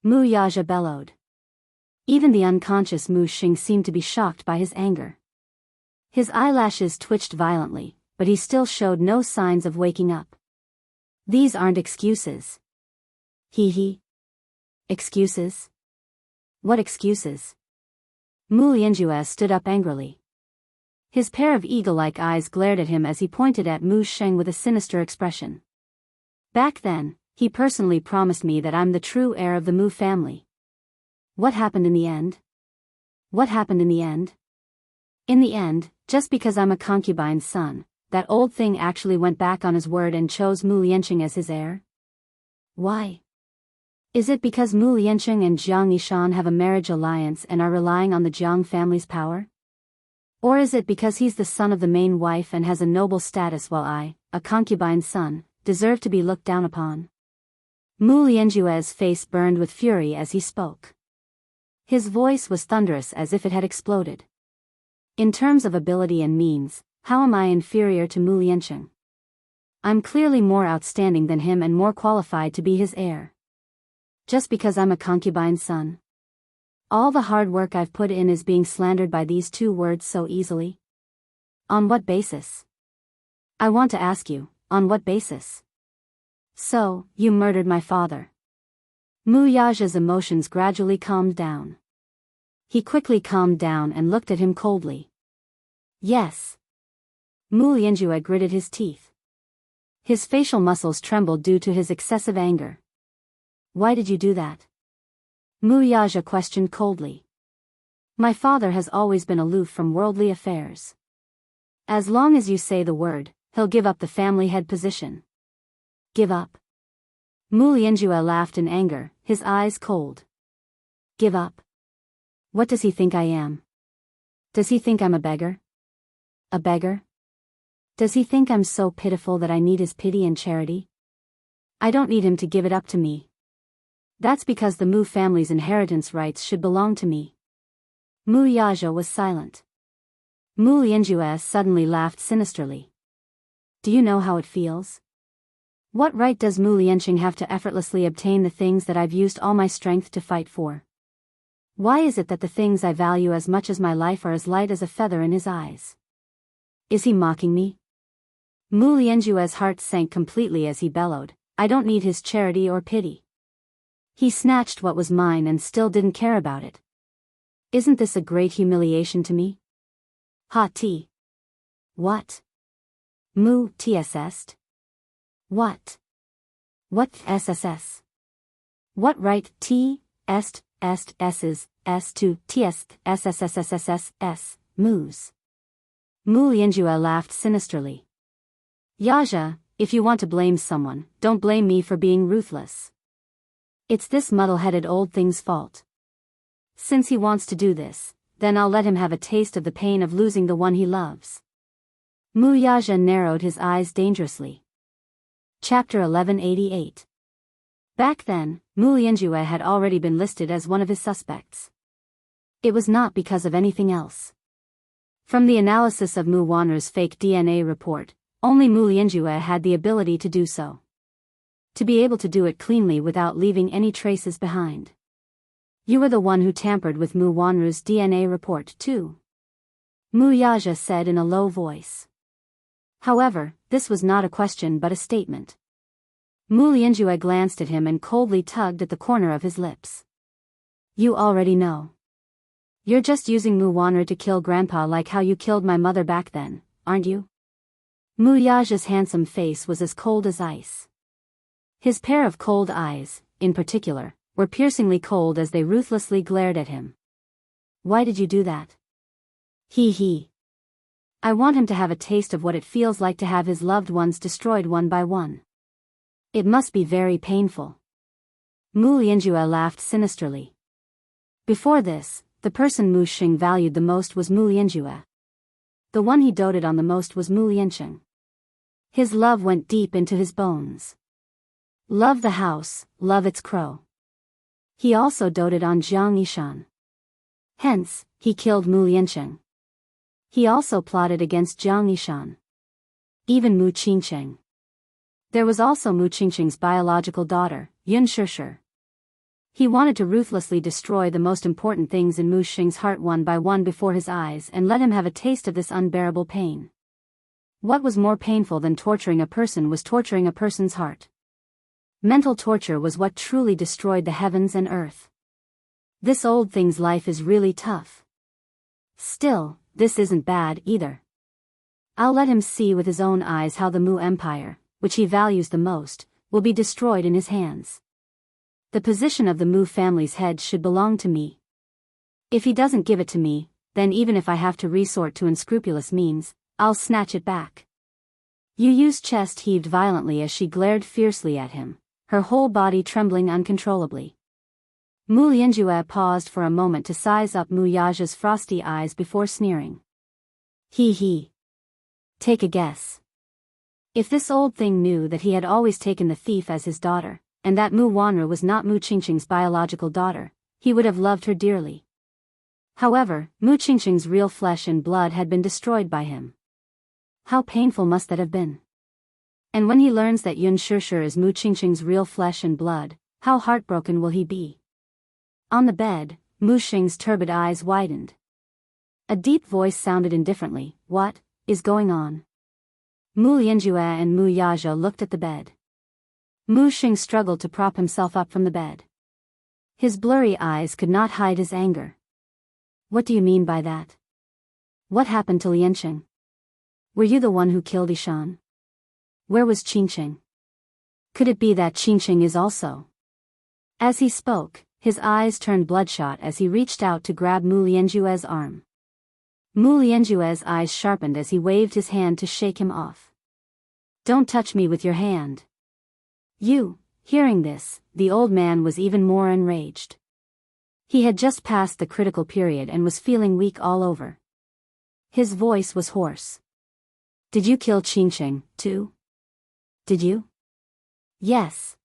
Mu Yaja bellowed. Even the unconscious Mu Xing seemed to be shocked by his anger. His eyelashes twitched violently, but he still showed no signs of waking up. These aren't excuses. He. Excuses? What excuses? Mu Lianjue stood up angrily. His pair of eagle-like eyes glared at him as he pointed at Mu Sheng with a sinister expression. Back then, he personally promised me that I'm the true heir of the Mu family. What happened in the end? What happened in the end? In the end, just because I'm a concubine's son, that old thing actually went back on his word and chose Mu Liancheng as his heir? Why? Is it because Mu Liancheng and Jiang Yishan have a marriage alliance and are relying on the Jiang family's power? Or is it because he's the son of the main wife and has a noble status while I, a concubine's son, deserve to be looked down upon? Mu Lianjue's face burned with fury as he spoke. His voice was thunderous as if it had exploded. In terms of ability and means, how am I inferior to Mu Liancheng? I'm clearly more outstanding than him and more qualified to be his heir. Just because I'm a concubine's son? All the hard work I've put in is being slandered by these 2 words so easily? On what basis? I want to ask you, on what basis? So, you murdered my father. Mu Yaja's emotions gradually calmed down. He quickly calmed down and looked at him coldly. Yes. Mu Lianjue gritted his teeth. His facial muscles trembled due to his excessive anger. Why did you do that? Mu Yaja questioned coldly. My father has always been aloof from worldly affairs. As long as you say the word, he'll give up the family head position. Give up? Mu Lianjue laughed in anger, his eyes cold. Give up? What does he think I am? Does he think I'm a beggar? A beggar? Does he think I'm so pitiful that I need his pity and charity? I don't need him to give it up to me. That's because the Mu family's inheritance rights should belong to me. Mu Yaja was silent. Mu Lianjue suddenly laughed sinisterly. Do you know how it feels? What right does Mu Lianqing have to effortlessly obtain the things that I've used all my strength to fight for? Why is it that the things I value as much as my life are as light as a feather in his eyes? Is he mocking me? Mu Lianjue's heart sank completely as he bellowed, I don't need his charity or pity. He snatched what was mine and still didn't care about it. Isn't this a great humiliation to me? Ha ti. What? Mu tss? What? What sss? What right t est s's s to tst ssssss moos? Mu Lianjue laughed sinisterly. Yaja, if you want to blame someone, don't blame me for being ruthless. It's this muddle-headed old thing's fault. Since he wants to do this, then I'll let him have a taste of the pain of losing the one he loves. Mu Yaja narrowed his eyes dangerously. Chapter 1188. Back then, Mu Lianjue had already been listed as one of his suspects. It was not because of anything else. From the analysis of Mu Wanru's fake DNA report, only Mu Lianjue had the ability to do so. To be able to do it cleanly without leaving any traces behind. You were the one who tampered with Mu Wanru's DNA report too. Mu Yaja said in a low voice. However, this was not a question but a statement. Mu Lianjue glanced at him and coldly tugged at the corner of his lips. You already know. You're just using Mu Wanru to kill Grandpa like how you killed my mother back then, aren't you? Mu Yaja's handsome face was as cold as ice. His pair of cold eyes, in particular, were piercingly cold as they ruthlessly glared at him. Why did you do that? He. I want him to have a taste of what it feels like to have his loved ones destroyed one by one. It must be very painful. Mu Lianjue laughed sinisterly. Before this, the person Mu Xing valued the most was Mu Lianjue. The one he doted on the most was Mu Lianqing. His love went deep into his bones. Love the house, love its crow. He also doted on Jiang Yishan. Hence, he killed Mu Lianqing. He also plotted against Jiang Yishan. Even Mu Qingqing. There was also Mu Qingqing's biological daughter, Yun Shishir. He wanted to ruthlessly destroy the most important things in Mu Xing's heart one by one before his eyes and let him have a taste of this unbearable pain. What was more painful than torturing a person was torturing a person's heart. Mental torture was what truly destroyed the heavens and earth. This old thing's life is really tough. Still, this isn't bad either. I'll let him see with his own eyes how the Mu Empire, which he values the most, will be destroyed in his hands. The position of the Mu family's head should belong to me. If he doesn't give it to me, then even if I have to resort to unscrupulous means, I'll snatch it back. Yu Yu's chest heaved violently as she glared fiercely at him, her whole body trembling uncontrollably. Mu Lianjue paused for a moment to size up Mu Yaja's frosty eyes before sneering. He. Take a guess. If this old thing knew that he had always taken the thief as his daughter, and that Mu Wanru was not Mu Qingqing's biological daughter, he would have loved her dearly. However, Mu Qingqing's real flesh and blood had been destroyed by him. How painful must that have been? And when he learns that Yun Shishir is Mu Qingqing's real flesh and blood, how heartbroken will he be? On the bed, Mu Xing's turbid eyes widened. A deep voice sounded indifferently, What is going on? Mu Lianjue and Mu Yaja looked at the bed. Mu Xing struggled to prop himself up from the bed. His blurry eyes could not hide his anger. What do you mean by that? What happened to Lianqing? Were you the one who killed Ishan? Where was Qingqing? Could it be that Qingqing is also? As he spoke, his eyes turned bloodshot as he reached out to grab Mu Lianjue's arm. Mu Lianjue's eyes sharpened as he waved his hand to shake him off. Don't touch me with your hand. You. Hearing this, the old man was even more enraged. He had just passed the critical period and was feeling weak all over. His voice was hoarse. Did you kill Qingqing, too? Did you? Yes.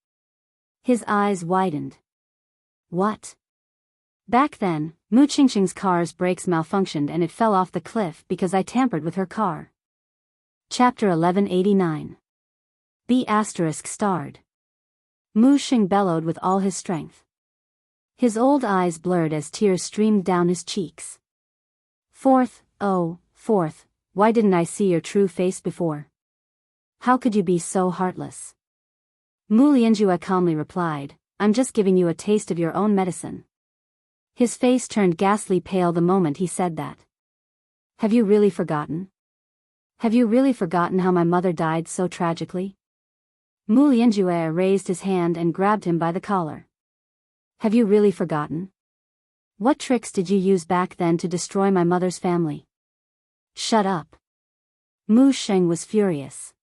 His eyes widened. What? Back then, Mu Qingqing's car's brakes malfunctioned and it fell off the cliff because I tampered with her car. Chapter 1189. B** starred. Mu Xing bellowed with all his strength. His old eyes blurred as tears streamed down his cheeks. Fourth, why didn't I see your true face before? How could you be so heartless? Mu Lianjue calmly replied, I'm just giving you a taste of your own medicine. His face turned ghastly pale the moment he said that. Have you really forgotten? Have you really forgotten how my mother died so tragically? Mu Lianjue raised his hand and grabbed him by the collar. Have you really forgotten? What tricks did you use back then to destroy my mother's family? Shut up. Mu Sheng was furious.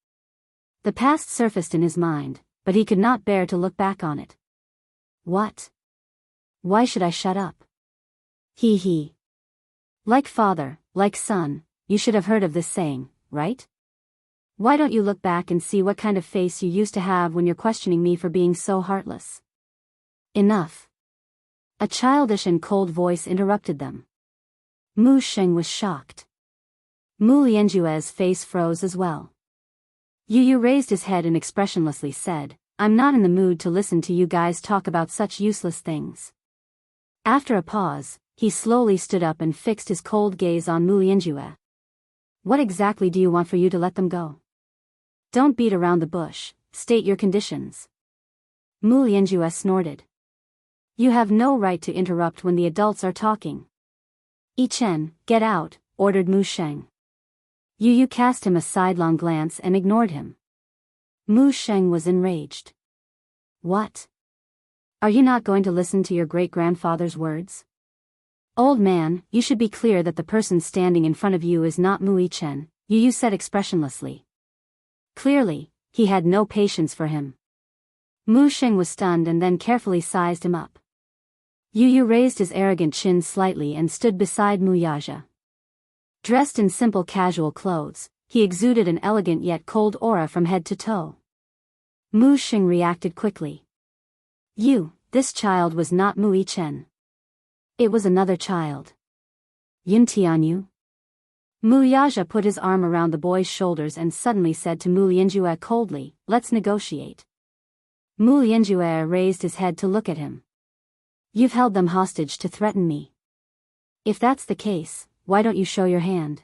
The past surfaced in his mind, but he could not bear to look back on it. What? Why should I shut up? He. Like father, like son, you should have heard of this saying, right? Why don't you look back and see what kind of face you used to have when you're questioning me for being so heartless? Enough. A childish and cold voice interrupted them. Mu Sheng was shocked. Mu Lianjue's face froze as well. Yu raised his head and expressionlessly said, I'm not in the mood to listen to you guys talk about such useless things. After a pause, he slowly stood up and fixed his cold gaze on Mu Lianjue. What exactly do you want for you to let them go? Don't beat around the bush, state your conditions. Mu Lianjue snorted. You have no right to interrupt when the adults are talking. Yi Chen, get out, ordered Mu Sheng. Yu cast him a sidelong glance and ignored him. Mu Sheng was enraged. What? Are you not going to listen to your great-grandfather's words? Old man, you should be clear that the person standing in front of you is not Mu Chen, Yu said expressionlessly. Clearly, he had no patience for him. Mu Sheng was stunned and then carefully sized him up. Yu raised his arrogant chin slightly and stood beside Mu Yaja. Dressed in simple casual clothes, he exuded an elegant yet cold aura from head to toe. Mu Sheng reacted quickly. This child was not Mu Chen. It was another child. Yin Tianyu? Mu Yaja put his arm around the boy's shoulders and suddenly said to Mu Lianjue coldly, let's negotiate. Mu Lianjue raised his head to look at him. You've held them hostage to threaten me. If that's the case, why don't you show your hand?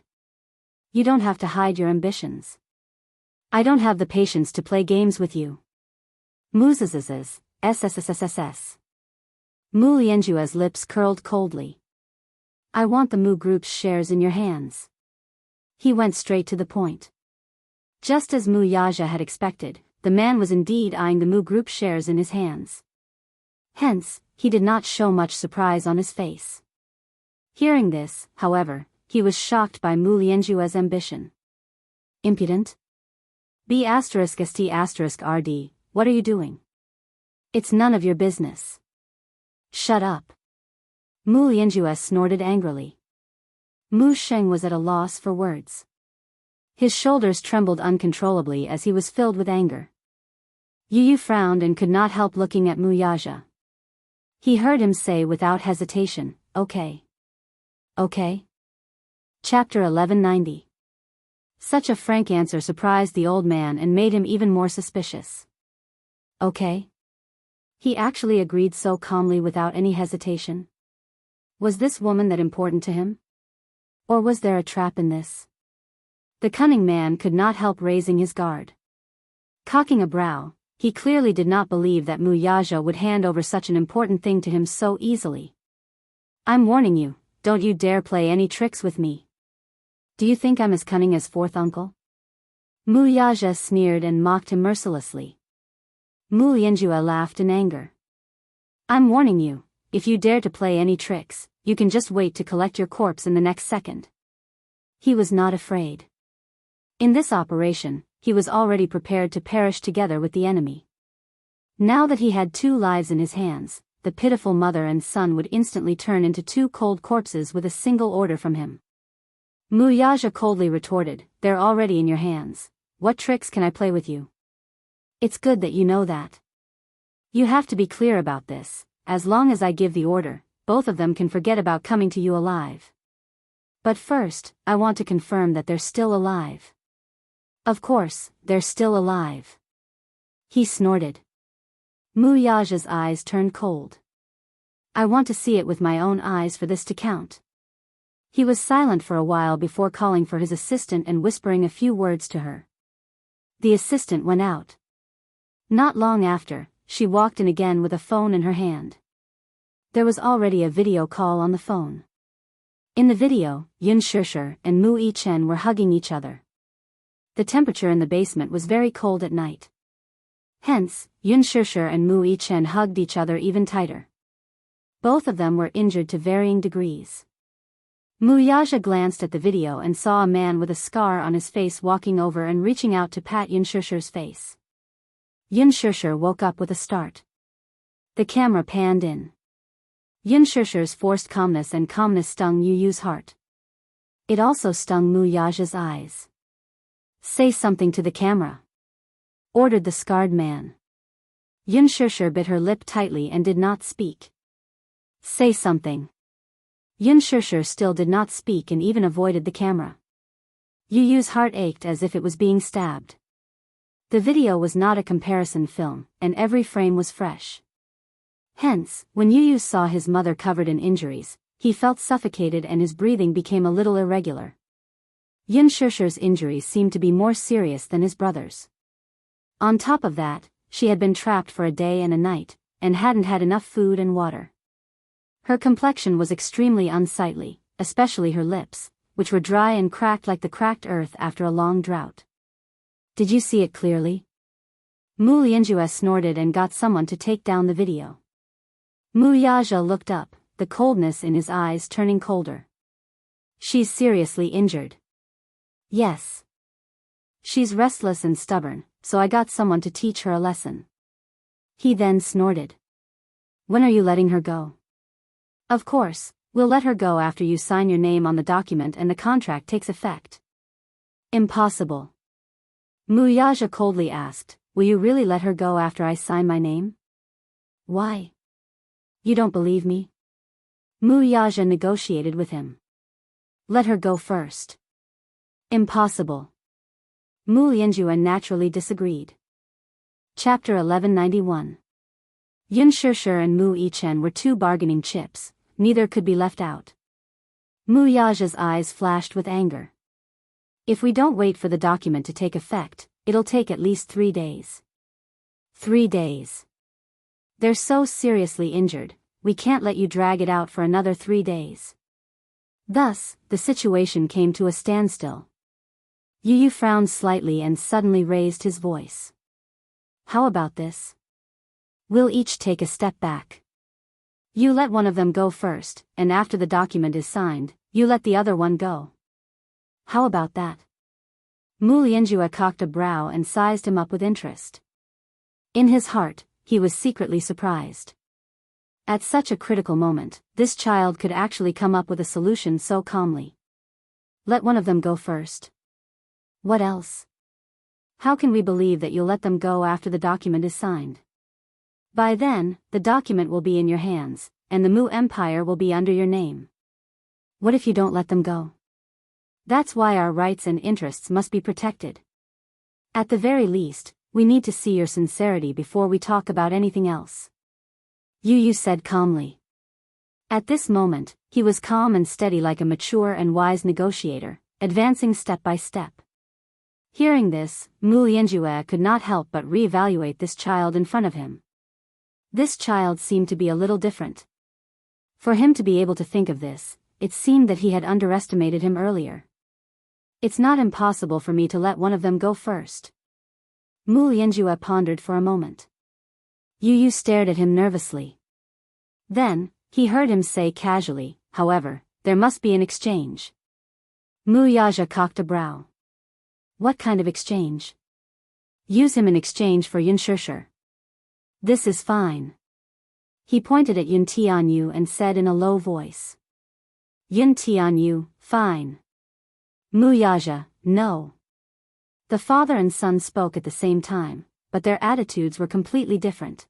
You don't have to hide your ambitions. I don't have the patience to play games with you. Muzzzzz, SSSSSS. Mu Lianjue's lips curled coldly. I want the Mu Group's shares in your hands. He went straight to the point. Just as Mu Yaja had expected, the man was indeed eyeing the Mu Group shares in his hands. Hence, he did not show much surprise on his face. Hearing this, however, he was shocked by Mu Lianjue's ambition. Impudent? B***st**RD, what are you doing? It's none of your business. Shut up. Mu Lianjue snorted angrily. Mu Sheng was at a loss for words. His shoulders trembled uncontrollably as he was filled with anger. Yu frowned and could not help looking at Mu Yaja. He heard him say without hesitation, okay. Okay? Chapter 1190. Such a frank answer surprised the old man and made him even more suspicious. Okay? He actually agreed so calmly without any hesitation. Was this woman that important to him? Or was there a trap in this? The cunning man could not help raising his guard. Cocking a brow, He clearly did not believe that Muyaja would hand over such an important thing to him so easily. I'm warning you, don't you dare play any tricks with me. Do you think I'm as cunning as fourth uncle? Muyaja sneered and mocked him mercilessly. Mu Lianjue laughed in anger. I'm warning you, if you dare to play any tricks, you can just wait to collect your corpse in the next second. He was not afraid. In this operation, he was already prepared to perish together with the enemy. Now that he had 2 lives in his hands, the pitiful mother and son would instantly turn into 2 cold corpses with a single order from him. Muyaja coldly retorted, they're already in your hands. What tricks can I play with you? It's good that you know that. You have to be clear about this. As long as I give the order, both of them can forget about coming to you alive. But first, I want to confirm that they're still alive. Of course, they're still alive. He snorted. Muyaja's eyes turned cold. I want to see it with my own eyes for this to count. He was silent for a while before calling for his assistant and whispering a few words to her. The assistant went out. Not long after, she walked in again with a phone in her hand. There was already a video call on the phone. In the video, Yun Shishir and Mu Yichen were hugging each other. The temperature in the basement was very cold at night. Hence, Yun Shishir and Mu Yichen hugged each other even tighter. Both of them were injured to varying degrees. Muyaja glanced at the video and saw a man with a scar on his face walking over and reaching out to pat Yun Shishir's face. Yun Shishir woke up with a start. The camera panned in. Yun Shishir's forced calmness and calmness stung Yu Yu's heart. It also stung Muyaja's eyes. Say something to the camera, ordered the scarred man. Yun Shishir bit her lip tightly and did not speak. Say something. Yun Shishir still did not speak and even avoided the camera. Yu Yu's heart ached as if it was being stabbed. The video was not a comparison film, and every frame was fresh. Hence, when Yu Yu saw his mother covered in injuries, he felt suffocated and his breathing became a little irregular. Yun Shishir's injuries seemed to be more serious than his brother's. On top of that, she had been trapped for a day and a night, and hadn't had enough food and water. Her complexion was extremely unsightly, especially her lips, which were dry and cracked like the cracked earth after a long drought. Did you see it clearly? Mu Lianjue snorted and got someone to take down the video. Muyaja looked up, the coldness in his eyes turning colder. She's seriously injured. Yes. She's restless and stubborn, so I got someone to teach her a lesson. He then snorted. When are you letting her go? Of course, we'll let her go after you sign your name on the document and the contract takes effect. Impossible. Muyaja coldly asked, will you really let her go after I sign my name? Why? You don't believe me? Muyaja negotiated with him. Let her go first. Impossible. Mu Lianjue naturally disagreed. Chapter 1191. Yun Shishir and Mu Yichen were 2 bargaining chips, neither could be left out. Muyaja's eyes flashed with anger. If we don't wait for the document to take effect, it'll take at least 3 days. 3 days. They're so seriously injured, we can't let you drag it out for another 3 days. Thus, the situation came to a standstill. Yu Yu frowned slightly and suddenly raised his voice. How about this? We'll each take a step back. You let one of them go first, and after the document is signed, you let the other one go. How about that? Mu Lianjue cocked a brow and sized him up with interest. In his heart, he was secretly surprised. At such a critical moment, this child could actually come up with a solution so calmly. Let one of them go first. What else? How can we believe that you'll let them go after the document is signed? By then, the document will be in your hands, and the Mu Empire will be under your name. What if you don't let them go? That's why our rights and interests must be protected. At the very least, we need to see your sincerity before we talk about anything else. Yu Yu said calmly. At this moment, he was calm and steady like a mature and wise negotiator, advancing step by step. Hearing this, Mu Lianjue could not help but reevaluate this child in front of him. This child seemed to be a little different. For him to be able to think of this, it seemed that he had underestimated him earlier. It's not impossible for me to let one of them go first. Mu Lianjue pondered for a moment. Yu Yu stared at him nervously. Then, he heard him say casually, however, there must be an exchange. Mu Yaja cocked a brow. What kind of exchange? Use him in exchange for Yun Shishir. This is fine. He pointed at Yun Tianyu and said in a low voice. Yun Tianyu, fine. Mu Yaja, no. The father and son spoke at the same time, but their attitudes were completely different.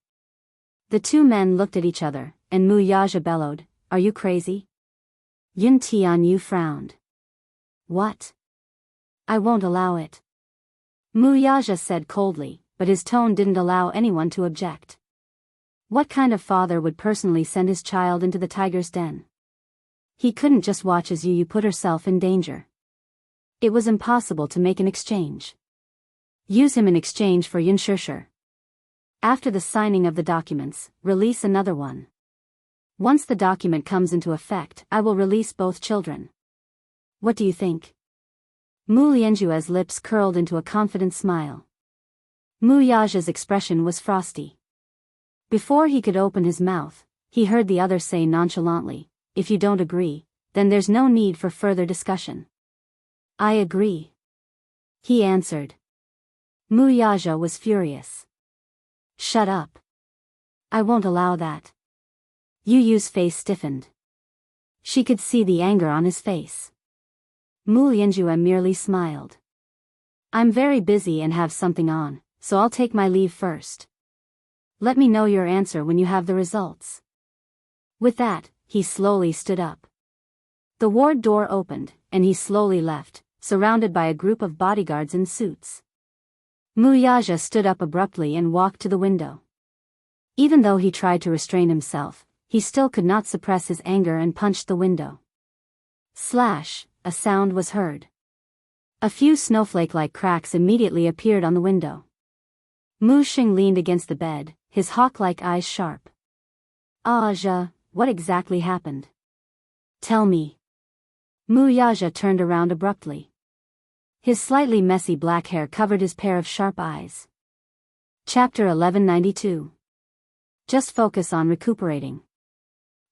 The two men looked at each other, and Mu Yaja bellowed, "Are you crazy?" Yun Tianyu frowned. What? I won't allow it. Mu Yaja said coldly, but his tone didn't allow anyone to object. What kind of father would personally send his child into the tiger's den? He couldn't just watch as Yu Yu put herself in danger. It was impossible to make an exchange. Use him in exchange for Yun Shishir. After the signing of the documents, release another one. Once the document comes into effect, I will release both children. What do you think? Mu Lianjue's lips curled into a confident smile. Mu Yaja's expression was frosty. Before he could open his mouth, he heard the other say nonchalantly, "If you don't agree, then there's no need for further discussion." "I agree," he answered. Mu Yaja was furious. "Shut up. I won't allow that." Yu Yu's face stiffened. She could see the anger on his face. Mu Lianjue merely smiled. "I'm very busy and have something on, so I'll take my leave first. Let me know your answer when you have the results." With that, he slowly stood up. The ward door opened, and he slowly left, surrounded by a group of bodyguards in suits. Mu Yaja stood up abruptly and walked to the window. Even though he tried to restrain himself, he still could not suppress his anger and punched the window. Slash, a sound was heard. A few snowflake-like cracks immediately appeared on the window. Mu Xing leaned against the bed, his hawk-like eyes sharp. "Aja, what exactly happened? Tell me." Mu Yaja turned around abruptly. His slightly messy black hair covered his pair of sharp eyes. Chapter 1192. Just focus on recuperating.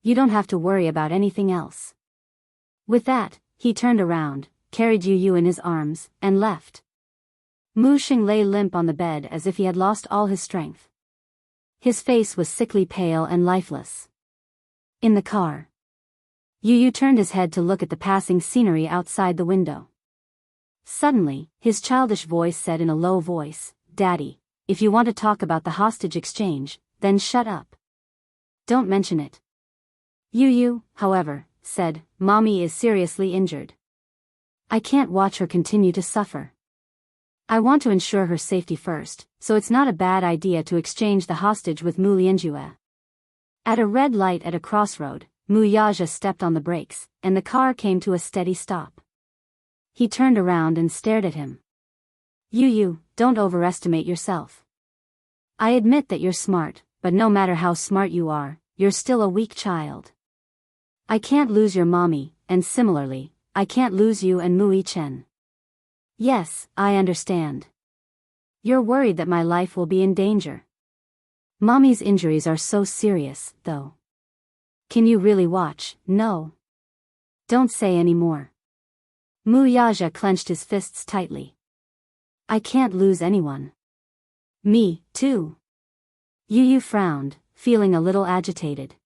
You don't have to worry about anything else. With that, he turned around, carried Yu Yu in his arms, and left. Mu Xing lay limp on the bed as if he had lost all his strength. His face was sickly pale and lifeless. In the car, Yu Yu turned his head to look at the passing scenery outside the window. Suddenly, his childish voice said in a low voice, "Daddy, if you want to talk about the hostage exchange, then shut up. Don't mention it." Yu Yu, however, said, "Mommy is seriously injured. I can't watch her continue to suffer. I want to ensure her safety first, so it's not a bad idea to exchange the hostage with Mu Lianjue." At a red light at a crossroad, Mu Yaja stepped on the brakes, and the car came to a steady stop. He turned around and stared at him. "Yu Yu, don't overestimate yourself. I admit that you're smart, but no matter how smart you are, you're still a weak child. I can't lose your mommy, and similarly, I can't lose you and Mu Yichen. Yes, I understand. You're worried that my life will be in danger. Mommy's injuries are so serious, though. Can you really watch? No. Don't say any more." Mu Yaja clenched his fists tightly. "I can't lose anyone. Me, too." Yu Yu frowned, feeling a little agitated.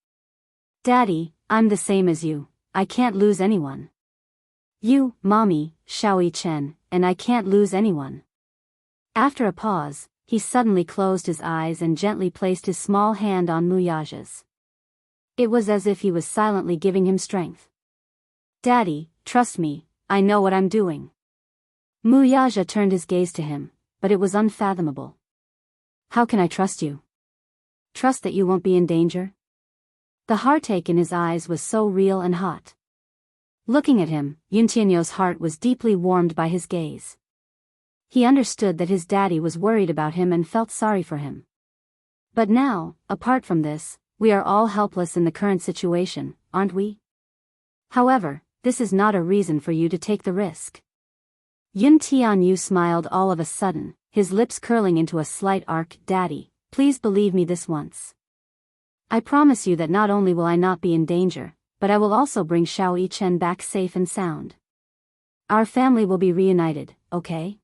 "Daddy, I'm the same as you, I can't lose anyone. You, Mommy, Xiaoyi Chen, and I can't lose anyone." After a pause, he suddenly closed his eyes and gently placed his small hand on Mu Yaja's. It was as if he was silently giving him strength. "Daddy, trust me, I know what I'm doing." Mu Yaja turned his gaze to him, but it was unfathomable. "How can I trust you? Trust that you won't be in danger?" The heartache in his eyes was so real and hot. Looking at him, Yun Tianyo's heart was deeply warmed by his gaze. He understood that his daddy was worried about him and felt sorry for him. But now, apart from this, we are all helpless in the current situation, aren't we? However, this is not a reason for you to take the risk. Yun Tianyu smiled all of a sudden, his lips curling into a slight arc. Daddy, please believe me this once. I promise you that not only will I not be in danger, but I will also bring Xiao Yichen back safe and sound. Our family will be reunited, okay?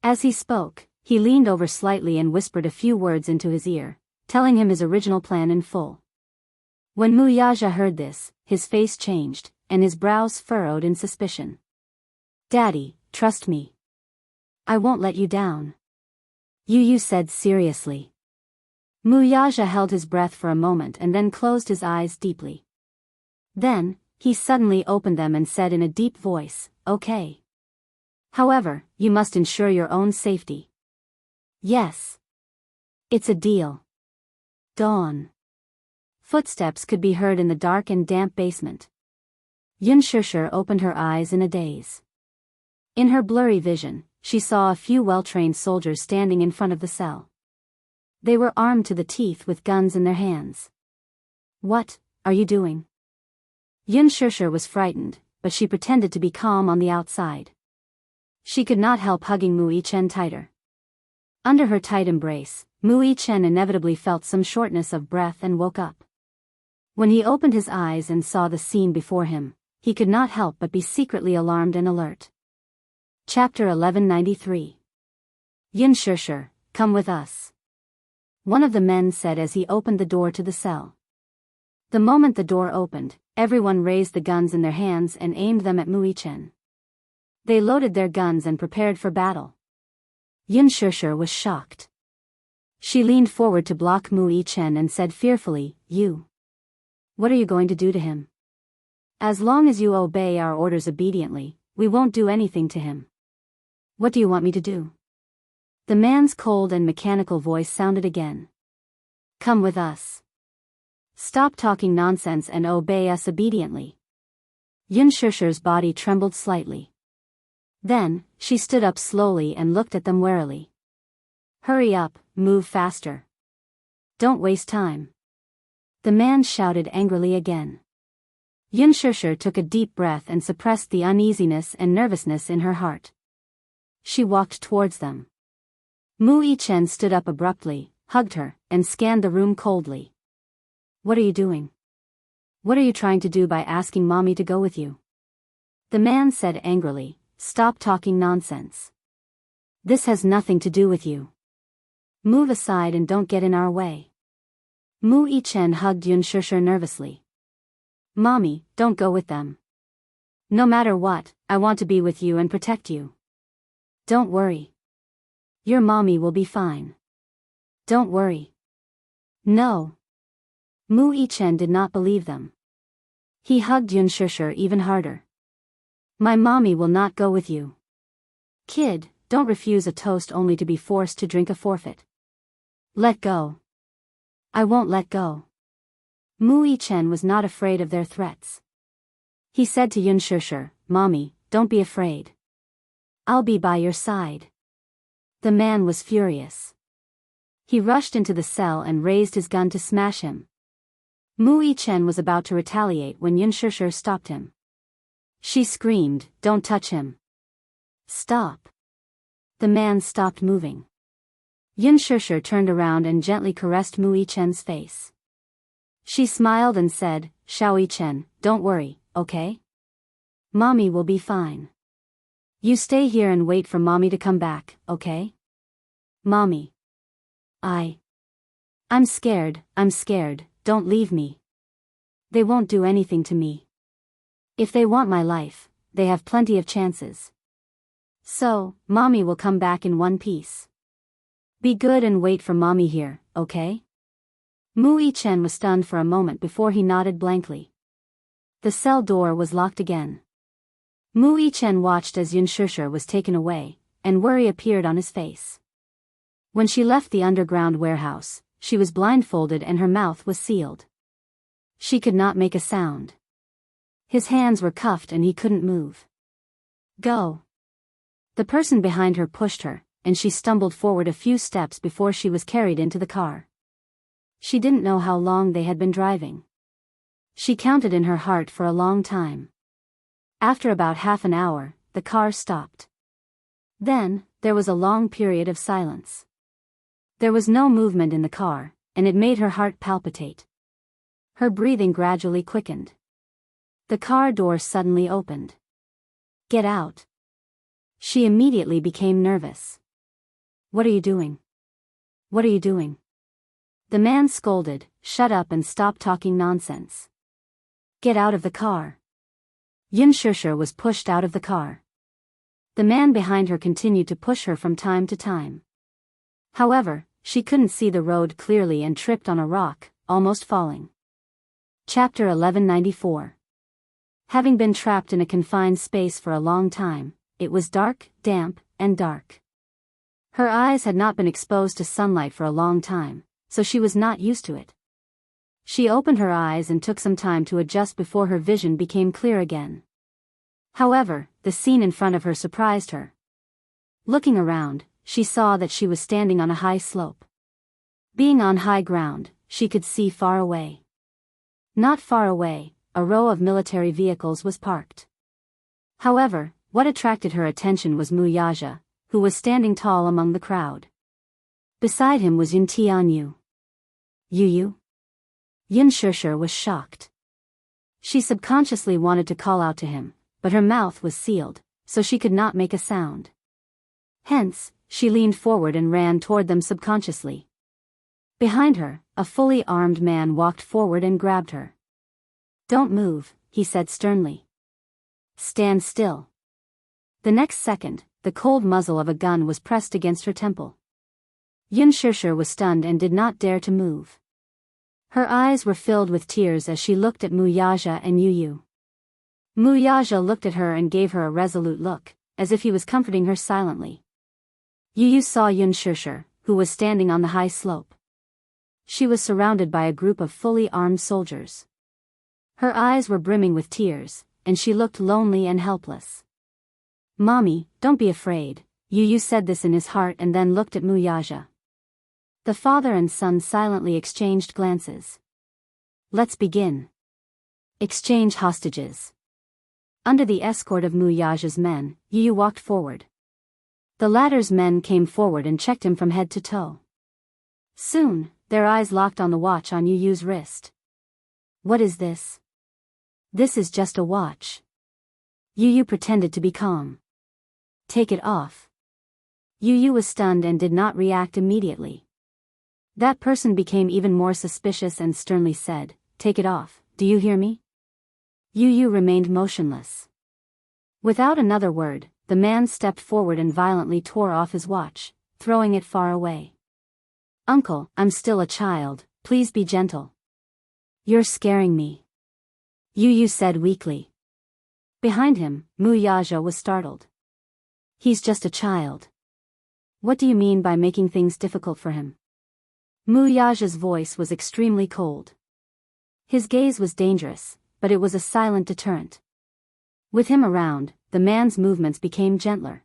As he spoke, he leaned over slightly and whispered a few words into his ear, telling him his original plan in full. When Mu Yaja heard this, his face changed, and his brows furrowed in suspicion. Daddy, trust me. I won't let you down. Yu said seriously. Mu Yaja held his breath for a moment and then closed his eyes deeply. Then, he suddenly opened them and said in a deep voice, okay. However, you must ensure your own safety. Yes. It's a deal. Dawn. Footsteps could be heard in the dark and damp basement. Yun Shishir opened her eyes in a daze. In her blurry vision, she saw a few well-trained soldiers standing in front of the cell. They were armed to the teeth with guns in their hands. What are you doing? Yun Shishir was frightened, but she pretended to be calm on the outside. She could not help hugging Mu Yichen tighter. Under her tight embrace, Mu Yichen inevitably felt some shortness of breath and woke up. When he opened his eyes and saw the scene before him, he could not help but be secretly alarmed and alert. Chapter 1193. Yun Shishir, come with us. One of the men said as he opened the door to the cell. The moment the door opened, everyone raised the guns in their hands and aimed them at Mu Yichen. They loaded their guns and prepared for battle. Yun Shishir was shocked. She leaned forward to block Mu Yichen and said fearfully, You. What are you going to do to him? As long as you obey our orders obediently, we won't do anything to him. What do you want me to do? The man's cold and mechanical voice sounded again. Come with us. Stop talking nonsense and obey us obediently. Yun Shishir's body trembled slightly. Then, she stood up slowly and looked at them warily. Hurry up, move faster. Don't waste time. The man shouted angrily again. Yun Shishir took a deep breath and suppressed the uneasiness and nervousness in her heart. She walked towards them. Mu Yichen stood up abruptly, hugged her, and scanned the room coldly. What are you doing? What are you trying to do by asking Mommy to go with you? The man said angrily, Stop talking nonsense. This has nothing to do with you. Move aside and don't get in our way. Mu Yichen hugged Yun Shishir nervously. Mommy, don't go with them. No matter what, I want to be with you and protect you. Don't worry. Your mommy will be fine. Don't worry. No. Mu Yichen did not believe them. He hugged Yun Shishir even harder. My mommy will not go with you. Kid, don't refuse a toast only to be forced to drink a forfeit. Let go. I won't let go. Mu Yichen was not afraid of their threats. He said to Yun Shishir, Mommy, don't be afraid. I'll be by your side. The man was furious. He rushed into the cell and raised his gun to smash him. Mu Yichen was about to retaliate when Yun Shishir stopped him. She screamed, Don't touch him. Stop. The man stopped moving. Yun Shishir turned around and gently caressed Mu Yichen's face. She smiled and said, Xiao Yichen, don't worry, okay? Mommy will be fine. You stay here and wait for Mommy to come back, okay? Mommy. I'm scared, don't leave me. They won't do anything to me. If they want my life, they have plenty of chances. So, Mommy will come back in one piece. Be good and wait for Mommy here, okay? Mu Yichen was stunned for a moment before he nodded blankly. The cell door was locked again. Mu Yichen watched as Yun Shishir was taken away, and worry appeared on his face. When she left the underground warehouse, she was blindfolded and her mouth was sealed. She could not make a sound. His hands were cuffed and he couldn't move. Go. The person behind her pushed her, and she stumbled forward a few steps before she was carried into the car. She didn't know how long they had been driving. She counted in her heart for a long time. After about half an hour, the car stopped. Then, there was a long period of silence. There was no movement in the car, and it made her heart palpitate. Her breathing gradually quickened. The car door suddenly opened. "Get out." She immediately became nervous. "What are you doing? What are you doing?" The man scolded, "Shut up and stop talking nonsense. Get out of the car." Yin Shusher was pushed out of the car. The man behind her continued to push her from time to time. However, she couldn't see the road clearly and tripped on a rock, almost falling. Chapter 1194. Having been trapped in a confined space for a long time, it was dark, damp, and dark. Her eyes had not been exposed to sunlight for a long time, so she was not used to it. She opened her eyes and took some time to adjust before her vision became clear again. However, the scene in front of her surprised her. Looking around, she saw that she was standing on a high slope. Being on high ground, she could see far away. Not far away, a row of military vehicles was parked. However, what attracted her attention was Muyaja, who was standing tall among the crowd. Beside him was Yin Tianyu. "Yu?" Yin Shusher was shocked. She subconsciously wanted to call out to him, but her mouth was sealed, so she could not make a sound. Hence, she leaned forward and ran toward them subconsciously. Behind her, a fully armed man walked forward and grabbed her. "Don't move," he said sternly. "Stand still." The next second, the cold muzzle of a gun was pressed against her temple. Yin Shusher was stunned and did not dare to move. Her eyes were filled with tears as she looked at Muyaja and Yu. Muyaja looked at her and gave her a resolute look, as if he was comforting her silently. Yu saw Yin Shusher, who was standing on the high slope. She was surrounded by a group of fully armed soldiers. Her eyes were brimming with tears, and she looked lonely and helpless. "Mommy, don't be afraid," Yu said this in his heart and then looked at Muyaja. The father and son silently exchanged glances. "Let's begin. Exchange hostages." Under the escort of Muyaja's men, Yu walked forward. The latter's men came forward and checked him from head to toe. Soon, their eyes locked on the watch on Yu's wrist. "What is this?" "This is just a watch." Yu pretended to be calm. "Take it off." Yu was stunned and did not react immediately. That person became even more suspicious and sternly said, "Take it off, do you hear me?" Yu remained motionless. Without another word, the man stepped forward and violently tore off his watch, throwing it far away. "Uncle, I'm still a child, please be gentle." "You're scaring me," Yu said weakly. Behind him, Muyaja was startled. "He's just a child. What do you mean by making things difficult for him?" Muyaja's voice was extremely cold. His gaze was dangerous, but it was a silent deterrent. With him around, the man's movements became gentler.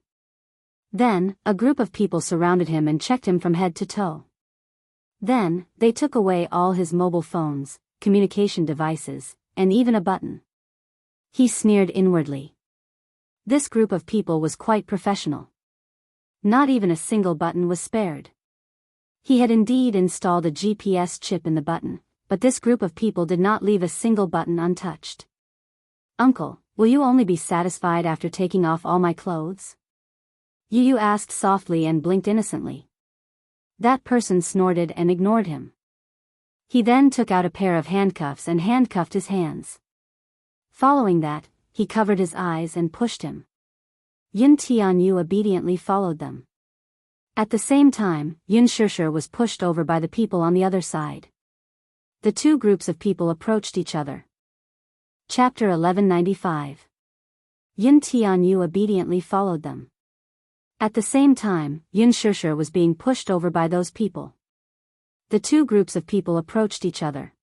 Then, a group of people surrounded him and checked him from head to toe. Then, they took away all his mobile phones, communication devices, and even a button. He sneered inwardly. This group of people was quite professional. Not even a single button was spared. He had indeed installed a GPS chip in the button, but this group of people did not leave a single button untouched. "Uncle, will you only be satisfied after taking off all my clothes?" Yu asked softly and blinked innocently. That person snorted and ignored him. He then took out a pair of handcuffs and handcuffed his hands. Following that, he covered his eyes and pushed him. Yin Tianyu obediently followed them. At the same time, Yin Shusher was pushed over by the people on the other side. The two groups of people approached each other. Chapter 1195. Yin Tianyu obediently followed them. At the same time, Yin Shusher was being pushed over by those people. The two groups of people approached each other.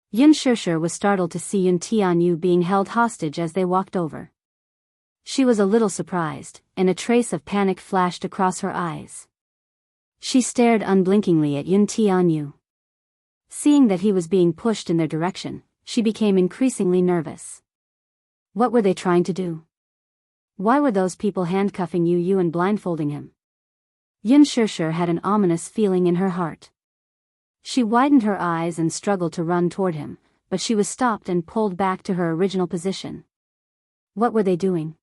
Yin Shusher was startled to see Yin Tianyu being held hostage as they walked over. She was a little surprised, and a trace of panic flashed across her eyes. She stared unblinkingly at Yun Tianyu. Seeing that he was being pushed in their direction, she became increasingly nervous. What were they trying to do? Why were those people handcuffing Yu and blindfolding him? Yin Shishir had an ominous feeling in her heart. She widened her eyes and struggled to run toward him, but she was stopped and pulled back to her original position. What were they doing?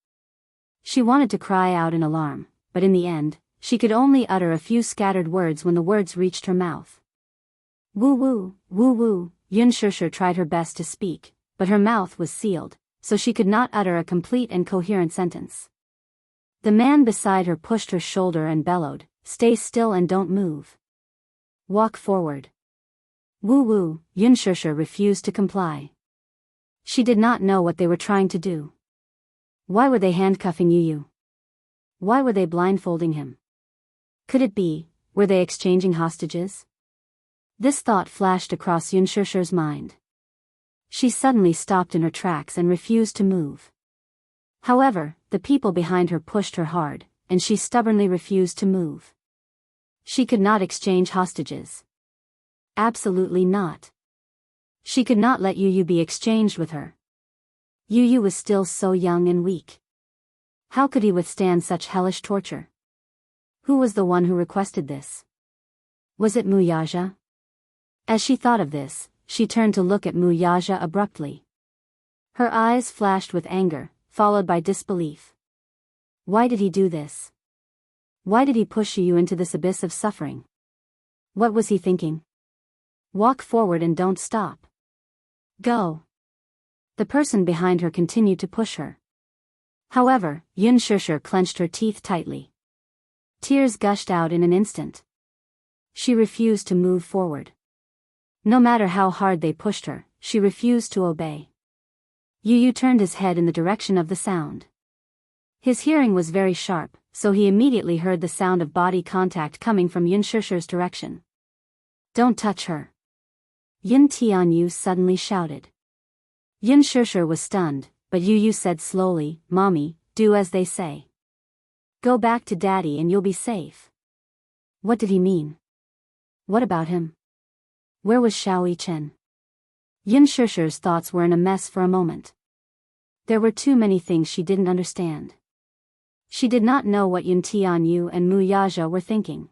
She wanted to cry out in alarm, but in the end, she could only utter a few scattered words when the words reached her mouth. Woo woo, woo woo. Yun Shishir tried her best to speak, but her mouth was sealed, so she could not utter a complete and coherent sentence. The man beside her pushed her shoulder and bellowed, "Stay still and don't move. Walk forward." Woo woo. Yun Shishir refused to comply. She did not know what they were trying to do. Why were they handcuffing Yu? Why were they blindfolding him? Could it be, were they exchanging hostages? This thought flashed across Yun Shishir's mind. She suddenly stopped in her tracks and refused to move. However, the people behind her pushed her hard, and she stubbornly refused to move. She could not exchange hostages. Absolutely not. She could not let Yu be exchanged with her. Yu was still so young and weak. How could he withstand such hellish torture? Who was the one who requested this? Was it Muyaja? As she thought of this, she turned to look at Muyaja abruptly. Her eyes flashed with anger, followed by disbelief. Why did he do this? Why did he push Yu into this abyss of suffering? What was he thinking? Walk forward and don't stop. Go. The person behind her continued to push her. However, Yun Shishir clenched her teeth tightly. Tears gushed out in an instant. She refused to move forward. No matter how hard they pushed her, she refused to obey. Yu turned his head in the direction of the sound. His hearing was very sharp, so he immediately heard the sound of body contact coming from Yun Shishir's direction. Don't touch her. Yin Tianyu suddenly shouted. Yun Shishir was stunned, but Yu said slowly, "Mommy, do as they say. Go back to Daddy and you'll be safe." What did he mean? What about him? Where was Xiao Yichen? Yin Shishir's thoughts were in a mess for a moment. There were too many things she didn't understand. She did not know what Yun Tianyu and Muyaja were thinking.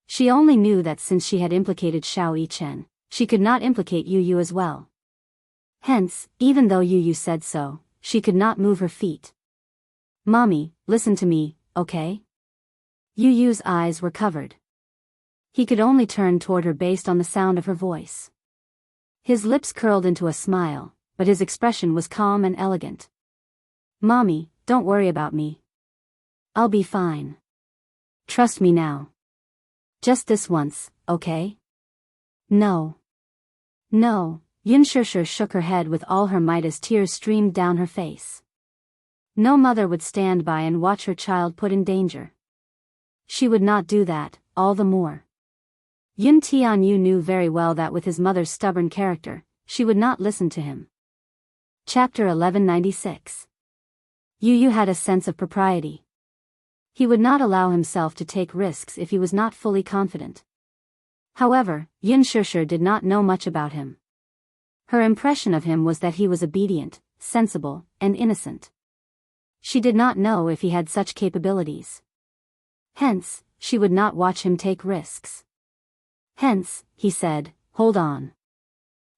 She only knew that since she had implicated Xiao Yichen, she could not implicate Yu as well. Hence, even though Yu said so, she could not move her feet. "Mommy, listen to me, okay?" Yu's eyes were covered. He could only turn toward her based on the sound of her voice. His lips curled into a smile, but his expression was calm and elegant. "Mommy, don't worry about me. I'll be fine. Trust me now. Just this once, okay?" "No. No." Yun Shishir shook her head with all her might as tears streamed down her face. No mother would stand by and watch her child put in danger. She would not do that, all the more. Yun Tianyu knew very well that with his mother's stubborn character, she would not listen to him. Chapter 1196. Yu had a sense of propriety. He would not allow himself to take risks if he was not fully confident. However, Yun Shishir did not know much about him. Her impression of him was that he was obedient, sensible, and innocent. She did not know if he had such capabilities. Hence, she would not watch him take risks. Hence, he said, "Hold on.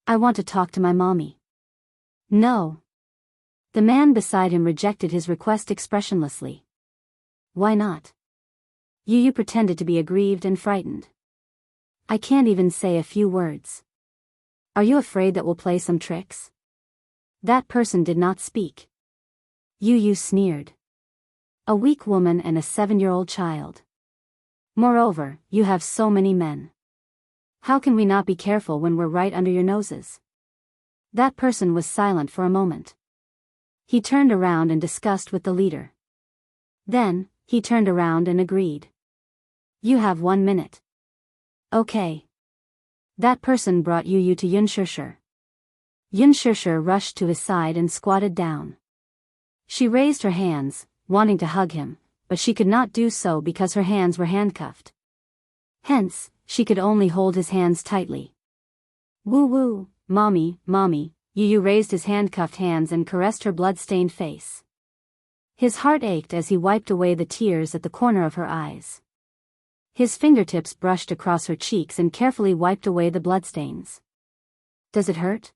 I want to talk to my mommy." "No." The man beside him rejected his request expressionlessly. "Why not?" Yu pretended to be aggrieved and frightened. "I can't even say a few words." "Are you afraid that we'll play some tricks?" That person did not speak. Yu sneered. "A weak woman and a 7-year-old child. Moreover, you have so many men. How can we not be careful when we're right under your noses?" That person was silent for a moment. He turned around and discussed with the leader. Then, he turned around and agreed. "You have 1 minute." "Okay." That person brought Yu to Yun Shishir. Yun Shishir rushed to his side and squatted down. She raised her hands, wanting to hug him, but she could not do so because her hands were handcuffed. Hence, she could only hold his hands tightly. Woo woo, mommy, mommy, Yu raised his handcuffed hands and caressed her blood-stained face. His heart ached as he wiped away the tears at the corner of her eyes. His fingertips brushed across her cheeks and carefully wiped away the bloodstains. Does it hurt?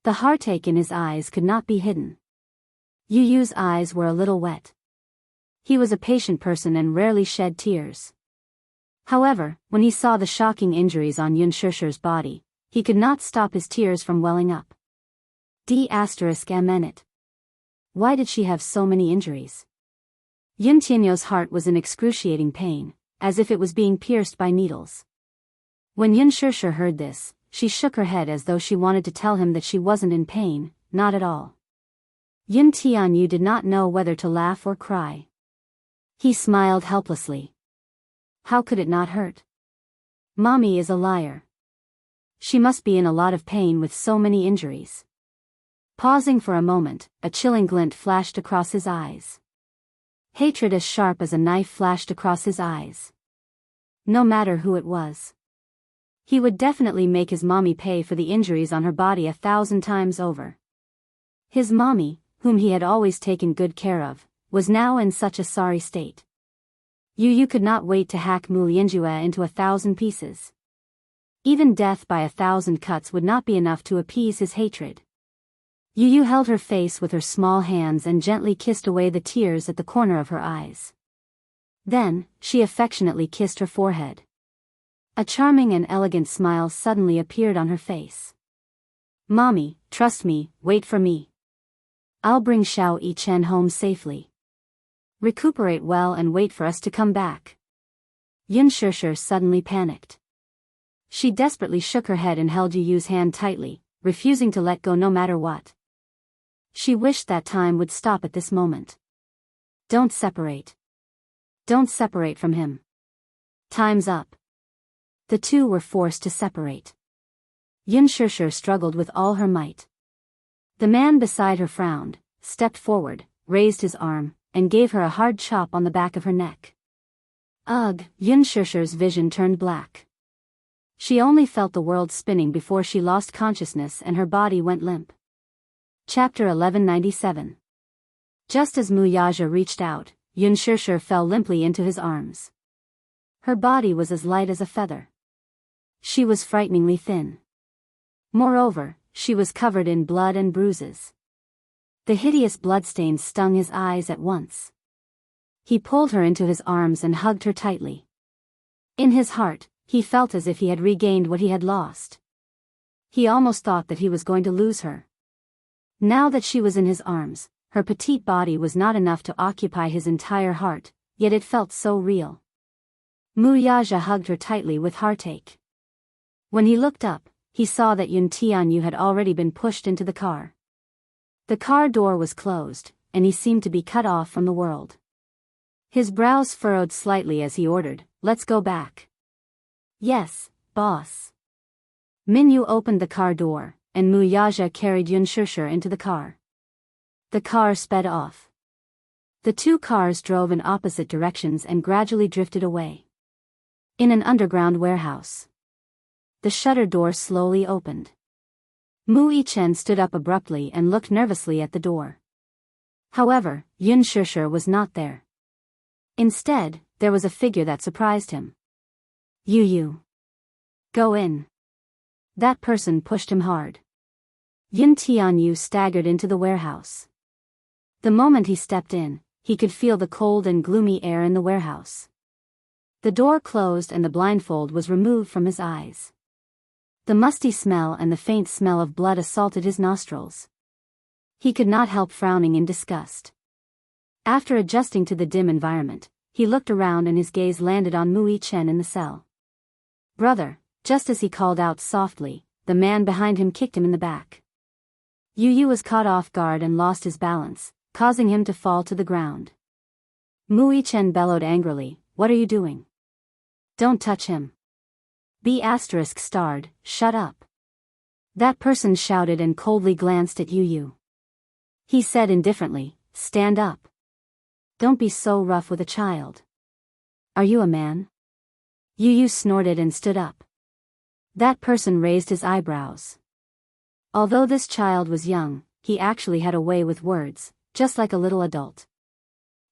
The heartache in his eyes could not be hidden. Yu's eyes were a little wet. He was a patient person and rarely shed tears. However, when he saw the shocking injuries on Yunshusher's body, he could not stop his tears from welling up. D****. Why did she have so many injuries? Yun Tianyo's heart was in excruciating pain, as if it was being pierced by needles. When Yunshusher heard this, she shook her head as though she wanted to tell him that she wasn't in pain, not at all. Yun Tianyu did not know whether to laugh or cry. He smiled helplessly. How could it not hurt? Mommy is a liar. She must be in a lot of pain with so many injuries. Pausing for a moment, a chilling glint flashed across his eyes. Hatred as sharp as a knife flashed across his eyes. No matter who it was. He would definitely make his mommy pay for the injuries on her body 1,000 times over. His mommy, whom he had always taken good care of, was now in such a sorry state. Yu could not wait to hack Mu Lianjue into 1,000 pieces. Even death by 1,000 cuts would not be enough to appease his hatred. Yu held her face with her small hands and gently kissed away the tears at the corner of her eyes. Then, she affectionately kissed her forehead. A charming and elegant smile suddenly appeared on her face. Mommy, trust me, wait for me. I'll bring Xiao Yichen home safely. Recuperate well and wait for us to come back. Yunshusher suddenly panicked. She desperately shook her head and held Yu's hand tightly, refusing to let go no matter what. She wished that time would stop at this moment. Don't separate. Don't separate from him. Time's up. The two were forced to separate. Yunshusher struggled with all her might. The man beside her frowned, stepped forward, raised his arm, and gave her a hard chop on the back of her neck. Ugh, Yunshusher's vision turned black. She only felt the world spinning before she lost consciousness and her body went limp. Chapter 1197. Just as Mu Yaja reached out, Yunshusher fell limply into his arms. Her body was as light as a feather. She was frighteningly thin. Moreover, she was covered in blood and bruises. The hideous bloodstains stung his eyes at once. He pulled her into his arms and hugged her tightly. In his heart, he felt as if he had regained what he had lost. He almost thought that he was going to lose her. Now that she was in his arms, her petite body was not enough to occupy his entire heart, yet it felt so real. Mu Yaja hugged her tightly with heartache. When he looked up, he saw that Yun Tianyu had already been pushed into the car. The car door was closed, and he seemed to be cut off from the world. His brows furrowed slightly as he ordered, "Let's go back." "Yes, boss." Minyu opened the car door, and Mu Yaja carried Yunshusher into the car. The car sped off. The two cars drove in opposite directions and gradually drifted away. In an underground warehouse. The shutter door slowly opened. Mu Yichen stood up abruptly and looked nervously at the door. However, Yunshusher was not there. Instead, there was a figure that surprised him. Yu. Go in. That person pushed him hard. Yun Tianyu staggered into the warehouse. The moment he stepped in, he could feel the cold and gloomy air in the warehouse. The door closed and the blindfold was removed from his eyes. The musty smell and the faint smell of blood assaulted his nostrils. He could not help frowning in disgust. After adjusting to the dim environment, he looked around and his gaze landed on Mu Yichen in the cell. "Brother," just as he called out softly, the man behind him kicked him in the back. Yu was caught off guard and lost his balance, causing him to fall to the ground. Mu Yichen bellowed angrily, "What are you doing? Don't touch him." B****, shut up. That person shouted and coldly glanced at Yu. He said indifferently, stand up. Don't be so rough with a child. Are you a man? Yu snorted and stood up. That person raised his eyebrows. Although this child was young, he actually had a way with words, just like a little adult.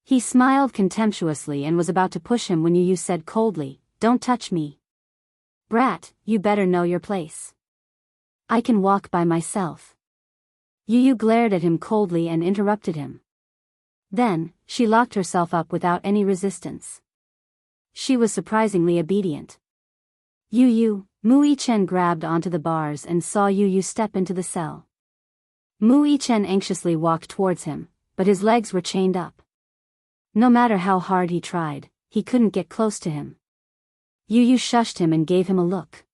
He smiled contemptuously and was about to push him when Yu said coldly, "Don't touch me. Brat, you better know your place. I can walk by myself." Yu glared at him coldly and interrupted him. Then, she locked herself up without any resistance. She was surprisingly obedient. Mu Yichen grabbed onto the bars and saw Yu step into the cell. Mu Yichen anxiously walked towards him, but his legs were chained up. No matter how hard he tried, he couldn't get close to him. Yu shushed him and gave him a look.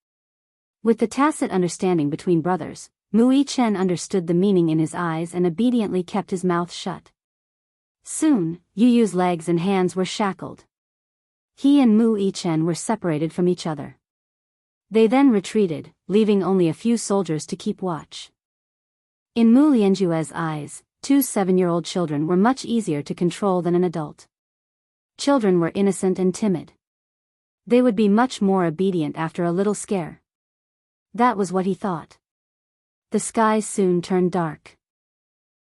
With the tacit understanding between brothers, Mu Yichen understood the meaning in his eyes and obediently kept his mouth shut. Soon, Yu's legs and hands were shackled. He and Mu Yichen were separated from each other. They then retreated, leaving only a few soldiers to keep watch. In Mu Lianjue's eyes, 2 7-year-old children were much easier to control than an adult. Children were innocent and timid. They would be much more obedient after a little scare. That was what he thought. The sky soon turned dark.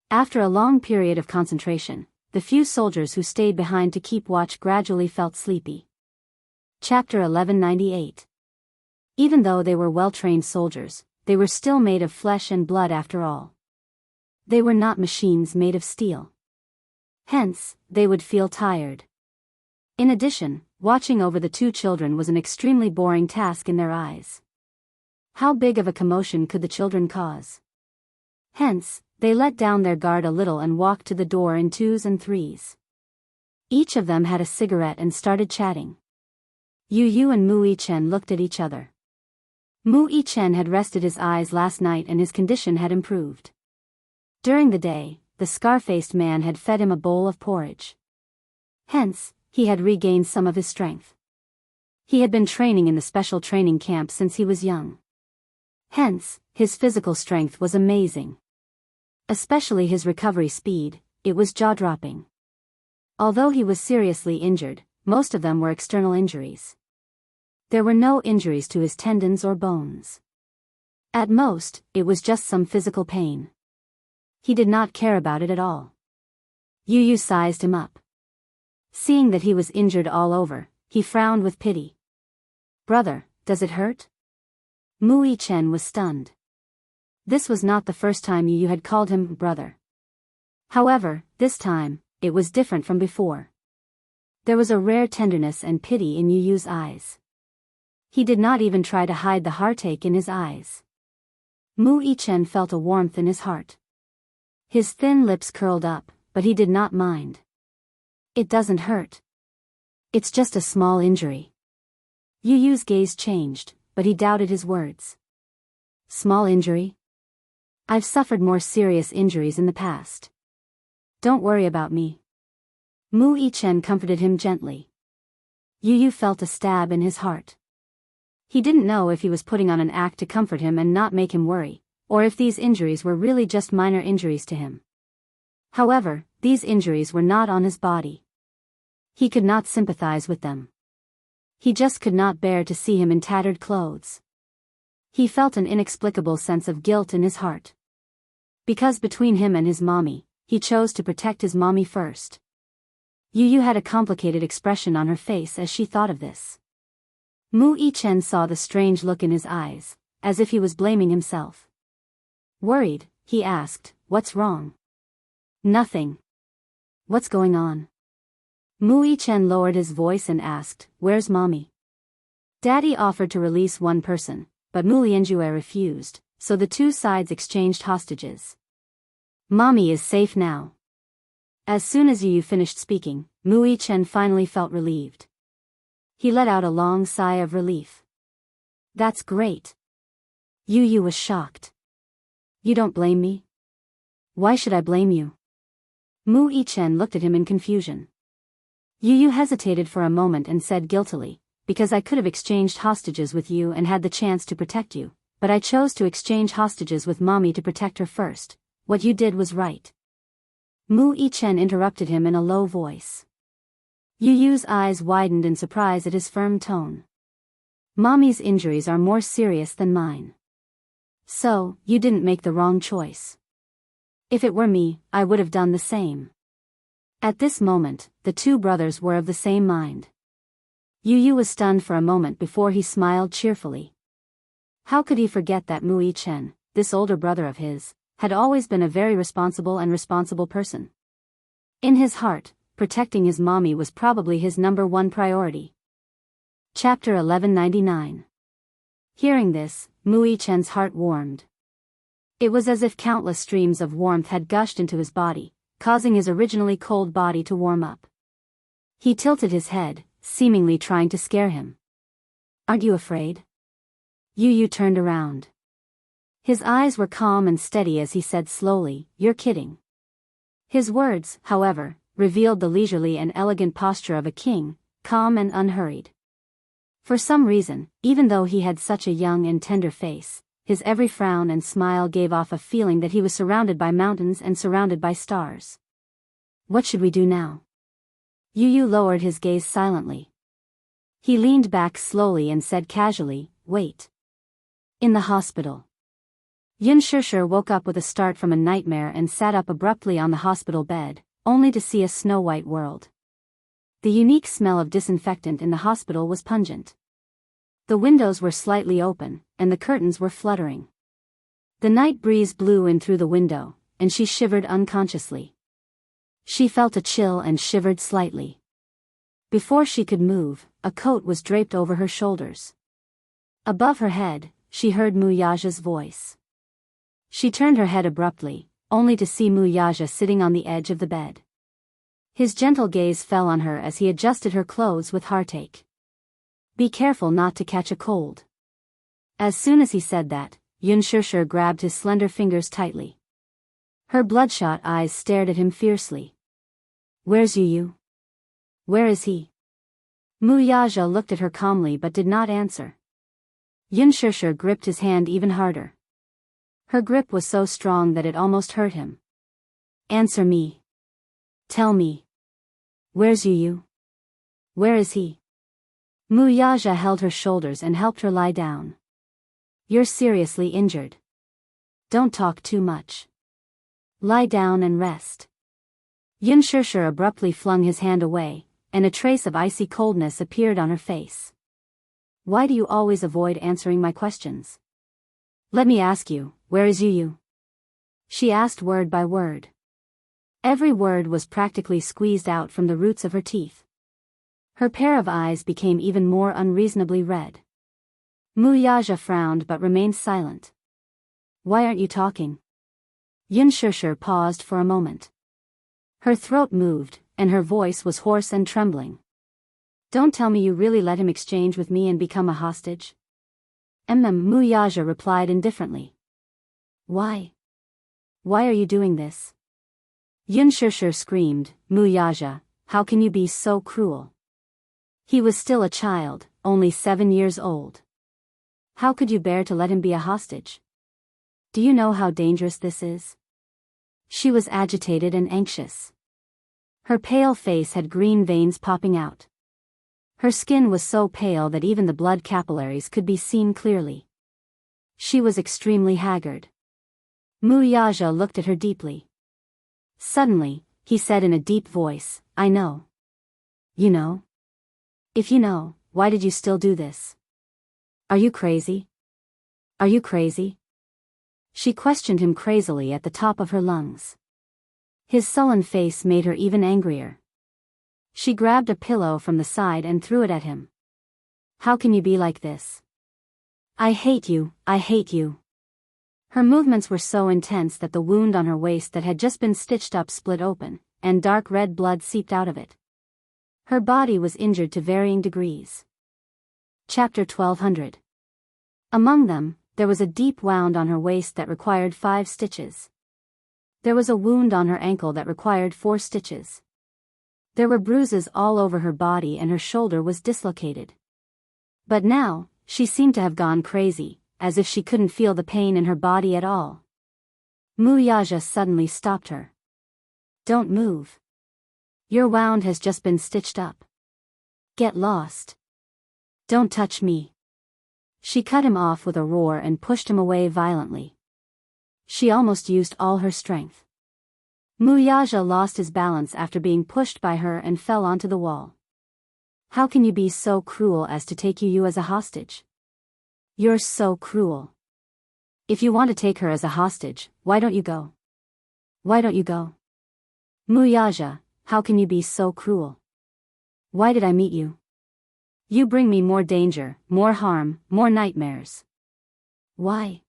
After a long period of concentration, the few soldiers who stayed behind to keep watch gradually felt sleepy. Chapter 1198. Even though they were well-trained soldiers, they were still made of flesh and blood after all. They were not machines made of steel. Hence, they would feel tired. In addition, watching over the 2 children was an extremely boring task in their eyes. How big of a commotion could the children cause? Hence, they let down their guard a little and walked to the door in 2s and 3s. Each of them had a cigarette and started chatting. Yu and Mu Yichen looked at each other. Mu Yichen had rested his eyes last night and his condition had improved. During the day, the scar-faced man had fed him a bowl of porridge. Hence, he had regained some of his strength. He had been training in the special training camp since he was young. Hence, his physical strength was amazing. Especially his recovery speed, it was jaw-dropping. Although he was seriously injured, most of them were external injuries. There were no injuries to his tendons or bones. At most, it was just some physical pain. He did not care about it at all. Yu sized him up. Seeing that he was injured all over, he frowned with pity. "Brother, does it hurt?" Mu Yichen was stunned. This was not the first time Yu had called him brother. However, this time, it was different from before. There was a rare tenderness and pity in Yu's eyes. He did not even try to hide the heartache in his eyes. Mu Yichen felt a warmth in his heart. His thin lips curled up, but he did not mind. "It doesn't hurt. It's just a small injury." Yu's gaze changed, but he doubted his words. "Small injury? I've suffered more serious injuries in the past. Don't worry about me." Mu Yichen comforted him gently. Yu felt a stab in his heart. He didn't know if he was putting on an act to comfort him and not make him worry, or if these injuries were really just minor injuries to him. However, these injuries were not on his body. He could not sympathize with them. He just could not bear to see him in tattered clothes. He felt an inexplicable sense of guilt in his heart. Because between him and his mommy, he chose to protect his mommy first. Yu had a complicated expression on her face as she thought of this. Mu Yichen saw the strange look in his eyes, as if he was blaming himself. Worried, he asked, "What's wrong?" "Nothing. What's going on?" Mu Yichen lowered his voice and asked, "Where's mommy?" Daddy offered to release one person, but Mu Lianjue refused, so the 2 sides exchanged hostages. "Mommy is safe now." As soon as Yu finished speaking, Mu Yichen finally felt relieved. He let out a long sigh of relief. "That's great." Yu was shocked. "You don't blame me?" "Why should I blame you?" Mu Yichen looked at him in confusion. Yu hesitated for a moment and said guiltily, "Because I could have exchanged hostages with you and had the chance to protect you, but I chose to exchange hostages with mommy to protect her first. What you did was right." Mu Yichen interrupted him in a low voice. Yu Yu's eyes widened in surprise at his firm tone. Mommy's injuries are more serious than mine. So, you didn't make the wrong choice. If it were me, I would have done the same. At this moment, the two brothers were of the same mind. Yu Yu was stunned for a moment before he smiled cheerfully. How could he forget that Mu Yichen, this older brother of his, had always been a very responsible person. In his heart, protecting his mommy was probably his number one priority. Chapter 1199. Hearing this, Mu Yichen's heart warmed. It was as if countless streams of warmth had gushed into his body, causing his originally cold body to warm up. He tilted his head, seemingly trying to scare him. Aren't you afraid? Yu Yu turned around. His eyes were calm and steady as he said slowly, "You're kidding." His words, however, revealed the leisurely and elegant posture of a king, calm and unhurried. For some reason, even though he had such a young and tender face, his every frown and smile gave off a feeling that he was surrounded by mountains and surrounded by stars. What should we do now? Yu Yu lowered his gaze silently. He leaned back slowly and said casually, "Wait. In the hospital." Yin Shishir woke up with a start from a nightmare and sat up abruptly on the hospital bed, only to see a snow-white world. The unique smell of disinfectant in the hospital was pungent. The windows were slightly open, and the curtains were fluttering. The night breeze blew in through the window, and she shivered unconsciously. She felt a chill and shivered slightly. Before she could move, a coat was draped over her shoulders. Above her head, she heard Mu Yaja's voice. She turned her head abruptly, only to see Mu Yaja sitting on the edge of the bed. His gentle gaze fell on her as he adjusted her clothes with heartache. "Be careful not to catch a cold." As soon as he said that, Yun Shishir grabbed his slender fingers tightly. Her bloodshot eyes stared at him fiercely. "Where's Yu Yu? Where is he?" Mu Yaja looked at her calmly but did not answer. Yun Shishir gripped his hand even harder. Her grip was so strong that it almost hurt him. "Answer me. Tell me. Where's Yu Yu? Where is he?" Mu Yaja held her shoulders and helped her lie down. "You're seriously injured. Don't talk too much. Lie down and rest." Yin Shishir abruptly flung his hand away, and a trace of icy coldness appeared on her face. "Why do you always avoid answering my questions? Let me ask you, where is Yu Yu?" She asked word by word. Every word was practically squeezed out from the roots of her teeth. Her pair of eyes became even more unreasonably red. Mu Yaja frowned but remained silent. "Why aren't you talking?" Yin Shishir paused for a moment. Her throat moved, and her voice was hoarse and trembling. "Don't tell me you really let him exchange with me and become a hostage?" Mu Yaja replied indifferently. "Why? Why are you doing this?" Yin Shishir screamed, "Mu Yaja, how can you be so cruel?" He was still a child, only 7 years old. How could you bear to let him be a hostage? Do you know how dangerous this is? She was agitated and anxious. Her pale face had green veins popping out. Her skin was so pale that even the blood capillaries could be seen clearly. She was extremely haggard. Mu Yaja looked at her deeply. Suddenly, he said in a deep voice, "I know." "You know? If you know, why did you still do this? Are you crazy? Are you crazy?" She questioned him crazily at the top of her lungs. His sullen face made her even angrier. She grabbed a pillow from the side and threw it at him. "How can you be like this? I hate you, I hate you." Her movements were so intense that the wound on her waist that had just been stitched up split open, and dark red blood seeped out of it. Her body was injured to varying degrees. Chapter 1200. Among them, there was a deep wound on her waist that required 5 stitches. There was a wound on her ankle that required 4 stitches. There were bruises all over her body and her shoulder was dislocated. But now, she seemed to have gone crazy, as if she couldn't feel the pain in her body at all. Mu Yaja suddenly stopped her. Don't move. Your wound has just been stitched up. Get lost. Don't touch me. She cut him off with a roar and pushed him away violently. She almost used all her strength. Muyaja lost his balance after being pushed by her and fell onto the wall. How can you be so cruel as to take you as a hostage? You're so cruel. If you want to take her as a hostage, why don't you go? Why don't you go? Muyaja, how can you be so cruel? Why did I meet you? You bring me more danger, more harm, more nightmares. Why?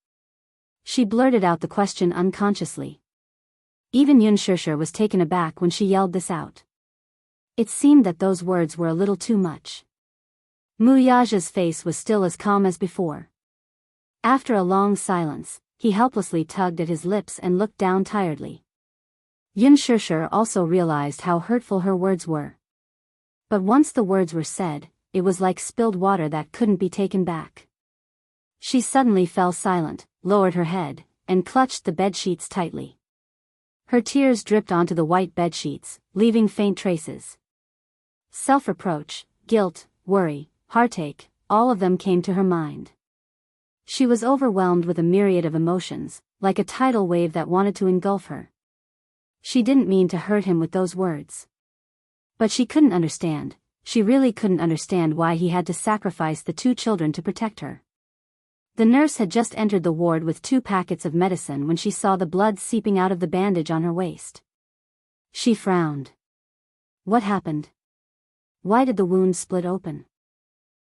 She blurted out the question unconsciously. Even Yunshusher was taken aback when she yelled this out. It seemed that those words were a little too much. Muyaja's face was still as calm as before. After a long silence, he helplessly tugged at his lips and looked down tiredly. Yunshusher also realized how hurtful her words were. But once the words were said, it was like spilled water that couldn't be taken back. She suddenly fell silent, lowered her head, and clutched the bedsheets tightly. Her tears dripped onto the white bedsheets, leaving faint traces. Self-reproach, guilt, worry, heartache, all of them came to her mind. She was overwhelmed with a myriad of emotions, like a tidal wave that wanted to engulf her. She didn't mean to hurt him with those words. But she couldn't understand. She really couldn't understand why he had to sacrifice the 2 children to protect her. The nurse had just entered the ward with 2 packets of medicine when she saw the blood seeping out of the bandage on her waist. She frowned. What happened? Why did the wound split open?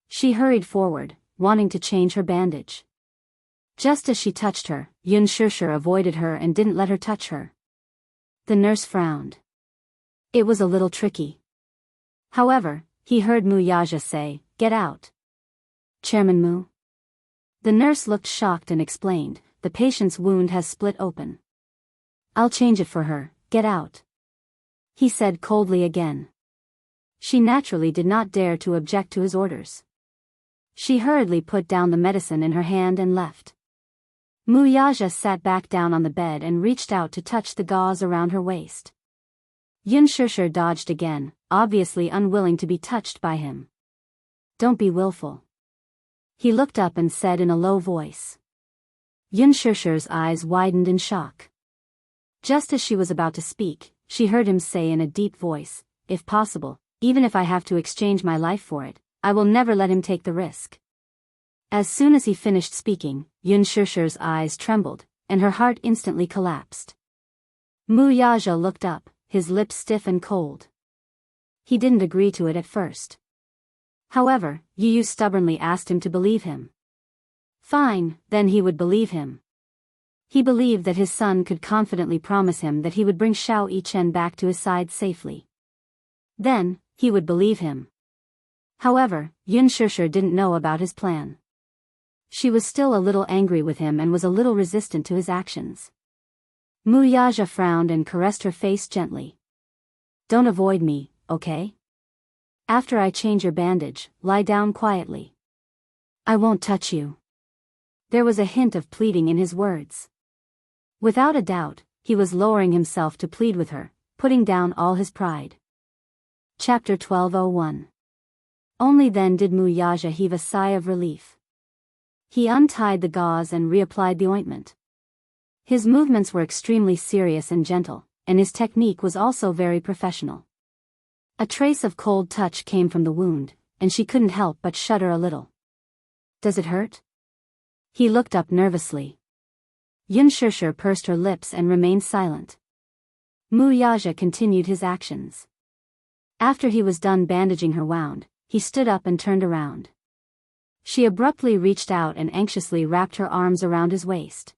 She hurried forward, wanting to change her bandage. Just as she touched her, Yunshusher avoided her and didn't let her touch her. The nurse frowned. It was a little tricky. However, he heard Muyaja say, "Get out." Chairman Mu? The nurse looked shocked and explained, "The patient's wound has split open. I'll change it for her, get out." He said coldly again. She naturally did not dare to object to his orders. She hurriedly put down the medicine in her hand and left. Muyaja sat back down on the bed and reached out to touch the gauze around her waist. Yunshusher dodged again, obviously unwilling to be touched by him. Don't be willful. He looked up and said in a low voice. Yunshusher's eyes widened in shock. Just as she was about to speak, she heard him say in a deep voice, "If possible, even if I have to exchange my life for it, I will never let him take the risk." As soon as he finished speaking, Yunshusher's eyes trembled, and her heart instantly collapsed. Muyaja looked up, his lips stiff and cold. He didn't agree to it at first. However, Yu stubbornly asked him to believe him. Fine, then he would believe him. He believed that his son could confidently promise him that he would bring Xiao Yichen back to his side safely. Then, he would believe him. However, Yunshusher didn't know about his plan. She was still a little angry with him and was a little resistant to his actions. Muyaja frowned and caressed her face gently. Don't avoid me, okay? After I change your bandage, lie down quietly. I won't touch you. There was a hint of pleading in his words. Without a doubt, he was lowering himself to plead with her, putting down all his pride. Chapter 12:01. Only then did Muyaja heave a sigh of relief. He untied the gauze and reapplied the ointment. His movements were extremely serious and gentle, and his technique was also very professional. A trace of cold touch came from the wound, and she couldn't help but shudder a little. Does it hurt? He looked up nervously. Yunshusher pursed her lips and remained silent. Muyaja continued his actions. After he was done bandaging her wound, he stood up and turned around. She abruptly reached out and anxiously wrapped her arms around his waist.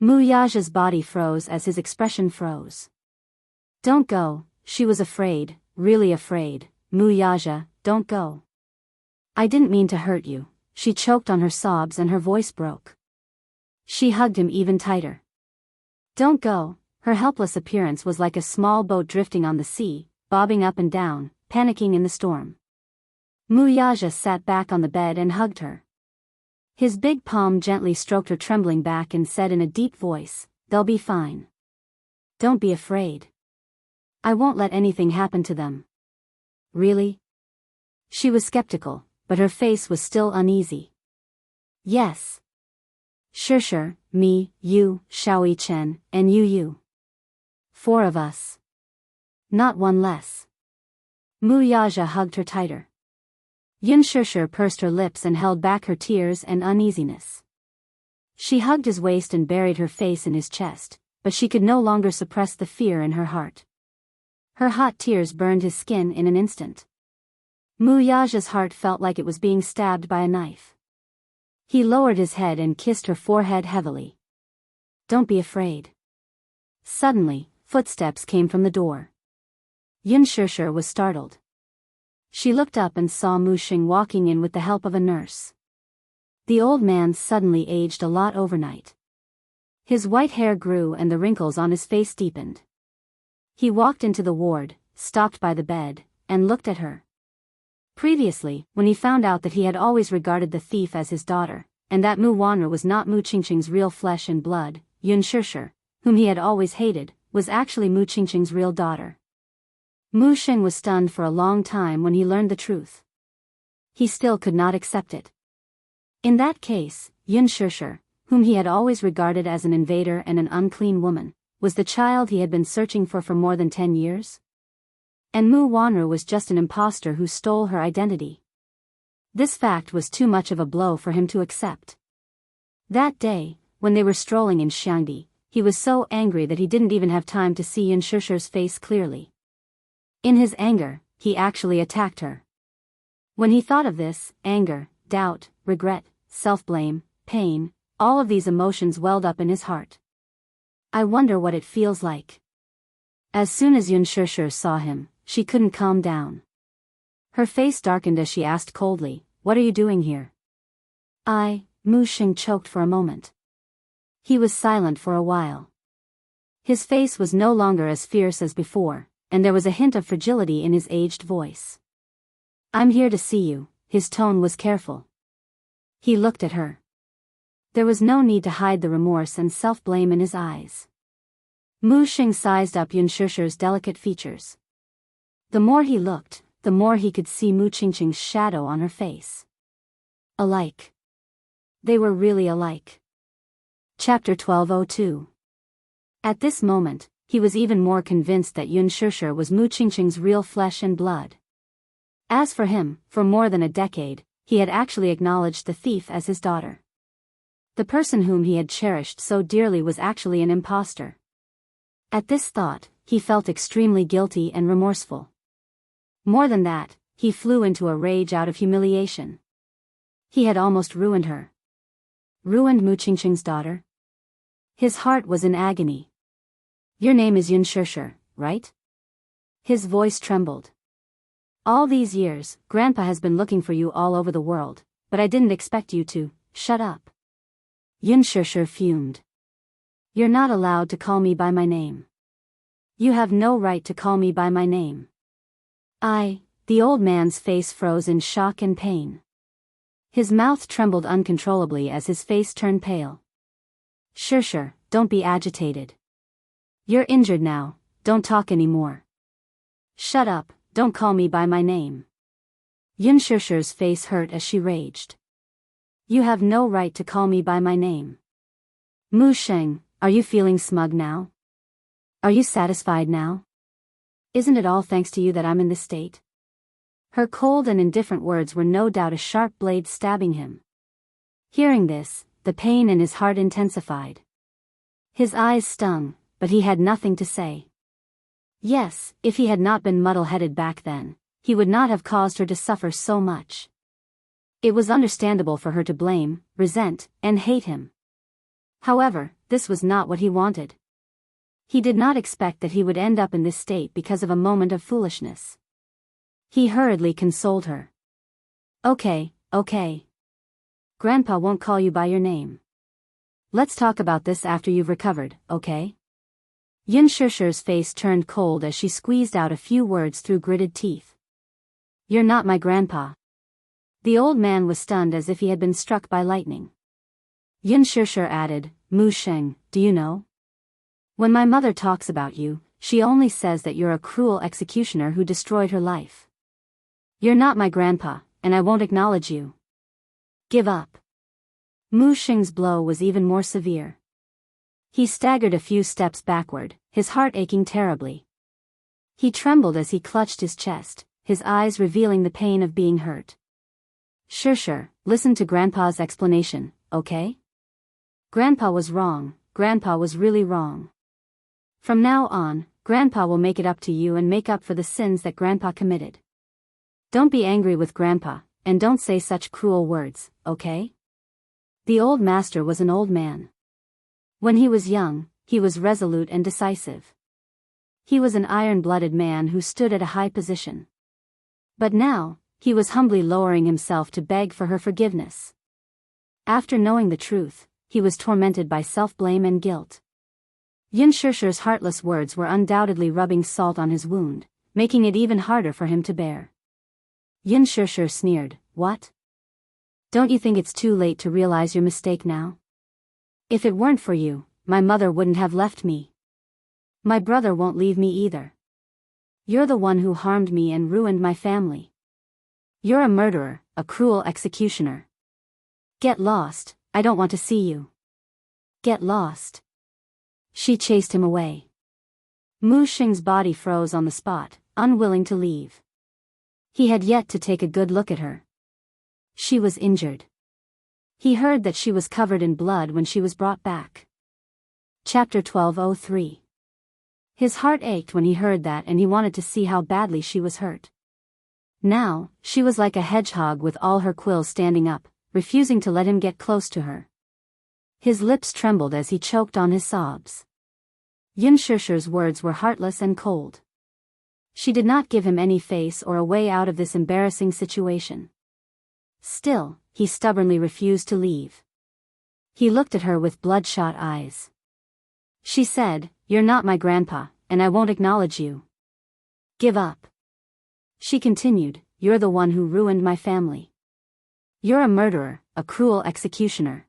Muyaja's body froze as his expression froze. Don't go, she was afraid, really afraid. Muyaja, don't go. I didn't mean to hurt you, she choked on her sobs and her voice broke. She hugged him even tighter. Don't go, her helpless appearance was like a small boat drifting on the sea, bobbing up and down, panicking in the storm. Muyaja sat back on the bed and hugged her. His big palm gently stroked her trembling back and said in a deep voice, "They'll be fine. Don't be afraid. I won't let anything happen to them. Really? She was skeptical, but her face was still uneasy. Yes. Sure, me, you, Xiaoi Chen, and you. 4 of us. Not one less. Mu Yaja hugged her tighter. Yun Shisher pursed her lips and held back her tears and uneasiness. She hugged his waist and buried her face in his chest, but she could no longer suppress the fear in her heart. Her hot tears burned his skin in an instant. Mu Yaja's heart felt like it was being stabbed by a knife. He lowered his head and kissed her forehead heavily. Don't be afraid. Suddenly, footsteps came from the door. Yun Shisher was startled. She looked up and saw Mu Xing walking in with the help of a nurse. The old man suddenly aged a lot overnight. His white hair grew and the wrinkles on his face deepened. He walked into the ward, stopped by the bed, and looked at her. Previously, when he found out that he had always regarded the thief as his daughter, and that Mu Wanru was not Mu Qingqing's real flesh and blood, Yun Shisher, whom he had always hated, was actually Mu Qingqing's real daughter. Mu Xing was stunned for a long time when he learned the truth. He still could not accept it. In that case, Yun Shisher, whom he had always regarded as an invader and an unclean woman, was the child he had been searching for more than 10 years? And Mu Wanru was just an impostor who stole her identity. This fact was too much of a blow for him to accept. That day, when they were strolling in Xiangdi, he was so angry that he didn't even have time to see Yun Shisher's face clearly. In his anger, he actually attacked her. When he thought of this, anger, doubt, regret, self-blame, pain, all of these emotions welled up in his heart. I wonder what it feels like. As soon as Yun Shisher saw him, she couldn't calm down. Her face darkened as she asked coldly, "What are you doing here?" Mu Xing choked for a moment. He was silent for a while. His face was no longer as fierce as before, and there was a hint of fragility in his aged voice. "I'm here to see you," his tone was careful. He looked at her. There was no need to hide the remorse and self-blame in his eyes. Mu Xing sized up Yun Shisher's delicate features. The more he looked, the more he could see Mu Qingqing's shadow on her face. Alike. They were really alike. Chapter 1202. At this moment, he was even more convinced that Yun Shisher was Mu Qingqing's real flesh and blood. As for him, for more than a decade, he had actually acknowledged the thief as his daughter. The person whom he had cherished so dearly was actually an impostor. At this thought, he felt extremely guilty and remorseful. More than that, he flew into a rage out of humiliation. He had almost ruined her. Ruined Mu Qingqing's daughter? His heart was in agony. "Your name is Yun Shisher, right?" His voice trembled. "All these years, Grandpa has been looking for you all over the world, but I didn't expect you to. Shut up." Yun Shisher fumed. "You're not allowed to call me by my name. You have no right to call me by my name." The old man's face froze in shock and pain. His mouth trembled uncontrollably as his face turned pale. Shisher, don't be agitated. You're injured now, don't talk anymore. Shut up, don't call me by my name." Yun Shisher's face hurt as she raged. "You have no right to call me by my name. Mu Xing, are you feeling smug now? Are you satisfied now? Isn't it all thanks to you that I'm in this state?" Her cold and indifferent words were no doubt a sharp blade stabbing him. Hearing this, the pain in his heart intensified. His eyes stung, but he had nothing to say. Yes, if he had not been muddle-headed back then, he would not have caused her to suffer so much. It was understandable for her to blame, resent, and hate him. However, this was not what he wanted. He did not expect that he would end up in this state because of a moment of foolishness. He hurriedly consoled her. Okay. Grandpa won't call you by your name. Let's talk about this after you've recovered, okay?" Yun Shisher's face turned cold as she squeezed out a few words through gritted teeth. "You're not my grandpa." The old man was stunned as if he had been struck by lightning. Yun Shisher added, "Mu Xing, do you know? When my mother talks about you, she only says that you're a cruel executioner who destroyed her life. You're not my grandpa, and I won't acknowledge you. Give up. Mu Xing's blow was even more severe. He staggered a few steps backward, his heart aching terribly. He trembled as he clutched his chest, his eyes revealing the pain of being hurt. Sure, listen to Grandpa's explanation, okay? Grandpa was wrong, Grandpa was really wrong. From now on, Grandpa will make it up to you and make up for the sins that Grandpa committed. Don't be angry with Grandpa, and don't say such cruel words, okay? The old master was an old man. When he was young, he was resolute and decisive. He was an iron-blooded man who stood at a high position. But now, he was humbly lowering himself to beg for her forgiveness. After knowing the truth, he was tormented by self-blame and guilt. Yin Shishir's heartless words were undoubtedly rubbing salt on his wound, making it even harder for him to bear. Yin Shishir sneered, "What? Don't you think it's too late to realize your mistake now? If it weren't for you, my mother wouldn't have left me. My brother won't leave me either. You're the one who harmed me and ruined my family. You're a murderer, a cruel executioner. Get lost, I don't want to see you. Get lost." She chased him away. Mu Xing's body froze on the spot, unwilling to leave. He had yet to take a good look at her. She was injured. He heard that she was covered in blood when she was brought back. Chapter 12:03. His heart ached when he heard that, and he wanted to see how badly she was hurt. Now, she was like a hedgehog with all her quills standing up, refusing to let him get close to her. His lips trembled as he choked on his sobs. Yin Shishir's words were heartless and cold. She did not give him any face or a way out of this embarrassing situation. Still, he stubbornly refused to leave. He looked at her with bloodshot eyes. She said, "You're not my grandpa, and I won't acknowledge you. Give up." She continued, "You're the one who ruined my family. You're a murderer, a cruel executioner.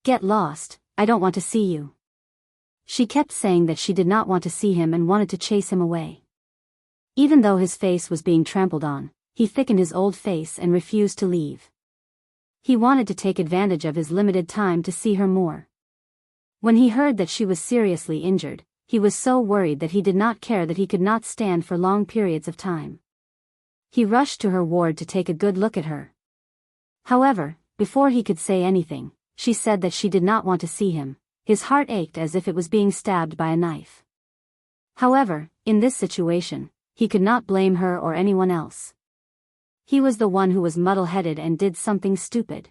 Get lost, I don't want to see you." She kept saying that she did not want to see him and wanted to chase him away. Even though his face was being trampled on, he thickened his old face and refused to leave. He wanted to take advantage of his limited time to see her more. When he heard that she was seriously injured, he was so worried that he did not care that he could not stand for long periods of time. He rushed to her ward to take a good look at her. However, before he could say anything, she said that she did not want to see him. His heart ached as if it was being stabbed by a knife. However, in this situation, he could not blame her or anyone else. He was the one who was muddle-headed and did something stupid.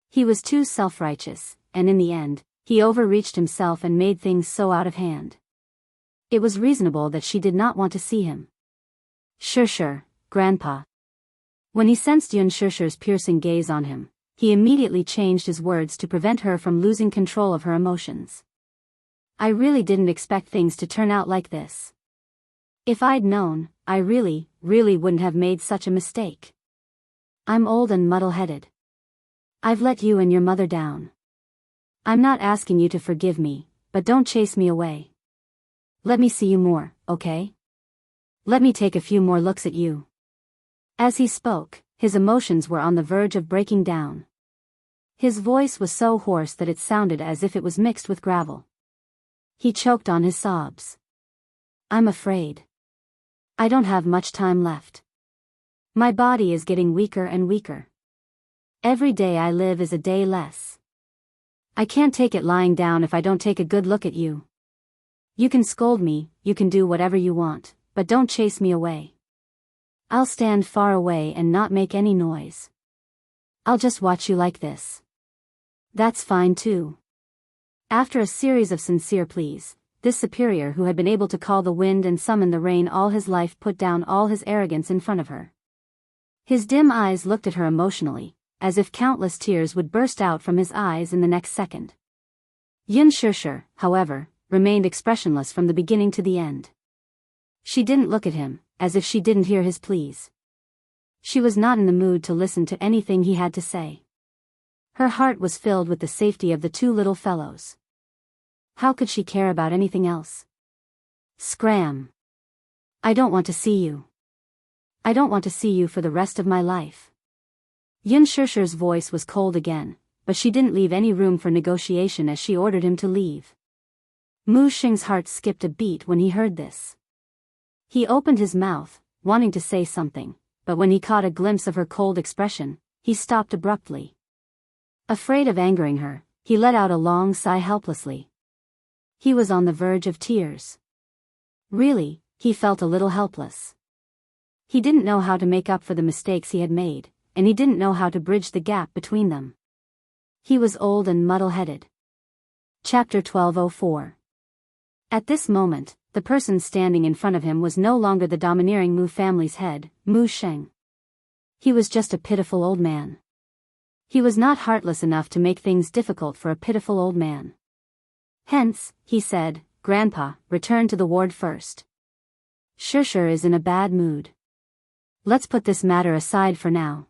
He was too self-righteous, and in the end, he overreached himself and made things so out of hand. It was reasonable that she did not want to see him. Sure, Grandpa." When he sensed Yin Shishir's piercing gaze on him, he immediately changed his words to prevent her from losing control of her emotions. "I really didn't expect things to turn out like this. If I'd known, I really wouldn't have made such a mistake. I'm old and muddle-headed. I've let you and your mother down. I'm not asking you to forgive me, but don't chase me away. Let me see you more, okay? Let me take a few more looks at you." As he spoke, his emotions were on the verge of breaking down. His voice was so hoarse that it sounded as if it was mixed with gravel. He choked on his sobs. "I'm afraid. I don't have much time left. My body is getting weaker and weaker. Every day I live is a day less. I can't take it lying down if I don't take a good look at you. You can scold me, you can do whatever you want, but don't chase me away. I'll stand far away and not make any noise. I'll just watch you like this. That's fine too." After a series of sincere pleas, this superior who had been able to call the wind and summon the rain all his life put down all his arrogance in front of her. His dim eyes looked at her emotionally, as if countless tears would burst out from his eyes in the next second. Yin Shishir, however, remained expressionless from the beginning to the end. She didn't look at him, as if she didn't hear his pleas. She was not in the mood to listen to anything he had to say. Her heart was filled with the safety of the two little fellows. How could she care about anything else? Scram. I don't want to see you. I don't want to see you for the rest of my life. Yun Shishir's voice was cold again, but she didn't leave any room for negotiation as she ordered him to leave. Mu Xing's heart skipped a beat when he heard this. He opened his mouth, wanting to say something, but when he caught a glimpse of her cold expression, he stopped abruptly. Afraid of angering her, he let out a long sigh helplessly. He was on the verge of tears. Really, he felt a little helpless. He didn't know how to make up for the mistakes he had made, and he didn't know how to bridge the gap between them. He was old and muddle-headed. Chapter 1204. At this moment, the person standing in front of him was no longer the domineering Mu family's head, Mu Sheng. He was just a pitiful old man. He was not heartless enough to make things difficult for a pitiful old man. Hence, he said, "Grandpa, return to the ward first. Shishir is in a bad mood. Let's put this matter aside for now."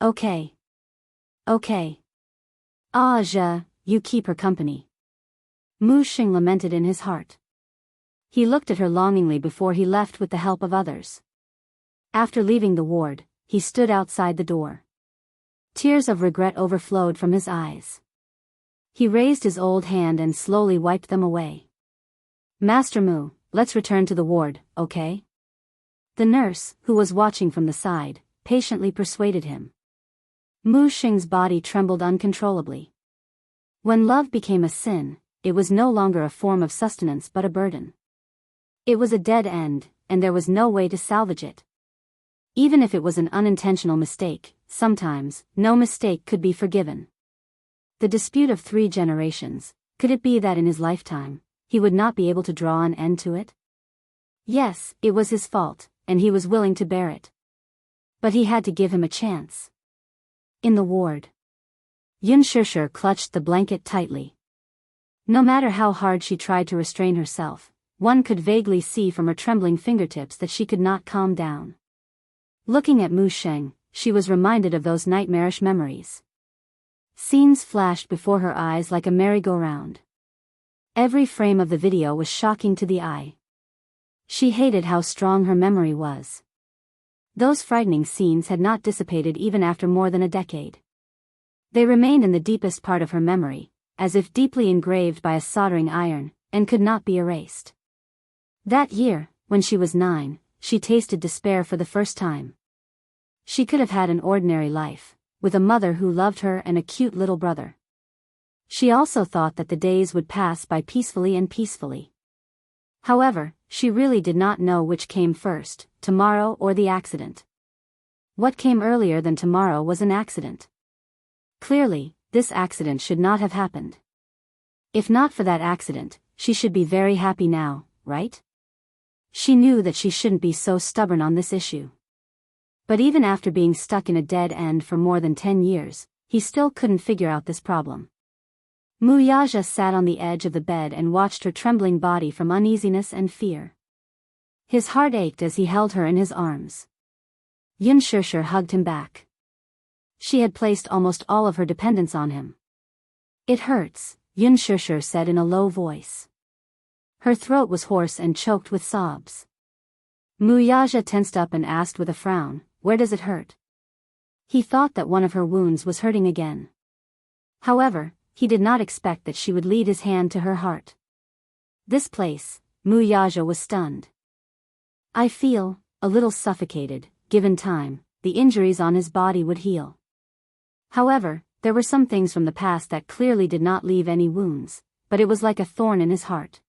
"Okay. Okay. Ah, you keep her company." Mu Xing lamented in his heart. He looked at her longingly before he left with the help of others. After leaving the ward, he stood outside the door. Tears of regret overflowed from his eyes. He raised his old hand and slowly wiped them away. "Master Mu, let's return to the ward, okay?" The nurse, who was watching from the side, patiently persuaded him. Mu Xing's body trembled uncontrollably. When love became a sin, it was no longer a form of sustenance but a burden. It was a dead end, and there was no way to salvage it. Even if it was an unintentional mistake, sometimes, no mistake could be forgiven. The dispute of 3 generations, could it be that in his lifetime, he would not be able to draw an end to it? Yes, it was his fault, and he was willing to bear it. But he had to give him a chance. In the ward, Yun Shishir clutched the blanket tightly. No matter how hard she tried to restrain herself, one could vaguely see from her trembling fingertips that she could not calm down. Looking at Mu Sheng, she was reminded of those nightmarish memories. Scenes flashed before her eyes like a merry-go-round. Every frame of the video was shocking to the eye. She hated how strong her memory was. Those frightening scenes had not dissipated even after more than a decade. They remained in the deepest part of her memory, as if deeply engraved by a soldering iron, and could not be erased. That year, when she was 9, she tasted despair for the first time. She could have had an ordinary life, with a mother who loved her and a cute little brother. She also thought that the days would pass by peacefully. However, she really did not know which came first, tomorrow or the accident. What came earlier than tomorrow was an accident. Clearly, this accident should not have happened. If not for that accident, she should be very happy now, right? She knew that she shouldn't be so stubborn on this issue. But even after being stuck in a dead end for more than 10 years, he still couldn't figure out this problem. Mu Yaja sat on the edge of the bed and watched her trembling body from uneasiness and fear. His heart ached as he held her in his arms. Yun Shishir hugged him back. She had placed almost all of her dependence on him. "It hurts," Yun Shishir said in a low voice. Her throat was hoarse and choked with sobs. Mu Yaja tensed up and asked with a frown, "Where does it hurt?" He thought that one of her wounds was hurting again. However, he did not expect that she would lead his hand to her heart. This place, Mu Yaja was stunned. "I feel a little suffocated. Given time, the injuries on his body would heal." However, there were some things from the past that clearly did not leave any wounds, but it was like a thorn in his heart.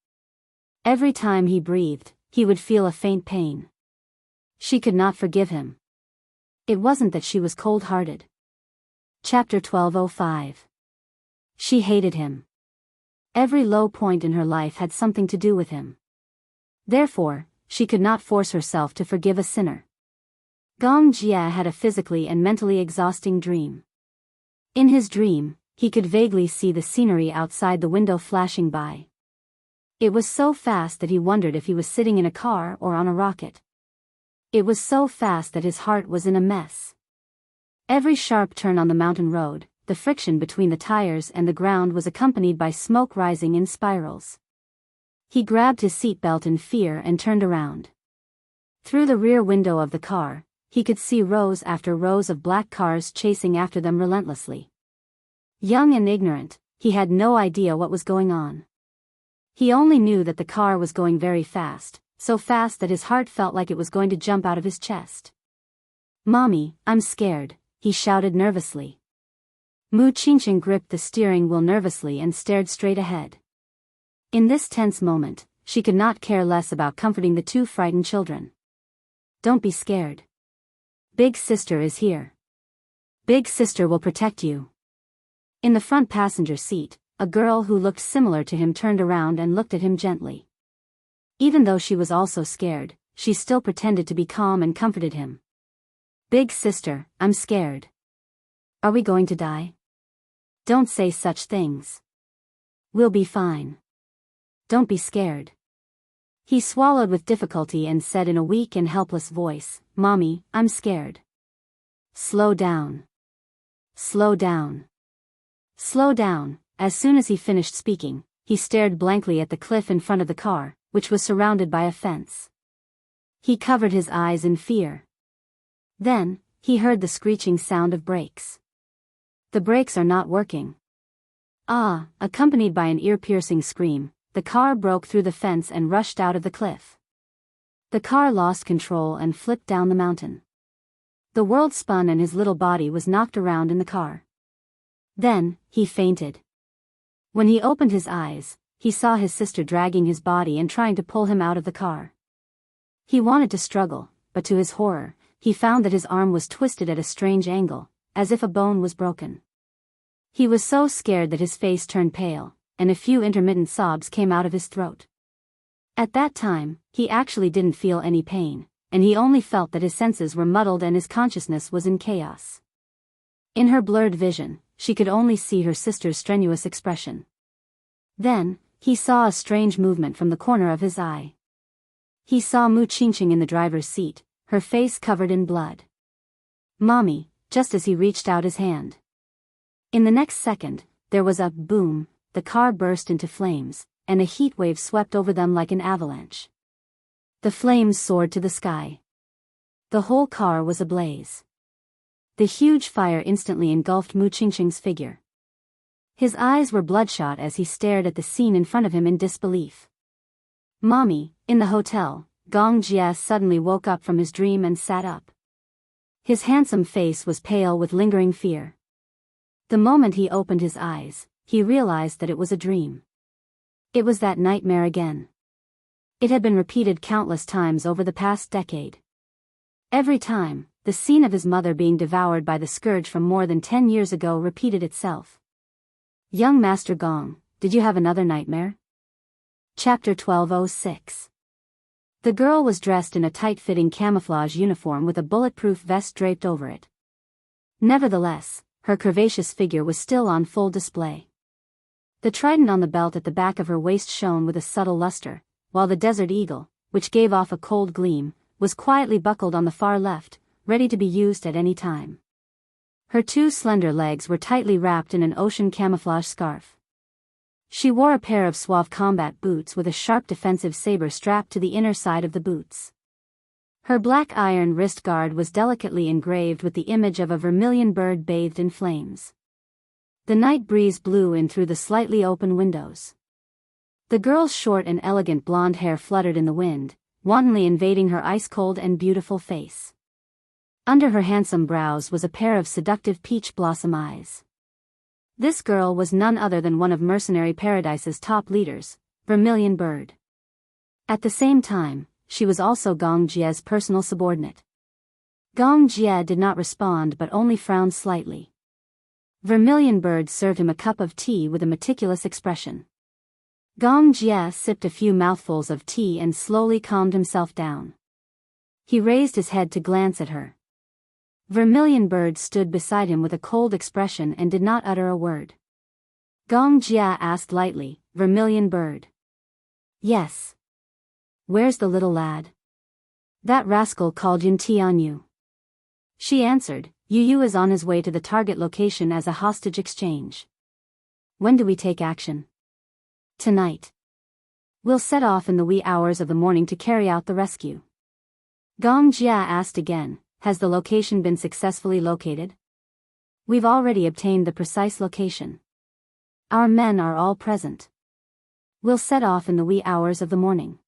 Every time he breathed, he would feel a faint pain. She could not forgive him. It wasn't that she was cold-hearted. Chapter 1205. She hated him. Every low point in her life had something to do with him. Therefore, she could not force herself to forgive a sinner. Gong Jia had a physically and mentally exhausting dream. In his dream, he could vaguely see the scenery outside the window flashing by. It was so fast that he wondered if he was sitting in a car or on a rocket. It was so fast that his heart was in a mess. Every sharp turn on the mountain road, the friction between the tires and the ground was accompanied by smoke rising in spirals. He grabbed his seatbelt in fear and turned around. Through the rear window of the car, he could see rows after rows of black cars chasing after them relentlessly. Young and ignorant, he had no idea what was going on. He only knew that the car was going very fast, so fast that his heart felt like it was going to jump out of his chest. "Mommy, I'm scared," he shouted nervously. Mu Qingqing gripped the steering wheel nervously and stared straight ahead. In this tense moment, she could not care less about comforting the two frightened children. "Don't be scared. Big sister is here. Big sister will protect you." In the front passenger seat, a girl who looked similar to him turned around and looked at him gently. Even though she was also scared, she still pretended to be calm and comforted him. "Big sister, I'm scared. Are we going to die? Don't say such things. We'll be fine. Don't be scared." He swallowed with difficulty and said in a weak and helpless voice, "Mommy, I'm scared." "Slow down. Slow down. Slow down." As soon as he finished speaking, he stared blankly at the cliff in front of the car, which was surrounded by a fence. He covered his eyes in fear. Then, he heard the screeching sound of brakes. The brakes are not working. Ah! Accompanied by an ear-piercing scream, the car broke through the fence and rushed out of the cliff. The car lost control and flipped down the mountain. The world spun and his little body was knocked around in the car. Then, he fainted. When he opened his eyes, he saw his sister dragging his body and trying to pull him out of the car. He wanted to struggle, but to his horror, he found that his arm was twisted at a strange angle, as if a bone was broken. He was so scared that his face turned pale, and a few intermittent sobs came out of his throat. At that time, he actually didn't feel any pain, and he only felt that his senses were muddled and his consciousness was in chaos. In her blurred vision, she could only see her sister's strenuous expression. Then, he saw a strange movement from the corner of his eye. He saw Mu Qingqing in the driver's seat, her face covered in blood. "Mommy," just as he reached out his hand. In the next second, there was a boom, the car burst into flames, and a heat wave swept over them like an avalanche. The flames soared to the sky. The whole car was ablaze. The huge fire instantly engulfed Mu Qingqing's figure. His eyes were bloodshot as he stared at the scene in front of him in disbelief. "Mommy," in the hotel, Gong Jie suddenly woke up from his dream and sat up. His handsome face was pale with lingering fear. The moment he opened his eyes, he realized that it was a dream. It was that nightmare again. It had been repeated countless times over the past decade. Every time, the scene of his mother being devoured by the scourge from more than 10 years ago repeated itself. "Young Master Gong, did you have another nightmare?" Chapter 1206. The girl was dressed in a tight-fitting camouflage uniform with a bulletproof vest draped over it. Nevertheless, her curvaceous figure was still on full display. The trident on the belt at the back of her waist shone with a subtle luster, while the desert eagle, which gave off a cold gleam, was quietly buckled on the far left, ready to be used at any time. Her two slender legs were tightly wrapped in an ocean camouflage scarf. She wore a pair of suave combat boots with a sharp defensive saber strapped to the inner side of the boots. Her black iron wrist guard was delicately engraved with the image of a vermilion bird bathed in flames. The night breeze blew in through the slightly open windows. The girl's short and elegant blonde hair fluttered in the wind, wantonly invading her ice-cold and beautiful face. Under her handsome brows was a pair of seductive peach blossom eyes. This girl was none other than one of Mercenary Paradise's top leaders, Vermilion Bird. At the same time, she was also Gong Jie's personal subordinate. Gong Jie did not respond but only frowned slightly. Vermilion Bird served him a cup of tea with a meticulous expression. Gong Jie sipped a few mouthfuls of tea and slowly calmed himself down. He raised his head to glance at her. Vermilion Bird stood beside him with a cold expression and did not utter a word. Gong Jie asked lightly, "Vermilion Bird?" "Yes." "Where's the little lad?" "That rascal called Yin Ti on you." She answered, "Yu is on his way to the target location as a hostage exchange." "When do we take action?" "Tonight." We'll set off in the wee hours of the morning to carry out the rescue. Gong Jia asked again, has the location been successfully located? We've already obtained the precise location. Our men are all present. We'll set off in the wee hours of the morning.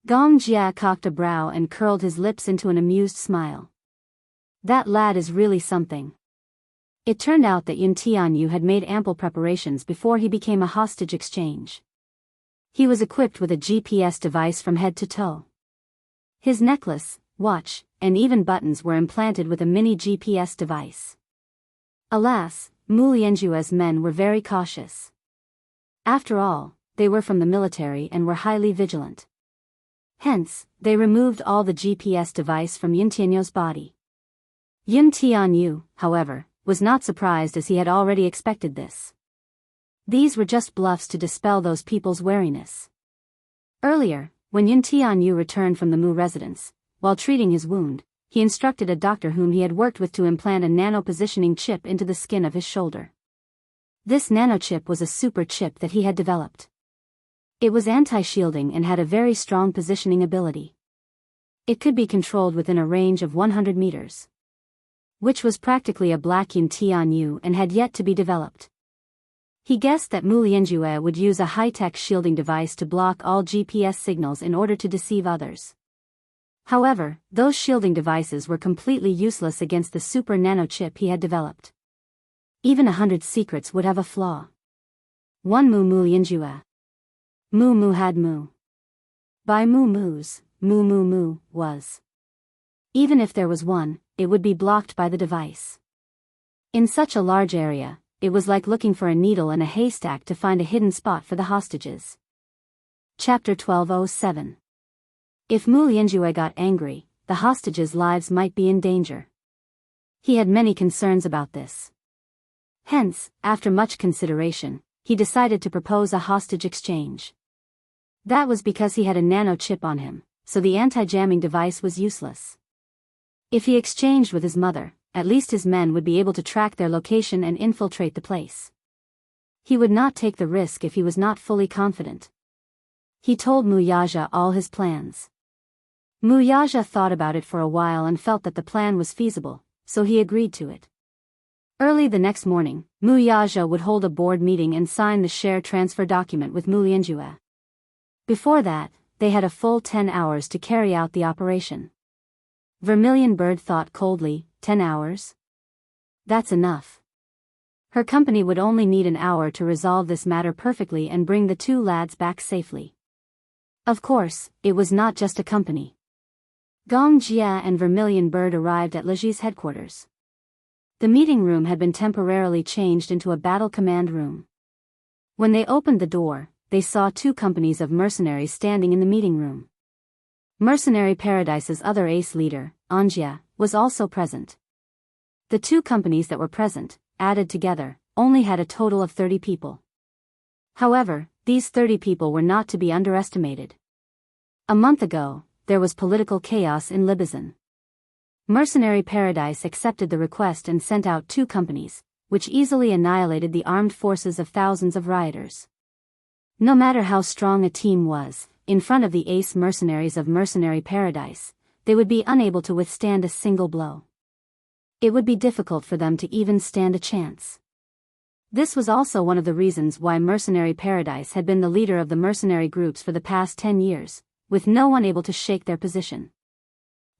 Gong Jia cocked a brow and curled his lips into an amused smile. That lad is really something. It turned out that Yun Tianyu had made ample preparations before he became a hostage exchange. He was equipped with a GPS device from head to toe. His necklace, watch, and even buttons were implanted with a mini GPS device. Alas, Mu Lianjue's men were very cautious. After all, they were from the military and were highly vigilant. Hence, they removed all the GPS device from Yun Tianyu's body. Yun Tianyu, however, was not surprised as he had already expected this. These were just bluffs to dispel those people's wariness. Earlier, when Yun Tianyu returned from the Mu residence, while treating his wound, he instructed a doctor whom he had worked with to implant a nano-positioning chip into the skin of his shoulder. This nanochip was a super chip that he had developed. It was anti-shielding and had a very strong positioning ability. It could be controlled within a range of 100 meters. Which was practically a black Yun Tianyu and had yet to be developed. He guessed that Mu Lianjue would use a high-tech shielding device to block all GPS signals in order to deceive others. However, those shielding devices were completely useless against the super nanochip he had developed. Even 100 secrets would have a flaw. One Mu Lianjue. Mu had Mu. By Mu's, Mu was. Even if there was one, it would be blocked by the device. In such a large area, it was like looking for a needle in a haystack to find a hidden spot for the hostages. Chapter 1207. If Mu Lianjue got angry, the hostages' lives might be in danger. He had many concerns about this. Hence, after much consideration, he decided to propose a hostage exchange. That was because he had a nano chip on him, so the anti-jamming device was useless. If he exchanged with his mother, at least his men would be able to track their location and infiltrate the place. He would not take the risk if he was not fully confident. He told Mu Yaja all his plans. Mu Yaja thought about it for a while and felt that the plan was feasible, so he agreed to it. Early the next morning, Mu Yaja would hold a board meeting and sign the share transfer document with Mu Lianjue. Before that, they had a full 10 hours to carry out the operation. Vermilion Bird thought coldly, 10 hours? That's enough. Her company would only need an hour to resolve this matter perfectly and bring the two lads back safely. Of course, it was not just a company. Gong Jia and Vermilion Bird arrived at Leji's headquarters. The meeting room had been temporarily changed into a battle command room. When they opened the door, they saw two companies of mercenaries standing in the meeting room. Mercenary Paradise's other ace leader, Anjia, was also present. The two companies that were present, added together, only had a total of 30 people. However, these 30 people were not to be underestimated. A month ago, there was political chaos in Libizan. Mercenary Paradise accepted the request and sent out two companies, which easily annihilated the armed forces of thousands of rioters. No matter how strong a team was, in front of the ace mercenaries of Mercenary Paradise, they would be unable to withstand a single blow. It would be difficult for them to even stand a chance. This was also one of the reasons why Mercenary Paradise had been the leader of the mercenary groups for the past 10 years, with no one able to shake their position.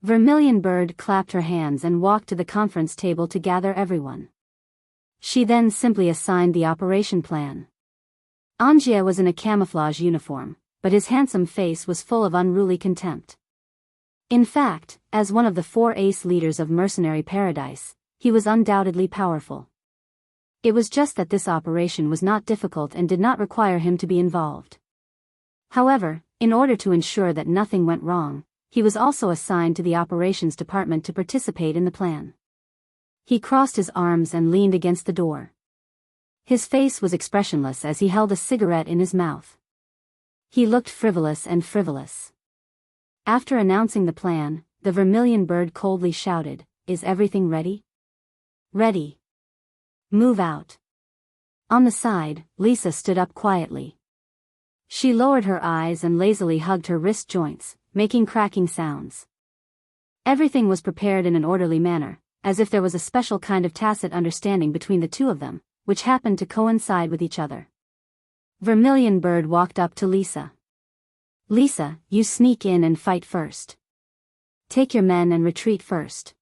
Vermilion Bird clapped her hands and walked to the conference table to gather everyone. She then simply assigned the operation plan. Anjia was in a camouflage uniform, but his handsome face was full of unruly contempt. In fact, as one of the 4 ace leaders of Mercenary Paradise, he was undoubtedly powerful. It was just that this operation was not difficult and did not require him to be involved. However, in order to ensure that nothing went wrong, he was also assigned to the operations department to participate in the plan. He crossed his arms and leaned against the door. His face was expressionless as he held a cigarette in his mouth. He looked frivolous and frivolous. After announcing the plan, the Vermilion Bird coldly shouted, "Is everything ready?" "Ready. Move out." On the side, Lisa stood up quietly. She lowered her eyes and lazily hugged her wrist joints, making cracking sounds. Everything was prepared in an orderly manner, as if there was a special kind of tacit understanding between the two of them, which happened to coincide with each other. Vermilion Bird walked up to Lisa. "Lisa, you sneak in and fight first. Take your men and retreat first.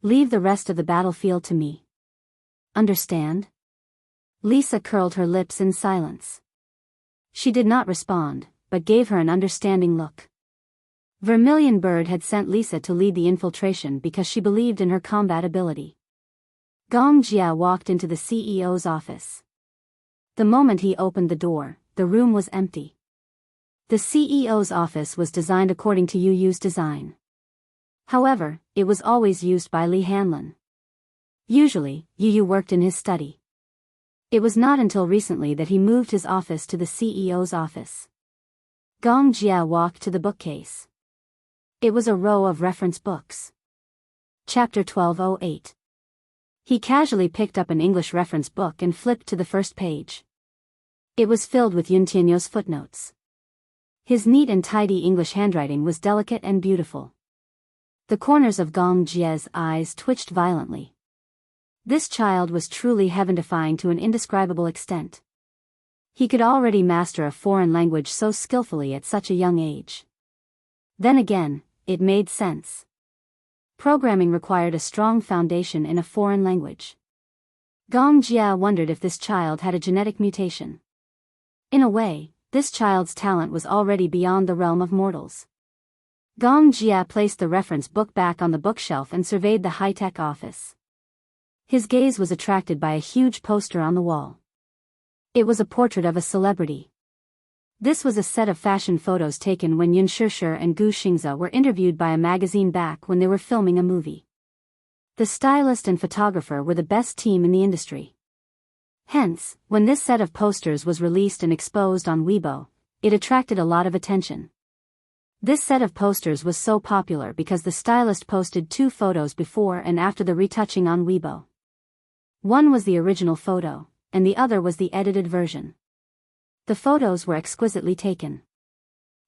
Leave the rest of the battlefield to me. Understand?" Lisa curled her lips in silence. She did not respond, but gave her an understanding look. Vermilion Bird had sent Lisa to lead the infiltration because she believed in her combat ability. Gong Jia walked into the CEO's office. The moment he opened the door, the room was empty. The CEO's office was designed according to Yu Yu's design. However, it was always used by Li Hanlin. Usually, Yu Yu worked in his study. It was not until recently that he moved his office to the CEO's office. Gong Jia walked to the bookcase. It was a row of reference books. Chapter 1208. He casually picked up an English reference book and flipped to the first page. It was filled with Yun Tianyo's footnotes. His neat and tidy English handwriting was delicate and beautiful. The corners of Gong Jia's eyes twitched violently. This child was truly heaven-defying to an indescribable extent. He could already master a foreign language so skillfully at such a young age. Then again, it made sense. Programming required a strong foundation in a foreign language. Gong Jia wondered if this child had a genetic mutation. In a way, this child's talent was already beyond the realm of mortals. Gong Jia placed the reference book back on the bookshelf and surveyed the high-tech office. His gaze was attracted by a huge poster on the wall. It was a portrait of a celebrity. This was a set of fashion photos taken when Yun Shishir and Gu Xingze were interviewed by a magazine back when they were filming a movie. The stylist and photographer were the best team in the industry. Hence, when this set of posters was released and exposed on Weibo, it attracted a lot of attention. This set of posters was so popular because the stylist posted 2 photos before and after the retouching on Weibo. One was the original photo, and the other was the edited version. The photos were exquisitely taken.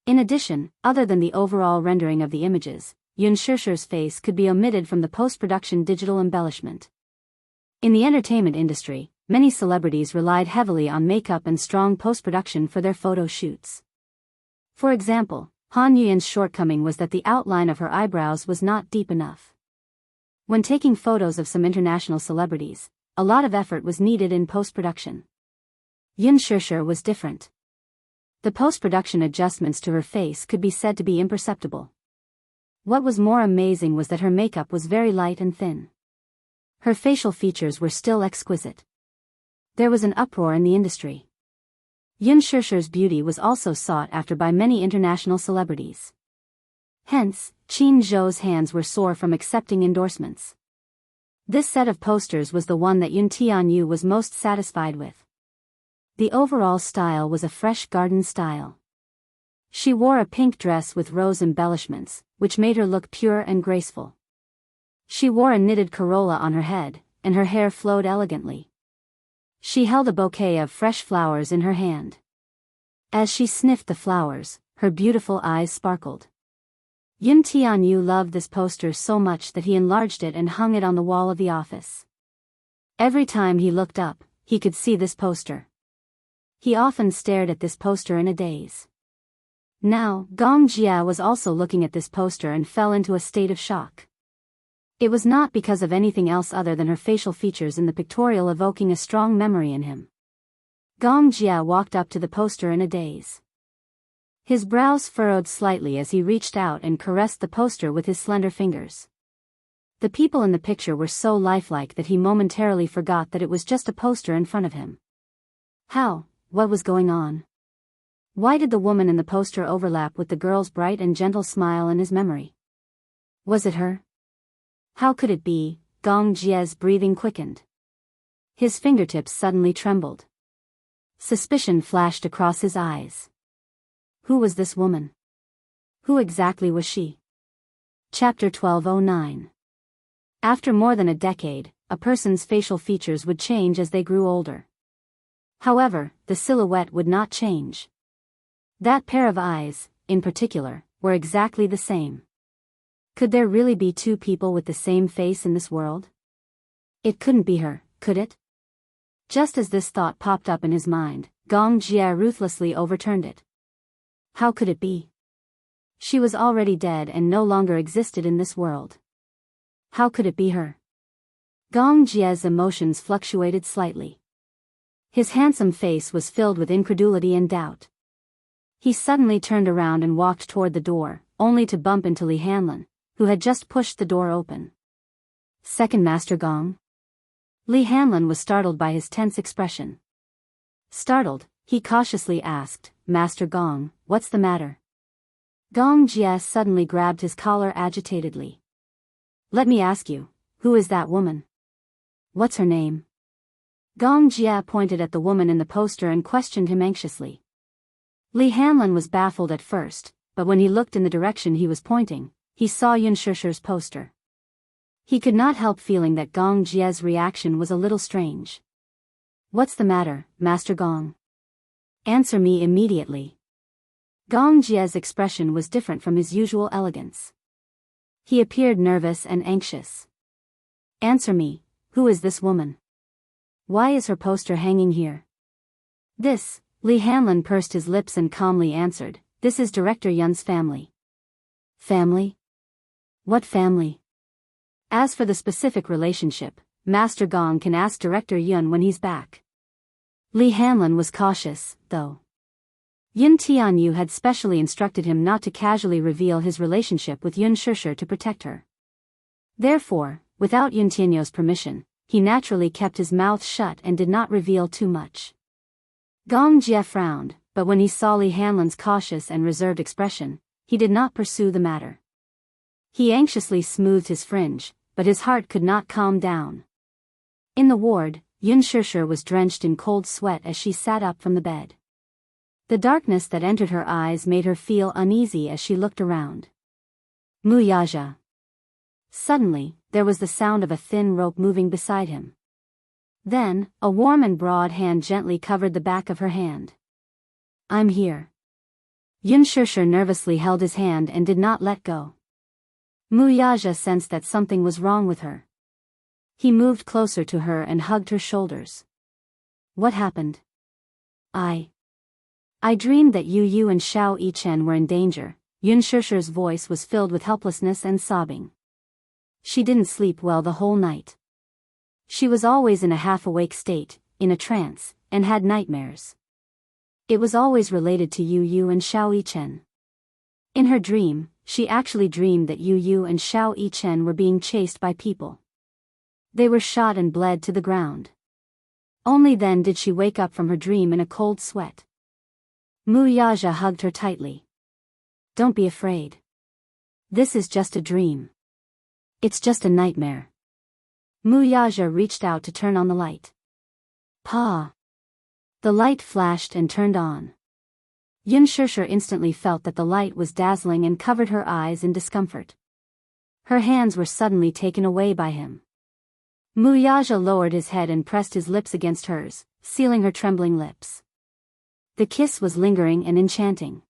In addition, other than the overall rendering of the images, Yun Shishir's face could be omitted from the post-production digital embellishment. In the entertainment industry, many celebrities relied heavily on makeup and strong post-production for their photo shoots. For example, Han Yuyan's shortcoming was that the outline of her eyebrows was not deep enough. When taking photos of some international celebrities, a lot of effort was needed in post-production. Yun Shishir was different. The post-production adjustments to her face could be said to be imperceptible. What was more amazing was that her makeup was very light and thin. Her facial features were still exquisite. There was an uproar in the industry. Yun Shishir's beauty was also sought after by many international celebrities. Hence, Qin Zhou's hands were sore from accepting endorsements. This set of posters was the one that Yun Tianyu was most satisfied with. The overall style was a fresh garden style. She wore a pink dress with rose embellishments, which made her look pure and graceful. She wore a knitted corolla on her head, and her hair flowed elegantly. She held a bouquet of fresh flowers in her hand. As she sniffed the flowers, her beautiful eyes sparkled. Yun Tianyu loved this poster so much that he enlarged it and hung it on the wall of the office. Every time he looked up, he could see this poster. He often stared at this poster in a daze. Now, Gong Jia was also looking at this poster and fell into a state of shock. It was not because of anything else other than her facial features in the pictorial evoking a strong memory in him. Gong Jia walked up to the poster in a daze. His brows furrowed slightly as he reached out and caressed the poster with his slender fingers. The people in the picture were so lifelike that he momentarily forgot that it was just a poster in front of him. What was going on? Why did the woman in the poster overlap with the girl's bright and gentle smile in his memory? Was it her? How could it be? Gong Jia's breathing quickened. His fingertips suddenly trembled. Suspicion flashed across his eyes. Who was this woman? Who exactly was she? Chapter 1209. After more than a decade, a person's facial features would change as they grew older. However, the silhouette would not change. That pair of eyes, in particular, were exactly the same. Could there really be two people with the same face in this world? It couldn't be her, could it? Just as this thought popped up in his mind, Gong Jie ruthlessly overturned it. How could it be? She was already dead and no longer existed in this world. How could it be her? Gong Jie's emotions fluctuated slightly. His handsome face was filled with incredulity and doubt. He suddenly turned around and walked toward the door, only to bump into Li Hanlin, who had just pushed the door open. Second Master Gong? Li Hanlin was startled by his tense expression. Startled, he cautiously asked, Master Gong, what's the matter? Gong Jie suddenly grabbed his collar agitatedly. Let me ask you, who is that woman? What's her name? Gong Jie pointed at the woman in the poster and questioned him anxiously. Li Hanlin was baffled at first, but when he looked in the direction he was pointing, he saw Yun Shishir's poster. He could not help feeling that Gong Jie's reaction was a little strange. What's the matter, Master Gong? Answer me immediately. Gong Jie's expression was different from his usual elegance. He appeared nervous and anxious. Answer me, who is this woman? Why is her poster hanging here? This, Li Hanlin pursed his lips and calmly answered, this is Director Yun's family. Family? What family? As for the specific relationship, Master Gong can ask Director Yun when he's back. Li Hanlin was cautious, though. Yun Tianyu had specially instructed him not to casually reveal his relationship with Yun Shishir to protect her. Therefore, without Yun Tianyu's permission, he naturally kept his mouth shut and did not reveal too much. Gong Jie frowned, but when he saw Li Hanlin's cautious and reserved expression, he did not pursue the matter. He anxiously smoothed his fringe, but his heart could not calm down. In the ward, Yun Shishir was drenched in cold sweat as she sat up from the bed. The darkness that entered her eyes made her feel uneasy as she looked around. Muyaja. Suddenly, there was the sound of a thin rope moving beside him. Then, a warm and broad hand gently covered the back of her hand. I'm here. Yun Shishir nervously held his hand and did not let go. Muyaja sensed that something was wrong with her. He moved closer to her and hugged her shoulders. What happened? I dreamed that Yu and Xiao Yichen were in danger. Yun Shishir's voice was filled with helplessness and sobbing. She didn't sleep well the whole night. She was always in a half-awake state, in a trance, and had nightmares. It was always related to Yu and Xiao Yichen. In her dream, she actually dreamed that Yu and Xiao Yichen were being chased by people. They were shot and bled to the ground. Only then did she wake up from her dream in a cold sweat. Muyaja hugged her tightly. Don't be afraid. This is just a dream. It's just a nightmare. Muyaja reached out to turn on the light. Pa! The light flashed and turned on. Yun Shishir instantly felt that the light was dazzling and covered her eyes in discomfort. Her hands were suddenly taken away by him. Muyaja lowered his head and pressed his lips against hers, sealing her trembling lips. The kiss was lingering and enchanting.